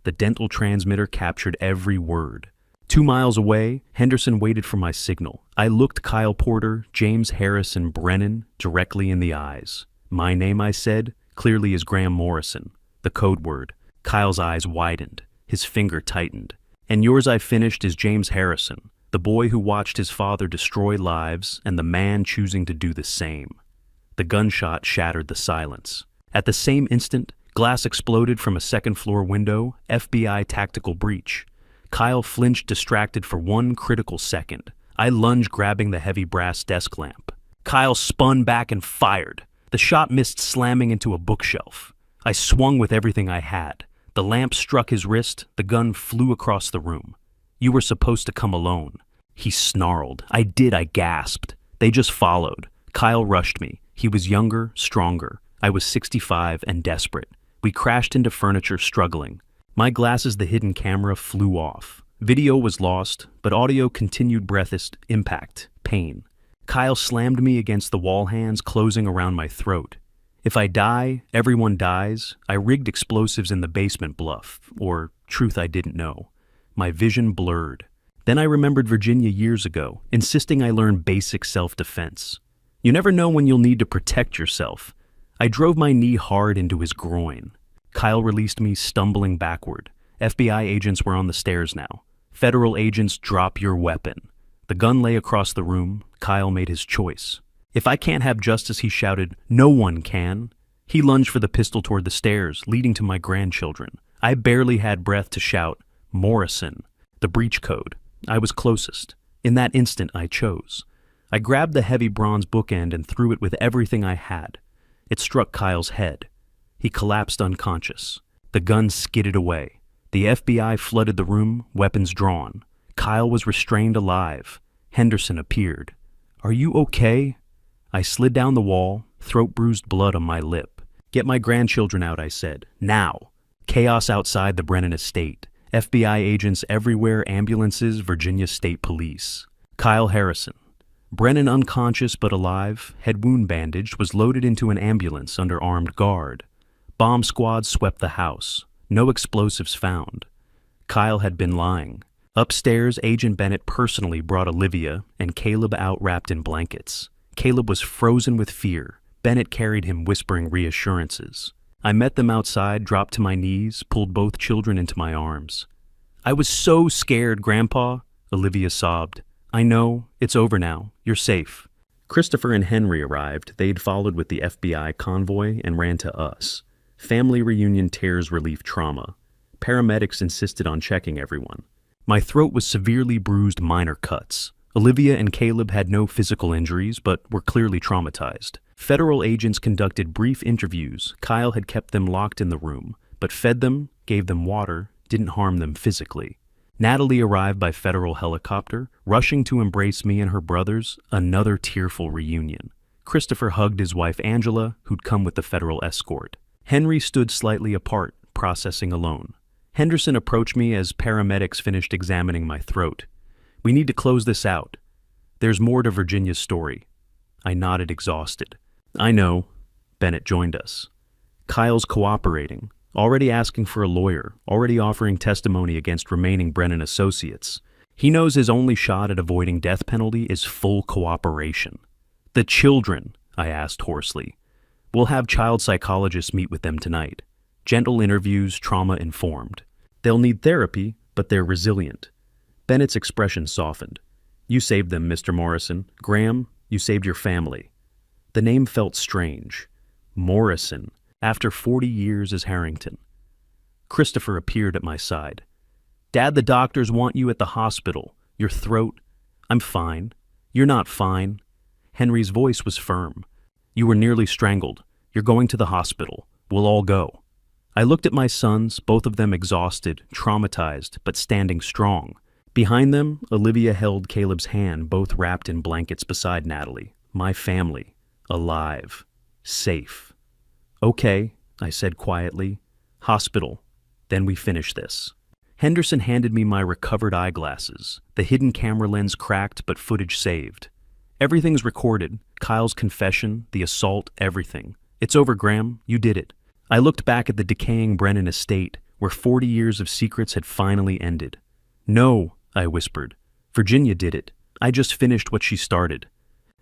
The dental transmitter captured every word. 2 miles away, Henderson waited for my signal. I looked Kyle Porter, James Harris, and Brennan directly in the eyes. "My name," I said, clearly is Graham Morrison, the code word. Kyle's eyes widened. His finger tightened. "And yours," I finished, "is James Harrison, the boy who watched his father destroy lives and the man choosing to do the same." The gunshot shattered the silence. At the same instant, glass exploded from a second-floor window, FBI tactical breach. Kyle flinched, distracted for 1 critical second. I lunged, grabbing the heavy brass desk lamp. Kyle spun back and fired. The shot missed, slamming into a bookshelf. I swung with everything I had. The lamp struck his wrist. The gun flew across the room. "You were supposed to come alone." He snarled. "I did," I gasped. "They just followed." Kyle rushed me. He was younger, stronger. I was 65 and desperate. We crashed into furniture, struggling. My glasses, the hidden camera, flew off. Video was lost, but audio continued. Breathless impact, pain. Kyle slammed me against the wall, hands closing around my throat. "If I die, everyone dies." I rigged explosives in the basement bluff, or truth I didn't know. My vision blurred. Then I remembered Virginia years ago, insisting I learn basic self-defense. You never know when you'll need to protect yourself. I drove my knee hard into his groin. Kyle released me, stumbling backward. FBI agents were on the stairs now. "Federal agents, drop your weapon." The gun lay across the room. Kyle made his choice. "If I can't have justice," he shouted, "no one can." He lunged for the pistol toward the stairs, leading to my grandchildren. I barely had breath to shout, "Morrison." The breach code. I was closest. In that instant, I chose. I grabbed the heavy bronze bookend and threw it with everything I had. It struck Kyle's head. He collapsed unconscious. The gun skidded away. The FBI flooded the room, weapons drawn. Kyle was restrained alive. Henderson appeared. "Are you okay?" I slid down the wall, throat bruised, blood on my lip. "Get my grandchildren out," I said. "Now." Chaos outside the Brennan estate. FBI agents everywhere, ambulances, Virginia State Police. Kyle Harrison. Brennan, unconscious but alive, head wound bandaged, was loaded into an ambulance under armed guard. Bomb squads swept the house. No explosives found. Kyle had been lying. Upstairs, Agent Bennett personally brought Olivia and Caleb out wrapped in blankets. Caleb was frozen with fear. Bennett carried him whispering reassurances. I met them outside, dropped to my knees, pulled both children into my arms. "I was so scared, Grandpa," Olivia sobbed. "I know. It's over now. You're safe." Christopher and Henry arrived. They'd followed with the FBI convoy and ran to us. Family reunion tears relief trauma. Paramedics insisted on checking everyone. My throat was severely bruised, minor cuts. Olivia and Caleb had no physical injuries, but were clearly traumatized. Federal agents conducted brief interviews. Kyle had kept them locked in the room, but fed them, gave them water, didn't harm them physically. Natalie arrived by federal helicopter, rushing to embrace me and her brothers, another tearful reunion. Christopher hugged his wife Angela, who'd come with the federal escort. Henry stood slightly apart, processing alone. Henderson approached me as paramedics finished examining my throat. "We need to close this out. There's more to Virginia's story." I nodded, exhausted. "I know." Bennett joined us. "Kyle's cooperating, already asking for a lawyer, already offering testimony against remaining Brennan associates. He knows his only shot at avoiding death penalty is full cooperation." "The children?" I asked hoarsely. "We'll have child psychologists meet with them tonight. Gentle interviews, trauma-informed. They'll need therapy, but they're resilient." Bennett's expression softened. "You saved them, Mr. Morrison. Graham, you saved your family." The name felt strange. Morrison, after 40 years as Harrington. Christopher appeared at my side. "Dad, the doctors want you at the hospital. Your throat—" "I'm fine." "You're not fine." Henry's voice was firm. "You were nearly strangled. You're going to the hospital. We'll all go." I looked at my sons, both of them exhausted, traumatized, but standing strong. Behind them, Olivia held Caleb's hand, both wrapped in blankets beside Natalie. My family. Alive. Safe. "Okay," I said quietly. "Hospital. Then we finish this." Henderson handed me my recovered eyeglasses. The hidden camera lens cracked, but footage saved. "Everything's recorded. Kyle's confession, the assault, everything. It's over, Graham. You did it." I looked back at the decaying Brennan estate, where 40 years of secrets had finally ended. "No," I whispered. "Virginia did it. I just finished what she started."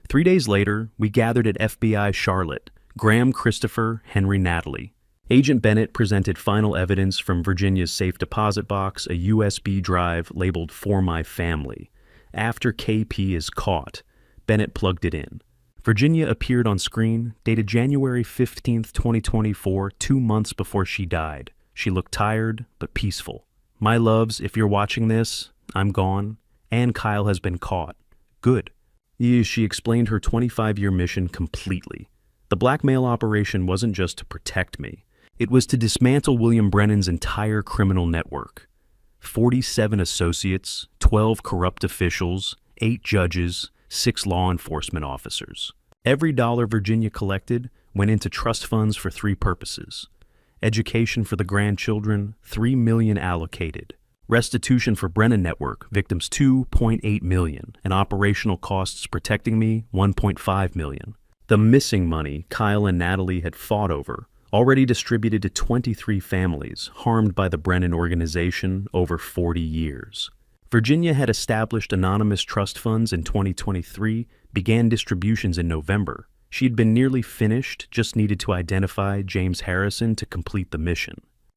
3 days later, we gathered at FBI Charlotte. Graham, Christopher, Henry, Natalie. Agent Bennett presented final evidence from Virginia's safe deposit box, a USB drive labeled "For My Family." After KP is caught, Bennett plugged it in. Virginia appeared on screen, dated January 15, 2024, 2 months before she died. She looked tired, but peaceful. "My loves, if you're watching this, I'm gone, and Kyle has been caught. Good." She explained her 25-year mission completely. The blackmail operation wasn't just to protect me. It was to dismantle William Brennan's entire criminal network. 47 associates, 12 corrupt officials, 8 judges, 6 law enforcement officers. Every dollar Virginia collected went into trust funds for 3 purposes. Education for the grandchildren, $3 million allocated. Restitution for Brennan Network, victims $2.8 million, and operational costs protecting me, $1.5 million. The missing money Kyle and Natalie had fought over, already distributed to 23 families harmed by the Brennan organization over 40 years. Virginia had established anonymous trust funds in 2023, began distributions in November. She had been nearly finished, just needed to identify James Harrison to complete the mission.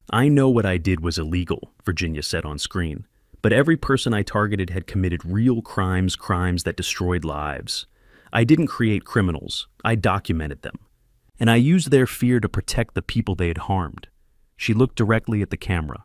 "I know what I did was illegal," Virginia said on screen, "but every person I targeted had committed real crimes that destroyed lives. I didn't create criminals, I documented them. And I used their fear to protect the people they had harmed." She looked directly at the camera.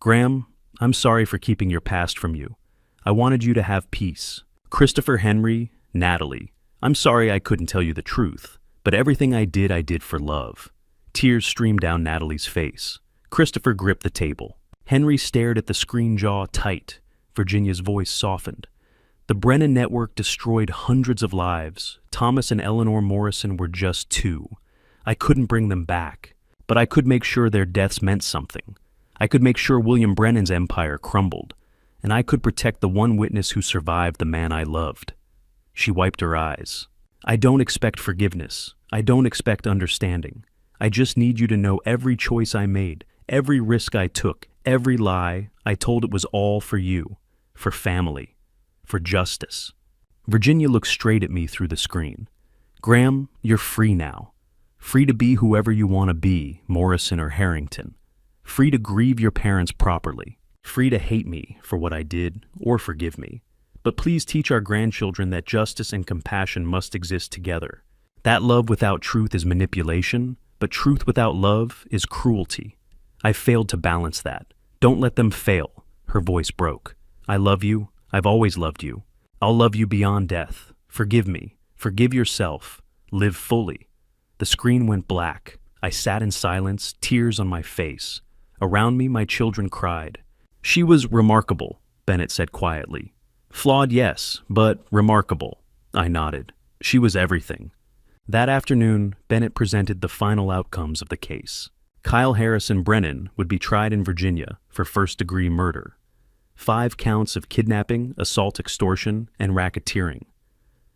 "Graham, I'm sorry for keeping your past from you. I wanted you to have peace. Christopher, Henry, Natalie, I'm sorry I couldn't tell you the truth, but everything I did for love." Tears streamed down Natalie's face. Christopher gripped the table. Henry stared at the screen, jaw tight. Virginia's voice softened. "The Brennan Network destroyed hundreds of lives. Thomas and Eleanor Morrison were just 2. I couldn't bring them back, but I could make sure their deaths meant something. I could make sure William Brennan's empire crumbled, and I could protect the one witness who survived the man I loved." She wiped her eyes. "I don't expect forgiveness. I don't expect understanding. I just need you to know every choice I made, every risk I took, every lie I told, it was all for you, for family, for justice. Virginia looked straight at me through the screen. Graham, you're free now. Free to be whoever you want to be, Morrison or Harrington. Free to grieve your parents properly. Free to hate me for what I did or forgive me. But please teach our grandchildren that justice and compassion must exist together. That love without truth is manipulation, but truth without love is cruelty. I failed to balance that. Don't let them fail. Her voice broke. I love you. I've always loved you. I'll love you beyond death. Forgive me. Forgive yourself. Live fully. The screen went black. I sat in silence, tears on my face. Around me, my children cried. She was remarkable, Bennett said quietly. Flawed, yes, but remarkable. I nodded. She was everything. That afternoon, Bennett presented the final outcomes of the case. Kyle Harrison Brennan would be tried in Virginia for first-degree murder. 5 counts of kidnapping, assault, extortion, and racketeering.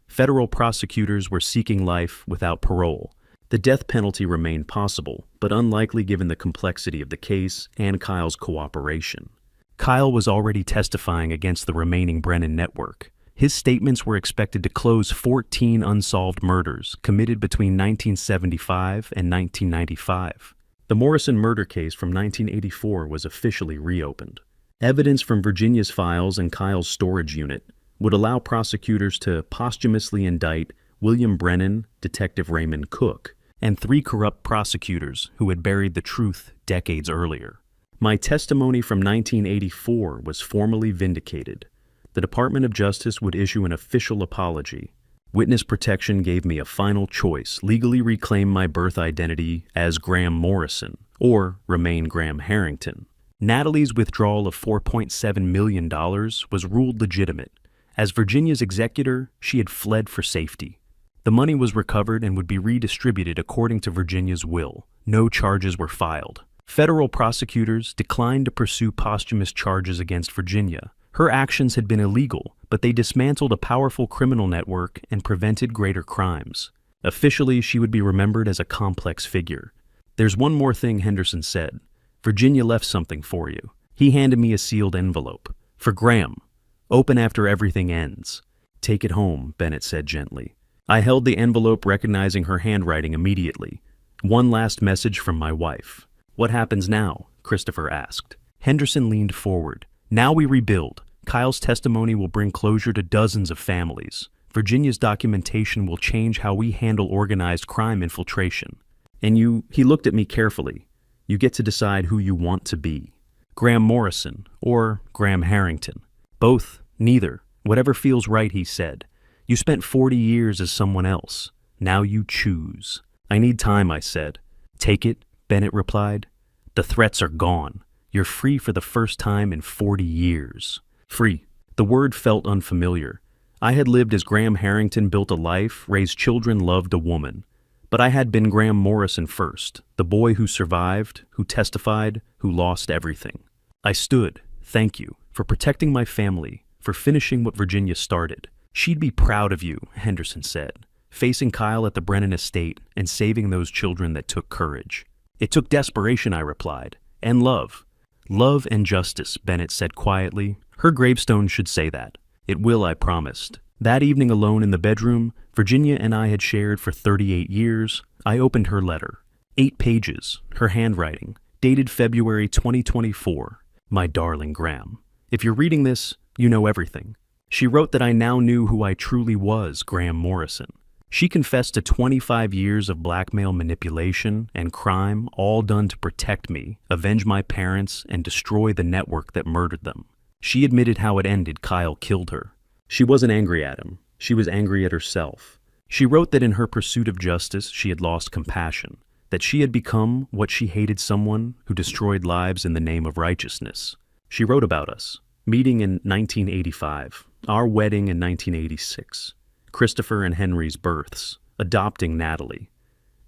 Federal prosecutors were seeking life without parole. The death penalty remained possible, but unlikely given the complexity of the case and Kyle's cooperation. Kyle was already testifying against the remaining Brennan network. His statements were expected to close 14 unsolved murders committed between 1975 and 1995. The Morrison murder case from 1984 was officially reopened. Evidence from Virginia's files and Kyle's storage unit would allow prosecutors to posthumously indict William Brennan, Detective Raymond Cook, and 3 corrupt prosecutors who had buried the truth decades earlier. My testimony from 1984 was formally vindicated. The Department of Justice would issue an official apology. Witness protection gave me a final choice: legally reclaim my birth identity as Graham Morrison or remain Graham Harrington. Natalie's withdrawal of $4.7 million was ruled legitimate. As Virginia's executor, she had fled for safety. The money was recovered and would be redistributed according to Virginia's will. No charges were filed. Federal prosecutors declined to pursue posthumous charges against Virginia. Her actions had been illegal, but they dismantled a powerful criminal network and prevented greater crimes. Officially, she would be remembered as a complex figure. There's one more thing, Henderson said. Virginia left something for you. He handed me a sealed envelope. For Graham. Open after everything ends. Take it home, Bennett said gently. I held the envelope, recognizing her handwriting immediately. One last message from my wife. What happens now? Christopher asked. Henderson leaned forward. Now we rebuild. Kyle's testimony will bring closure to dozens of families. Virginia's documentation will change how we handle organized crime infiltration. And he looked at me carefully. You get to decide who you want to be. Graham Morrison or Graham Harrington. Both, neither. Whatever feels right, he said. You spent 40 years as someone else. Now you choose. I need time, I said. Take it, Bennett replied. The threats are gone. You're free for the first time in 40 years. Free. The word felt unfamiliar. I had lived as Graham Harrington, built a life, raised children, loved a woman. But I had been Graham Morrison first, the boy who survived, who testified, who lost everything. I stood. Thank you for protecting my family, for finishing what Virginia started. She'd be proud of you, Henderson said, facing Kyle at the Brennan estate and saving those children that took courage. It took desperation, I replied, and love. Love and justice, Bennett said quietly. Her gravestone should say that. It will, I promised. That evening alone in the bedroom, Virginia and I had shared for 38 years. I opened her letter. 8 pages, her handwriting, dated February 2024. My darling Graham. If you're reading this, you know everything. She wrote that I now knew who I truly was, Graham Morrison. She confessed to 25 years of blackmail, manipulation, and crime, all done to protect me, avenge my parents, and destroy the network that murdered them. She admitted how it ended. Kyle killed her. She wasn't angry at him. She was angry at herself. She wrote that in her pursuit of justice, she had lost compassion, that she had become what she hated, someone who destroyed lives in the name of righteousness. She wrote about us, meeting in 1985, our wedding in 1986, Christopher and Henry's births, adopting Natalie.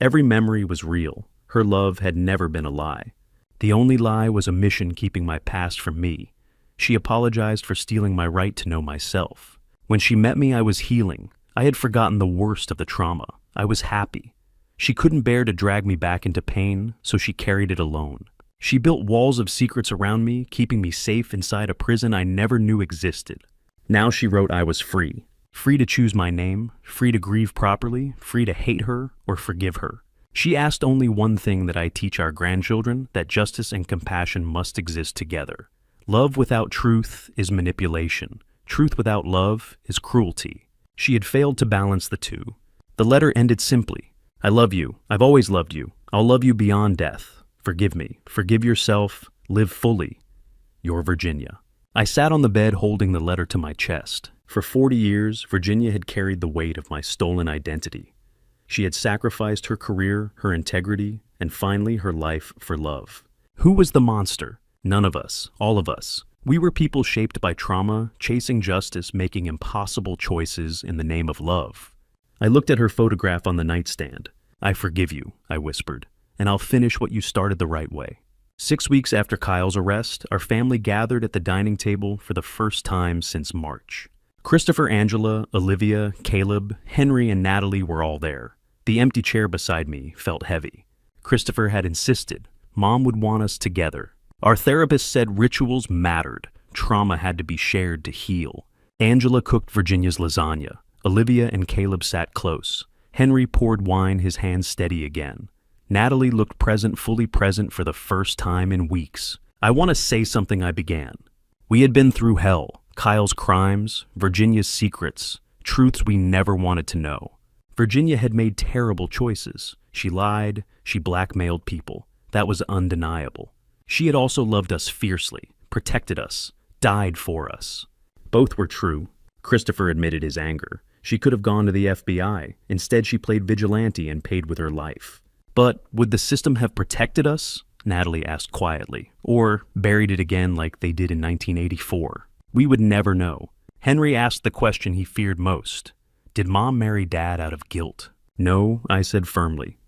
Every memory was real. Her love had never been a lie. The only lie was a mission keeping my past from me. She apologized for stealing my right to know myself. When she met me, I was healing. I had forgotten the worst of the trauma. I was happy. She couldn't bear to drag me back into pain, so she carried it alone. She built walls of secrets around me, keeping me safe inside a prison I never knew existed. Now she wrote I was free. Free to choose my name, free to grieve properly, free to hate her or forgive her. She asked only one thing that I teach our grandchildren, that justice and compassion must exist together. Love without truth is manipulation. Truth without love is cruelty. She had failed to balance the two. The letter ended simply. I love you. I've always loved you. I'll love you beyond death. Forgive me. Forgive yourself. Live fully. Your Virginia. I sat on the bed holding the letter to my chest. For 40 years, Virginia had carried the weight of my stolen identity. She had sacrificed her career, her integrity, and finally her life for love. Who was the monster? None of us. All of us. We were people shaped by trauma, chasing justice, making impossible choices in the name of love. I looked at her photograph on the nightstand. I forgive you, I whispered, and I'll finish what you started the right way. 6 weeks after Kyle's arrest, our family gathered at the dining table for the first time since March. Christopher, Angela, Olivia, Caleb, Henry, and Natalie were all there. The empty chair beside me felt heavy. Christopher had insisted. Mom would want us together. Our therapist said rituals mattered. Trauma had to be shared to heal. Angela cooked Virginia's lasagna. Olivia and Caleb sat close. Henry poured wine, his hands steady again. Natalie looked present, fully present for the first time in weeks. I want to say something, I began. We had been through hell. Kyle's crimes, Virginia's secrets, truths we never wanted to know. Virginia had made terrible choices. She lied, she blackmailed people. That was undeniable. She had also loved us fiercely, protected us, died for us. Both were true. Christopher admitted his anger. She could have gone to the FBI. Instead, she played vigilante and paid with her life. But would the system have protected us? Natalie asked quietly. Or buried it again like they did in 1984? We would never know. Henry asked the question he feared most. Did Mom marry Dad out of guilt? No, I said firmly.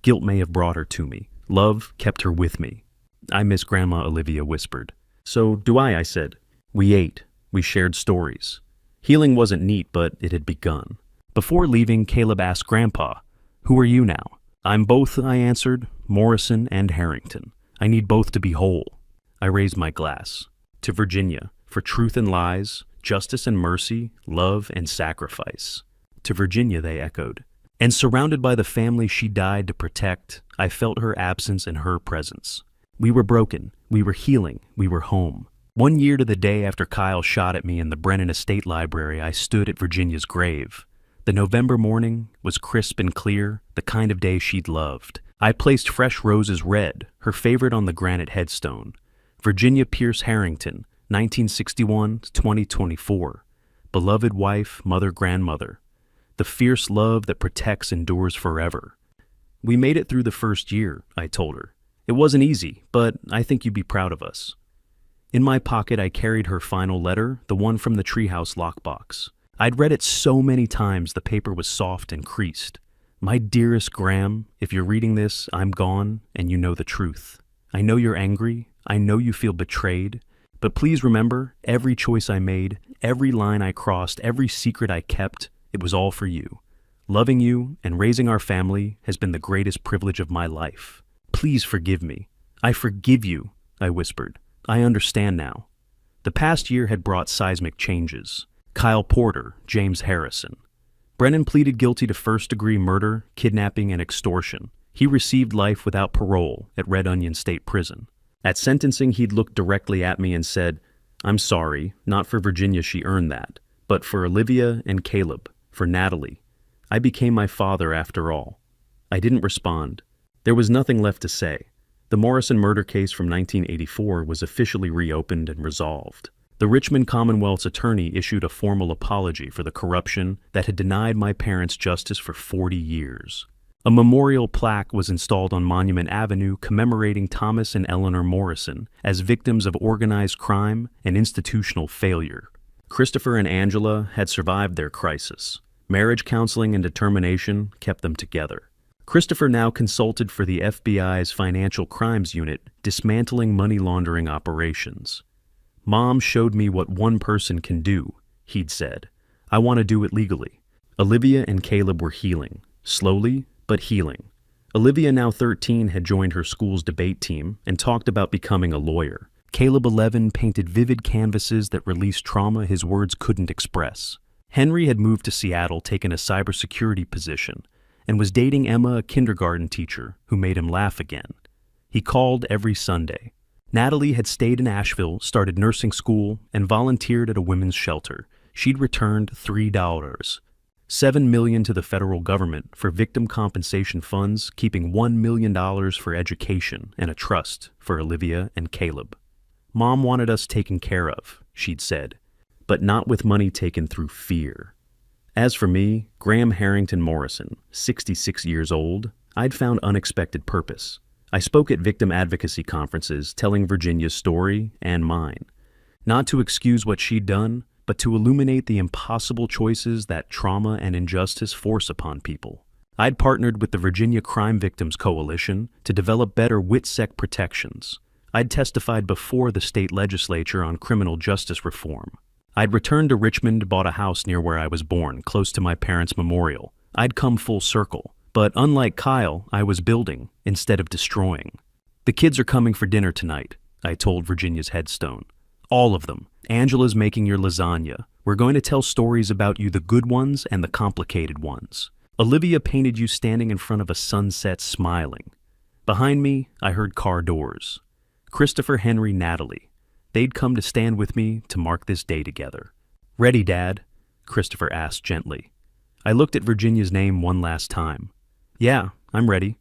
Guilt may have brought her to me. Love kept her with me. I miss Grandma, Olivia whispered. So do I said. We ate. We shared stories. Healing wasn't neat, but it had begun. Before leaving, Caleb asked Grandpa, "Who are you now?" "I'm both," I answered, "Morrison and Harrington. I need both to be whole." I raised my glass. To Virginia, for truth and lies, justice and mercy, love and sacrifice. To Virginia, they echoed. And surrounded by the family she died to protect, I felt her absence and her presence. We were broken. We were healing. We were home. 1 year to the day after Kyle shot at me in the Brennan Estate Library, I stood at Virginia's grave. The November morning was crisp and clear, the kind of day she'd loved. I placed fresh roses red, her favorite, on the granite headstone. Virginia Pierce Harrington, 1961 to 2024. Beloved wife, mother, grandmother. The fierce love that protects endures forever. We made it through the first year, I told her. It wasn't easy, but I think you'd be proud of us. In my pocket, I carried her final letter, the one from the treehouse lockbox. I'd read it so many times the paper was soft and creased. My dearest Graham, if you're reading this, I'm gone, and you know the truth. I know you're angry, I know you feel betrayed, but please remember, every choice I made, every line I crossed, every secret I kept, it was all for you. Loving you and raising our family has been the greatest privilege of my life. Please forgive me. I forgive you, I whispered. I understand now. The past year had brought seismic changes. Kyle Porter, James Harrison. Brennan pleaded guilty to first-degree murder, kidnapping, and extortion. He received life without parole at Red Onion State Prison. At sentencing, he'd looked directly at me and said, "I'm sorry, not for Virginia, she earned that, but for Olivia and Caleb, for Natalie. I became my father after all." I didn't respond. There was nothing left to say. The Morrison murder case from 1984 was officially reopened and resolved. The Richmond Commonwealth's attorney issued a formal apology for the corruption that had denied my parents justice for 40 years. A memorial plaque was installed on Monument Avenue commemorating Thomas and Eleanor Morrison as victims of organized crime and institutional failure. Christopher and Angela had survived their crisis. Marriage counseling and determination kept them together. Christopher now consulted for the FBI's Financial Crimes Unit, dismantling money laundering operations. "Mom showed me what one person can do," he'd said. "I want to do it legally." Olivia and Caleb were healing, slowly but healing. Olivia, now 13, had joined her school's debate team and talked about becoming a lawyer. Caleb, 11, painted vivid canvases that released trauma his words couldn't express. Henry had moved to Seattle, taken a cybersecurity position, and was dating Emma, a kindergarten teacher, who made him laugh again. He called every Sunday. Natalie had stayed in Asheville, started nursing school, and volunteered at a women's shelter. She'd returned $3. $7 million to the federal government for victim compensation funds, keeping $1 million for education and a trust for Olivia and Caleb. Mom wanted us taken care of, she'd said, but not with money taken through fear. As for me, Graham Harrington Morrison, 66 years old, I'd found unexpected purpose. I spoke at victim advocacy conferences, telling Virginia's story and mine, not to excuse what she'd done, but to illuminate the impossible choices that trauma and injustice force upon people. I'd partnered with the Virginia Crime Victims Coalition to develop better WITSEC protections. I'd testified before the state legislature on criminal justice reform. I'd returned to Richmond, bought a house near where I was born, close to my parents' memorial. I'd come full circle, but unlike Kyle, I was building instead of destroying. The kids are coming for dinner tonight, I told Virginia's headstone. All of them. Angela's making your lasagna. We're going to tell stories about you, the good ones and the complicated ones. Olivia painted you standing in front of a sunset smiling. Behind me, I heard car doors. Christopher, Henry, Natalie. They'd come to stand with me to mark this day together. Ready, Dad? Christopher asked gently. I looked at Virginia's name one last time. Yeah, I'm ready.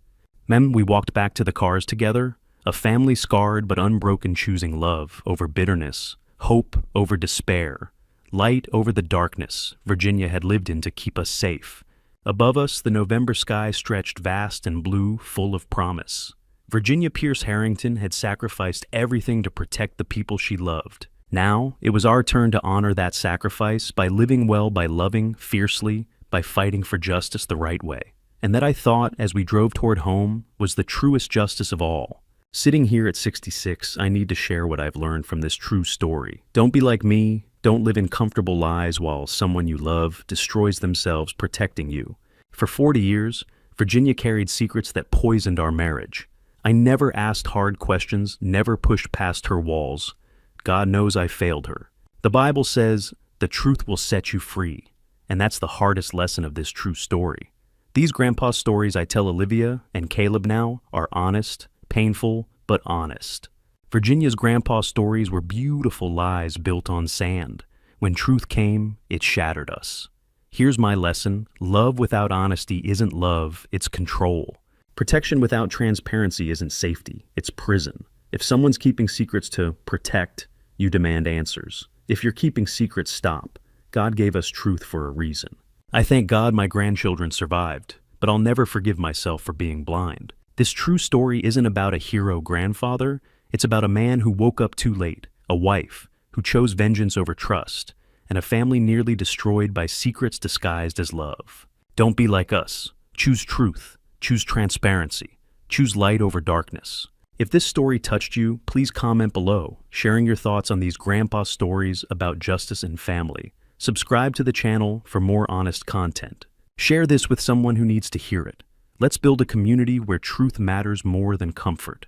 Mem, we walked back to the cars together, a family scarred but unbroken, choosing love over bitterness, hope over despair, light over the darkness Virginia had lived in to keep us safe. Above us, the November sky stretched vast and blue, full of promise. Virginia Pierce Harrington had sacrificed everything to protect the people she loved. Now, it was our turn to honor that sacrifice by living well, by loving fiercely, by fighting for justice the right way. And that, I thought, as we drove toward home, was the truest justice of all. Sitting here at 66, I need to share what I've learned from this true story. Don't be like me. Don't live in comfortable lies while someone you love destroys themselves protecting you. For 40 years, Virginia carried secrets that poisoned our marriage. I never asked hard questions, never pushed past her walls. God knows I failed her. The Bible says, the truth will set you free. And that's the hardest lesson of this true story. These grandpa stories I tell Olivia and Caleb now are honest, painful, but honest. Virginia's grandpa stories were beautiful lies built on sand. When truth came, it shattered us. Here's my lesson. Love without honesty isn't love, it's control. Protection without transparency isn't safety, it's prison. If someone's keeping secrets to protect, you demand answers. If you're keeping secrets, stop. God gave us truth for a reason. I thank God my grandchildren survived, but I'll never forgive myself for being blind. This true story isn't about a hero grandfather, it's about a man who woke up too late, a wife who chose vengeance over trust, and a family nearly destroyed by secrets disguised as love. Don't be like us. Choose truth. Choose transparency. Choose light over darkness. If this story touched you, please comment below, sharing your thoughts on these grandpa stories about justice and family. Subscribe to the channel for more honest content. Share this with someone who needs to hear it. Let's build a community where truth matters more than comfort.